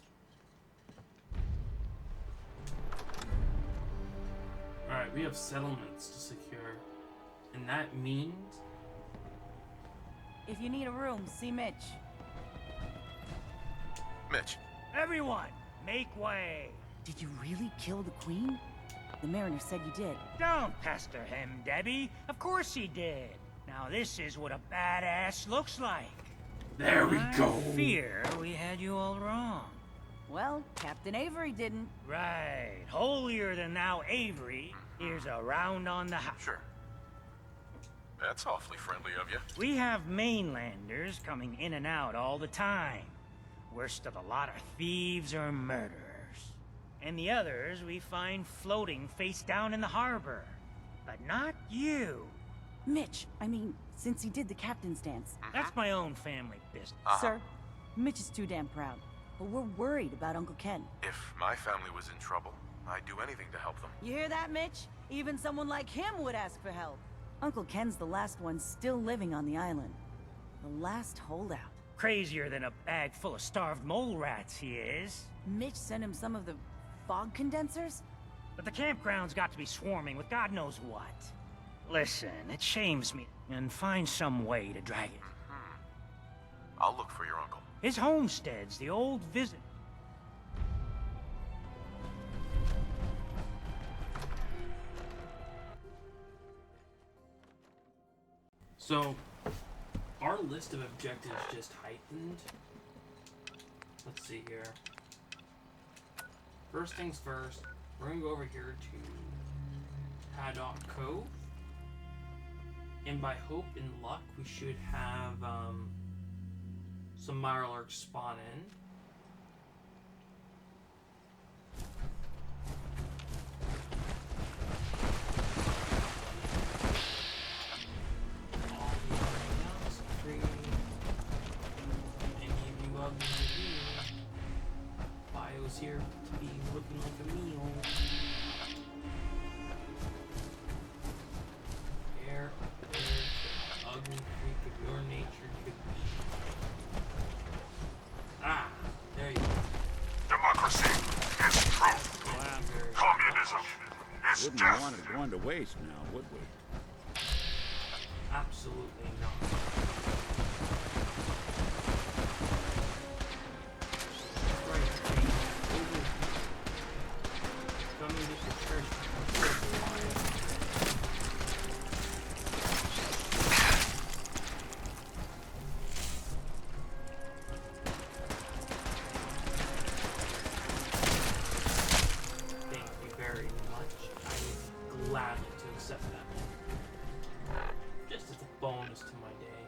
Alright, we have settlements to secure. And that means... If you need a room, see Mitch. Mitch. Everyone, make way. Did you really kill the queen? The Mariner said you did. Don't pester him, Debbie. Of course he did. Now this is what a badass looks like. There we go. I fear we had you all wrong. Well, Captain Avery didn't. Right. Holier than thou Avery. Here's a round on the house. Sure. That's awfully friendly of you. We have mainlanders coming in and out all the time. Worst of the lot are thieves or murderers. And the others we find floating face down in the harbor. But not you. Mitch, I mean, since he did the captain's dance. That's my own family business. Sir, Mitch is too damn proud. But we're worried about Uncle Ken. If my family was in trouble, I'd do anything to help them. You hear that, Mitch? Even someone like him would ask for help. Uncle Ken's the last one still living on the island. The last holdout. Crazier than a bag full of starved mole rats, he is. Mitch sent him some of the fog condensers? But the campground's got to be swarming with God knows what. Listen, it shames me, and find some way to drag it. I'll look for your uncle. His homestead's the old visit. So, our list of objectives just heightened. Let's see here. First things first, we're gonna go over here to Haddock Cove. And by hope and luck, we should have some Mirelurks spawn in. Bio's here to be looking like a meal. There, ugly freak of your nature could be. Ah! wouldn't want it going to waste now, would we? Absolutely not. Right, over. Coming to the church. Thank you very much. I'm glad to accept that. Just as a bonus to my day.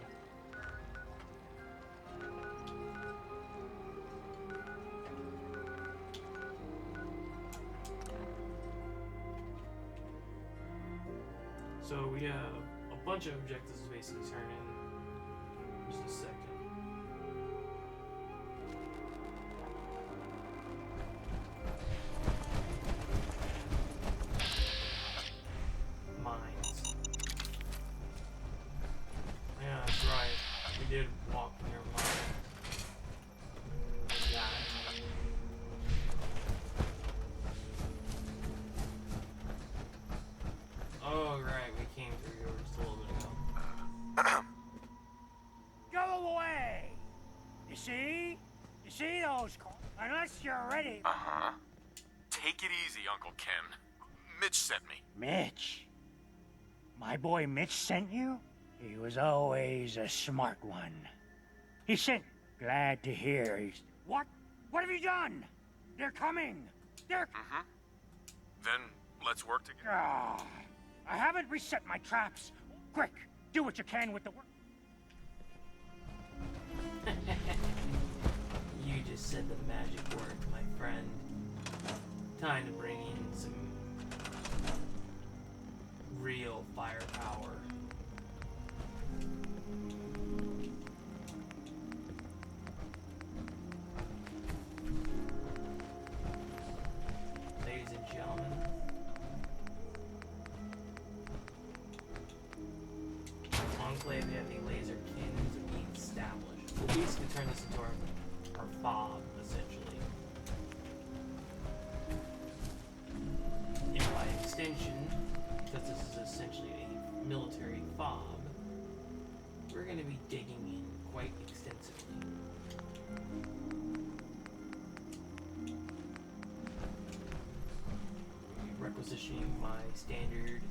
So we have a bunch of objectives to basically turn in. Just a second. Mines. Yeah, that's right. We did walk near mine. Yeah. Oh, right. We came through here just a little bit ago. Go away! You see? You see those cars? Unless you're ready. Uh-huh. Take it easy, Uncle Ken. Mitch sent me. Mitch? My boy Mitch sent you? He was always a smart one. He sent... Glad to hear he's... What? What have you done? They're coming! They're... Mm-hmm. Then let's work together. Ah, I haven't reset my traps. Quick, do what you can with the work. You just said the magic word, my friend. Time to bring in some real firepower. Ladies and gentlemen, Enclave heavy laser cannons are being established. We'll basically turn this into our fob, essentially. And by extension, because this is essentially a military fob, we're going to be digging in quite extensively. Requisitioning my standard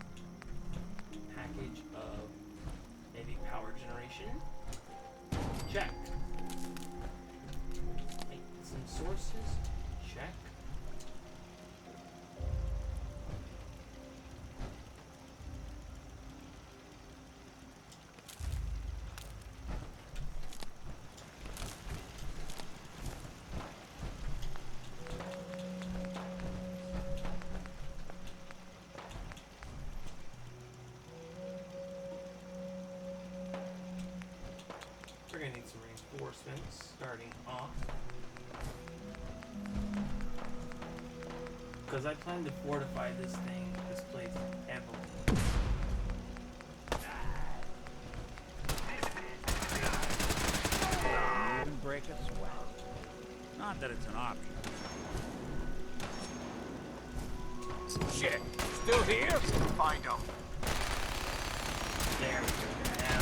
package of heavy power generation. Check. Make some sources. Check. We're gonna need some reinforcements starting off. Because I plan to fortify this place heavily. Even break a sweat. Not that it's an option. Shit, still here? Find him. There we go. Now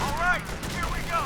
All right, here we go.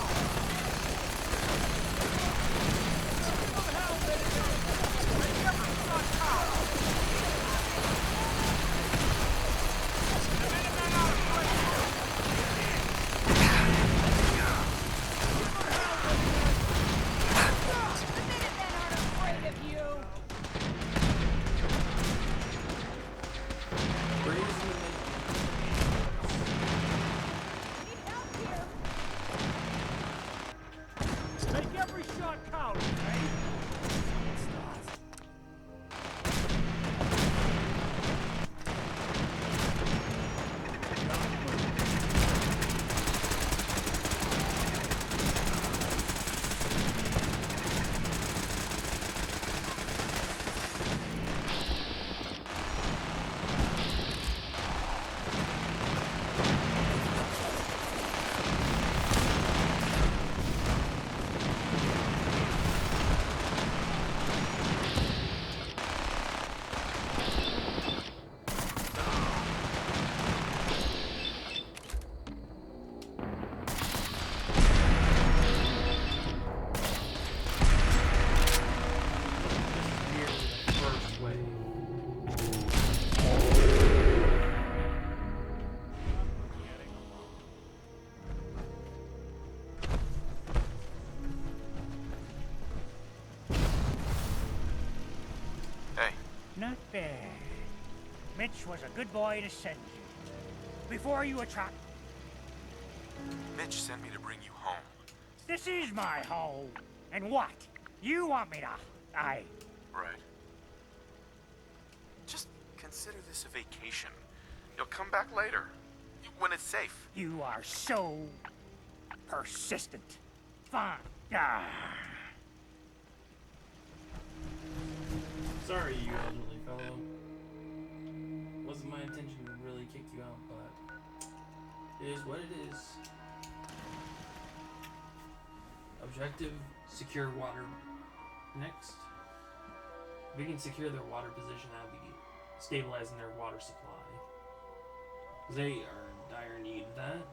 Not bad. Mitch was a good boy to send you. Before you attract... Mitch sent me to bring you home. This is my home. And what? You want me to... Right. Just consider this a vacation. You'll come back later. When it's safe. You are so... persistent. Fine. Ah. Sorry, you elderly fellow. Wasn't my intention to really kick you out, but it is what it is. Objective, secure water. Next. If we can secure their water position, that would be stabilizing their water supply. They are in dire need of that.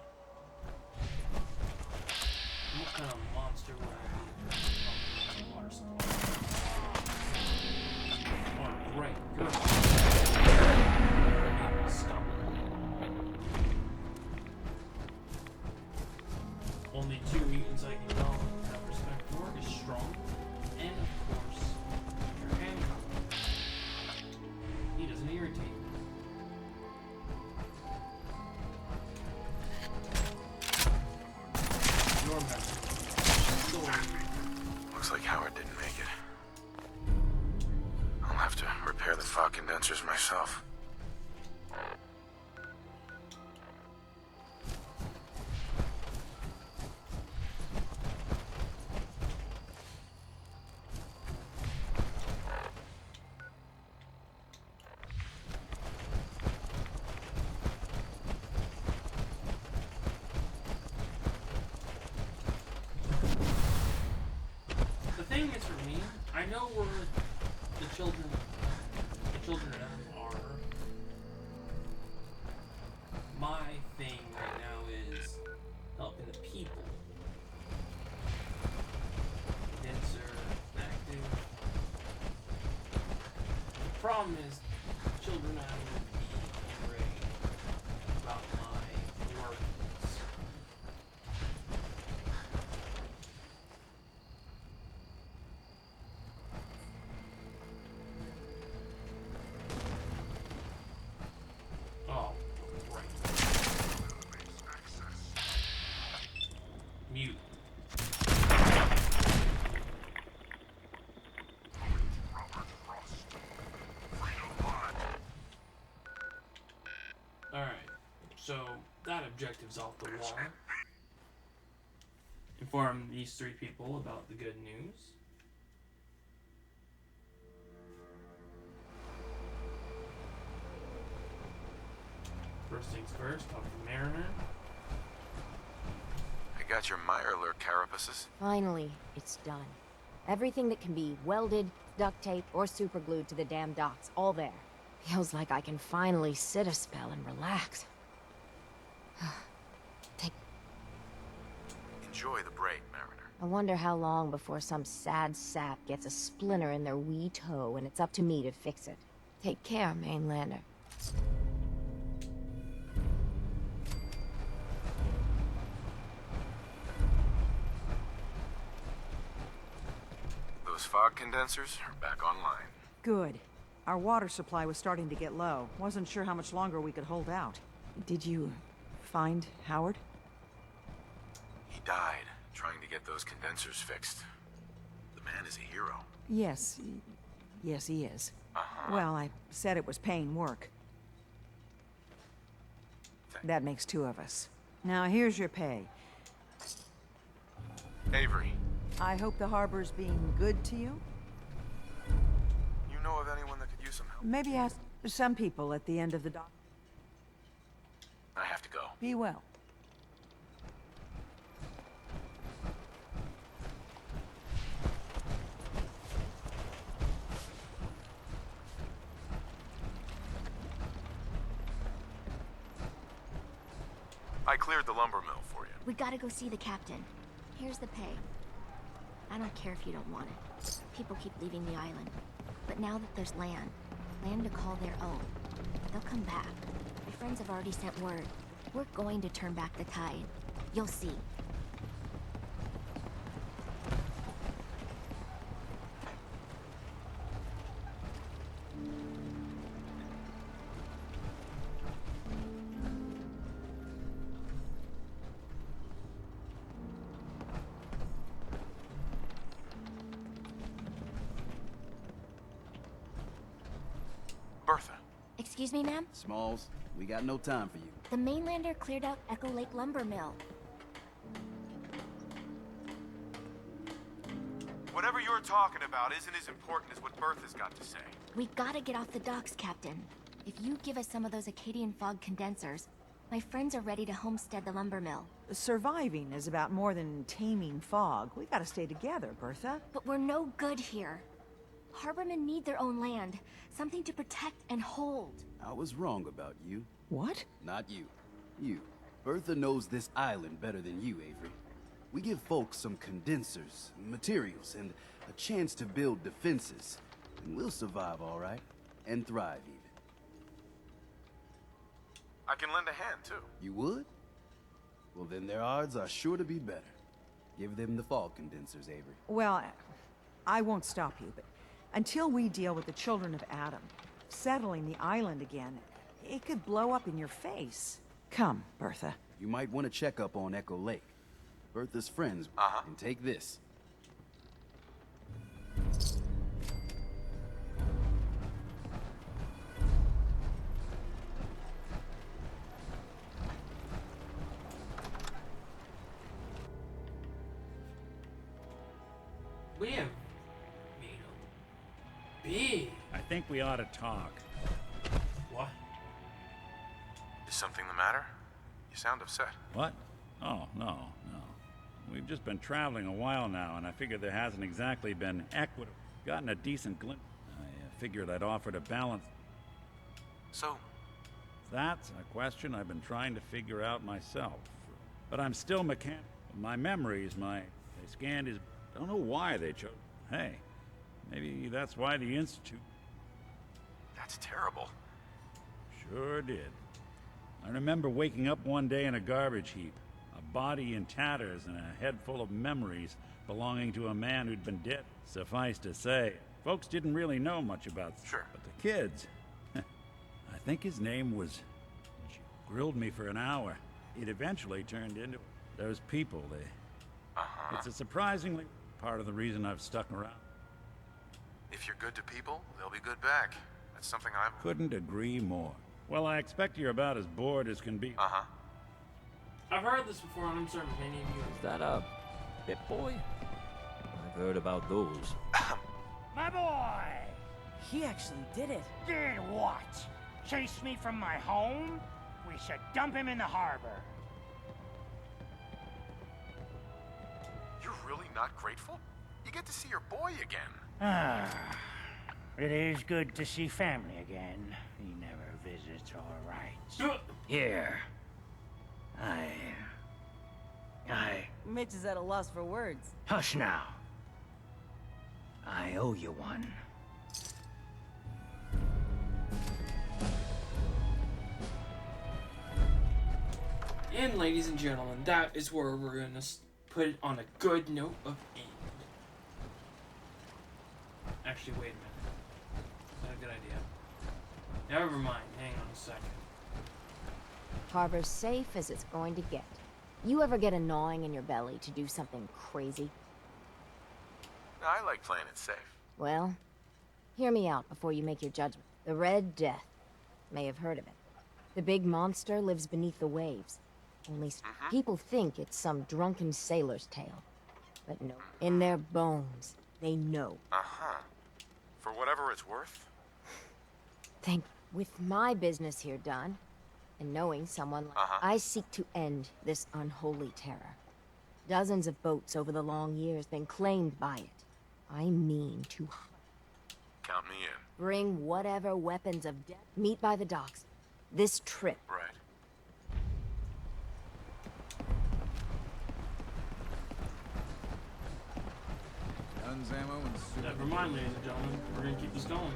What kind of monster would I be in water supply? Right, you're stop. Only 2 mutants I can call have respect for is Strong, and of course, your Hancock. He doesn't irritate me. Your message. Looks like Howard didn't make it. I'll have to repair the fog condensers myself. The thing is, for me, I know where the children are. My thing right now is helping the people. Denser, active. The problem is, children are going to be enraged about my work. Oh, right. Mute. Alright, so that objective's off the wall. Inform these 3 people about the good news. First things first, talk to Mariner. I got your Mirelurk carapaces. Finally, it's done. Everything that can be welded, duct taped, or superglued to the damn docks, all there. Feels like I can finally sit a spell and relax. Enjoy the break, Mariner. I wonder how long before some sad sap gets a splinter in their wee toe and it's up to me to fix it. Take care, Mainlander. Those fog condensers are back online. Good. Our water supply was starting to get low. Wasn't sure how much longer we could hold out. Did you find Howard? He died trying to get those condensers fixed. The man is a hero. Yes. Yes, he is. Well, I said it was paying work. That makes 2 of us. Now, here's your pay. Avery, I hope the harbor's being good to you. you know of anyone that could use some help? Maybe ask some people at the end of the dock. I have to to go. Be well. I cleared the lumber mill for you. We gotta go see the captain. Here's the pay. I don't care if you don't want it. People keep leaving the island. But now that there's land to call their own, they'll come back. My friends have already sent word. We're going to turn back the tide. You'll see. Bertha. Excuse me, ma'am? Smalls, we got no time for you. The mainlander cleared out Echo Lake Lumber Mill. Whatever you're talking about isn't as important as what Bertha's got to say. We gotta get off the docks, Captain. If you give us some of those Acadian fog condensers, my friends are ready to homestead the lumber mill. Surviving is about more than taming fog. We gotta stay together, Bertha. But we're no good here. Harbormen need their own land, something to protect and hold. I was wrong about you. What? Not you. You. Bertha knows this island better than you, Avery. We give folks some condensers, materials, and a chance to build defenses. And we'll survive all right. And thrive, even. I can lend a hand, too. You would? Well, then their odds are sure to be better. Give them the fog condensers, Avery. Well, I won't stop you, but until we deal with the children of Adam, settling the island again, it could blow up in your face. Come, Bertha. You might want to check up on Echo Lake. Bertha's friends, and take this. We have big. I think we ought to talk. What? Is something the matter? You sound upset. What? Oh, no. We've just been traveling a while now, and I figured there hasn't exactly been equitable. Gotten a decent glimpse. I figured I'd offer to balance. So? That's a question I've been trying to figure out myself. But I'm still mechanical. My memories, they scanned his... Don't know why they chose... Hey, maybe that's why the Institute... That's terrible. Sure did. I remember waking up one day in a garbage heap. A body in tatters and a head full of memories belonging to a man who'd been dead. Suffice to say, folks didn't really know much about... Sure. But the kids... I think his name was... Grilled me for an hour. It eventually turned into... Those people, It's a surprisingly... part of the reason I've stuck around. If you're good to people, they'll be good back. That's something I've... Couldn't agree more. Well, I expect you're about as bored as can be. I've heard this before, and I'm certain many of you. Is that a Pip Boy? I've heard about those. My boy! He actually did it. Did what? Chase me from my home? We should dump him in the harbor. You're really not grateful? You get to see your boy again. Ah, it is good to see family again. He never visits all right. Here. Mitch is at a loss for words. Hush now. I owe you one. And ladies and gentlemen, that is where we're gonna put it on a good note of end. Actually, wait a minute. Is that a good idea? Never mind. Hang on a second. Harbor's safe as it's going to get. You ever get a gnawing in your belly to do something crazy? I like playing it safe. Well, hear me out before you make your judgment. The Red Death. May have heard of it. The big monster lives beneath the waves. Only people think it's some drunken sailor's tale. But no, in their bones, they know. For whatever it's worth? With my business here done, And knowing someone like I seek to end this unholy terror. Dozens of boats over the long years been claimed by it. I mean to Count me in. bring whatever weapons of death. Meet by the docks. This trip. Right. Guns, ammo, and soup. Never mind, ladies and gentlemen. We're gonna keep this going.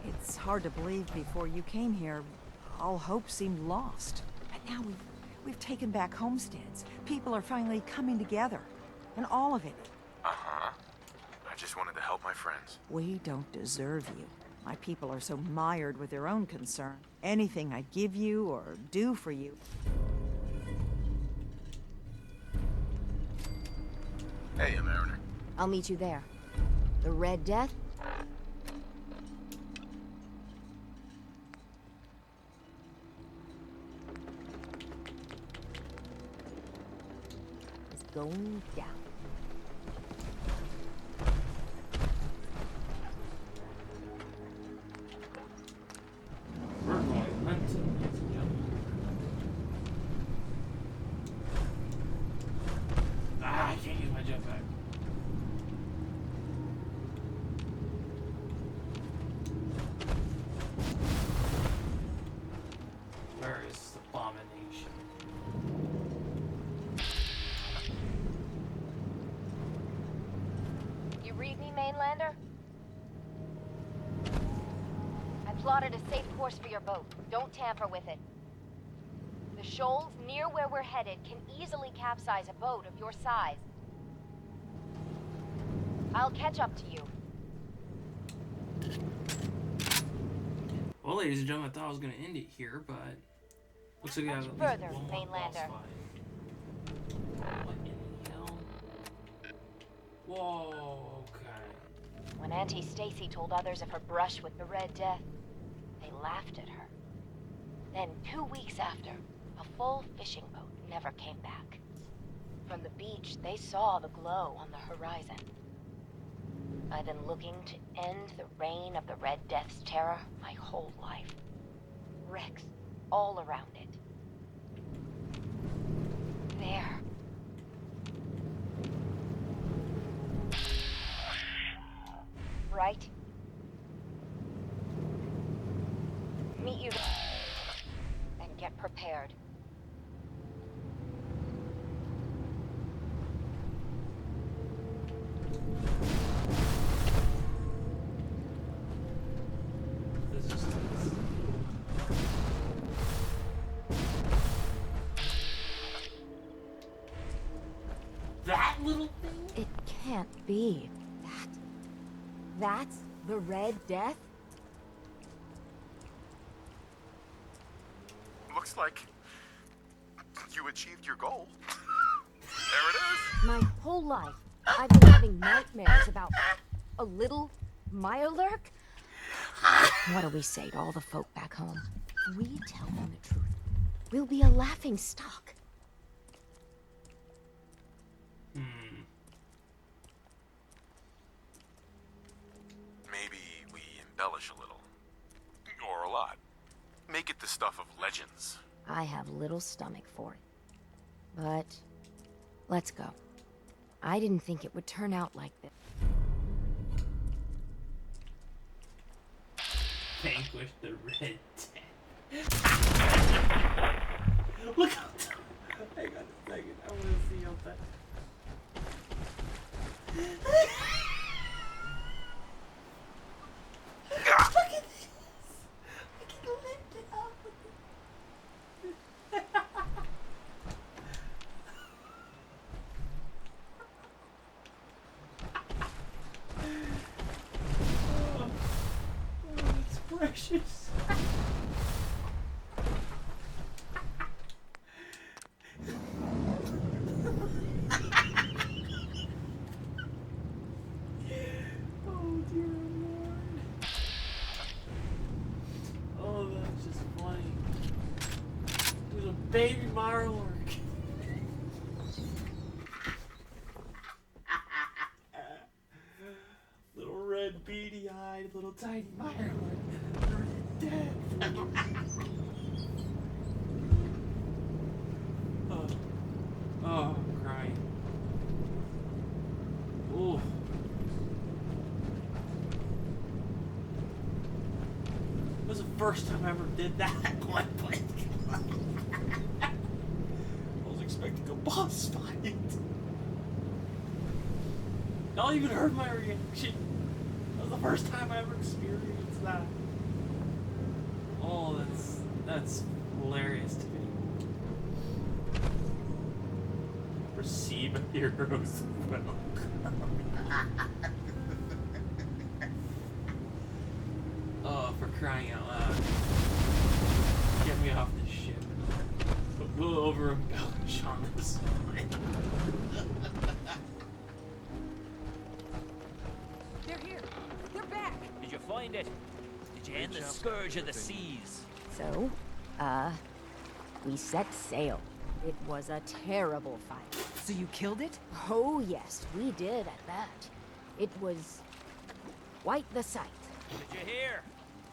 It's hard to believe before you came here, all hope seemed lost. But now we've taken back homesteads. People are finally coming together. And all of it. Uh-huh. I just wanted to help my friends. We don't deserve you. My people are so mired with their own concern. Anything I give you or do for you. Hey, Mariner. I'll meet you there. The Red Death? Is going down. We're going mental, ladies and gentlemen. I can't use my jetpack. Where is Abomination? You read me, Mainlander? I plotted a safe course for your boat. Don't tamper with it. The shoals near where we're headed can easily capsize a boat of your size. I'll catch up to you. Well, ladies and gentlemen, I thought I was going to end it here, but looks like we have at least Further, one more Mainlander. boss fight. What in the hell? Whoa, okay. When Auntie Stacy told others of her brush with the Red Death, they laughed at her. Then 2 weeks after, a full fishing boat never came back. From the beach, they saw the glow on the horizon. I've been looking to end the reign of the Red Death's terror my whole life. Wrecks all around it. There. Right? Meet you there. And get prepared. That little thing? It can't be. That's the Red Death? Looks like you achieved your goal. There it is. My whole life, I've been having nightmares about a little Mirelurk. What do we say to all the folk back home? If we tell them the truth, we'll be a laughing stock. Maybe we embellish a little. Or a lot. Make it the stuff of legends. I have little stomach for it. But let's go. I didn't think it would turn out like this. Vanquish the Red Death. Look how hang on a second. I want to see how that. Look at this. I can lift it up. Oh, it's precious. Oh dear Lord. Oh, that's just funny. There's a baby Mirelurk. Little red beady-eyed, little tiny Mirelurk. They're dead. first time I ever did that. I was expecting a boss fight. Y'all even heard my reaction. That was the first time I ever experienced that. Oh, that's hilarious to me. Receive a hero's welcome. Oh, for crying out loud. Get me off this ship. We'll over-embellish on this one. They're here. They're back. Did you find it? Did you end the scourge of the seas? So, we set sail. It was a terrible fight. So you killed it? Oh, yes, we did at that. It was quite the sight. Did you hear?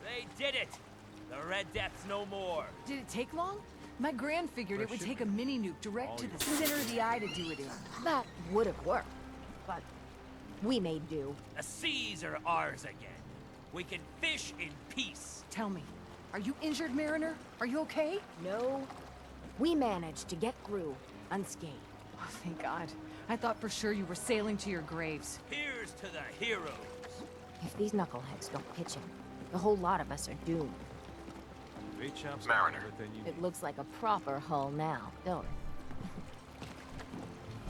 They did it! The Red Death's no more. Did it take long? My Gran figured it would take a mini nuke direct to the center of the eye to do it in. That would have worked, but we made do. The seas are ours again. We can fish in peace. Tell me, are you injured, Mariner? Are you okay? No. We managed to get through unscathed. Oh, thank God. I thought for sure you were sailing to your graves. Here's to the heroes. If these knuckleheads don't pitch in, the whole lot of us are doomed. Mariner. It looks like a proper hull now, don't it?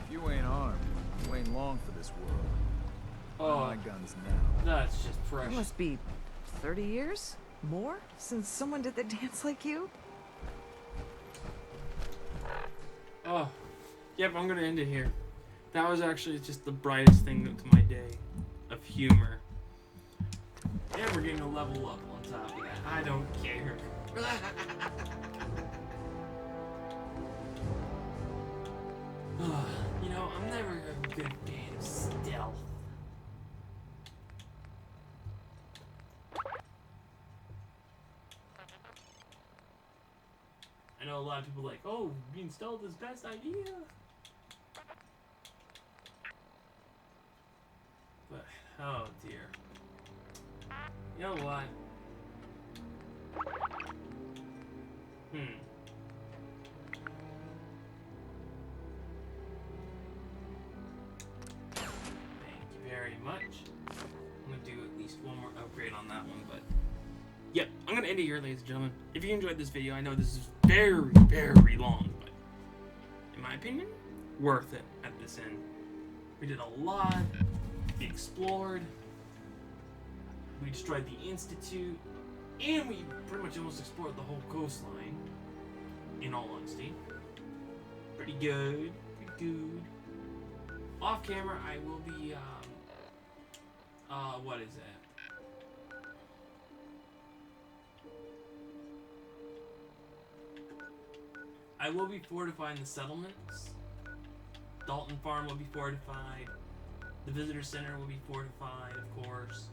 If you ain't armed, you ain't long for this world. Oh, my guns now. That's just It fresh. must be 30 years? More? Since someone did the dance like you? Oh, yep, I'm gonna end it here. That was actually just the brightest thing to my day of humor. And we're getting a level up on top of that. I don't care. You know, I'm never a good fan of stealth. I know a lot of people are like, oh, being stealth is best idea. But, oh dear. You know what? Thank you very much. I'm gonna do at least one more upgrade on that one, but yep, I'm gonna end it here, ladies and gentlemen. If you enjoyed this video, I know this is very, very long, but in my opinion, worth it at this end. We did a lot, we explored, we destroyed the Institute, and we pretty much almost explored the whole coastline, in all honesty. Pretty good, pretty good. Off camera, I will be, what is it? I will be fortifying the settlements. Dalton Farm will be fortified. The visitor center will be fortified, of course.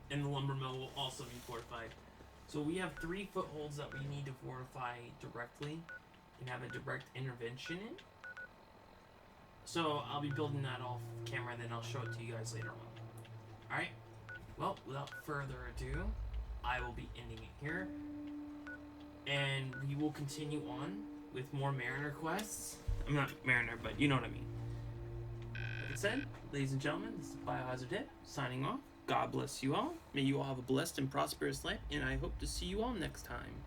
And the lumber mill will also be fortified. So we have 3 footholds that we need to fortify directly and have a direct intervention in. So I'll be building that off camera and then I'll show it to you guys later on. Alright? Well, without further ado, I will be ending it here. And we will continue on with more Mariner quests. I'm not Mariner, but you know what I mean. Like I said, ladies and gentlemen, this is Biohazard Dead, signing off. God bless you all. May you all have a blessed and prosperous life, and I hope to see you all next time.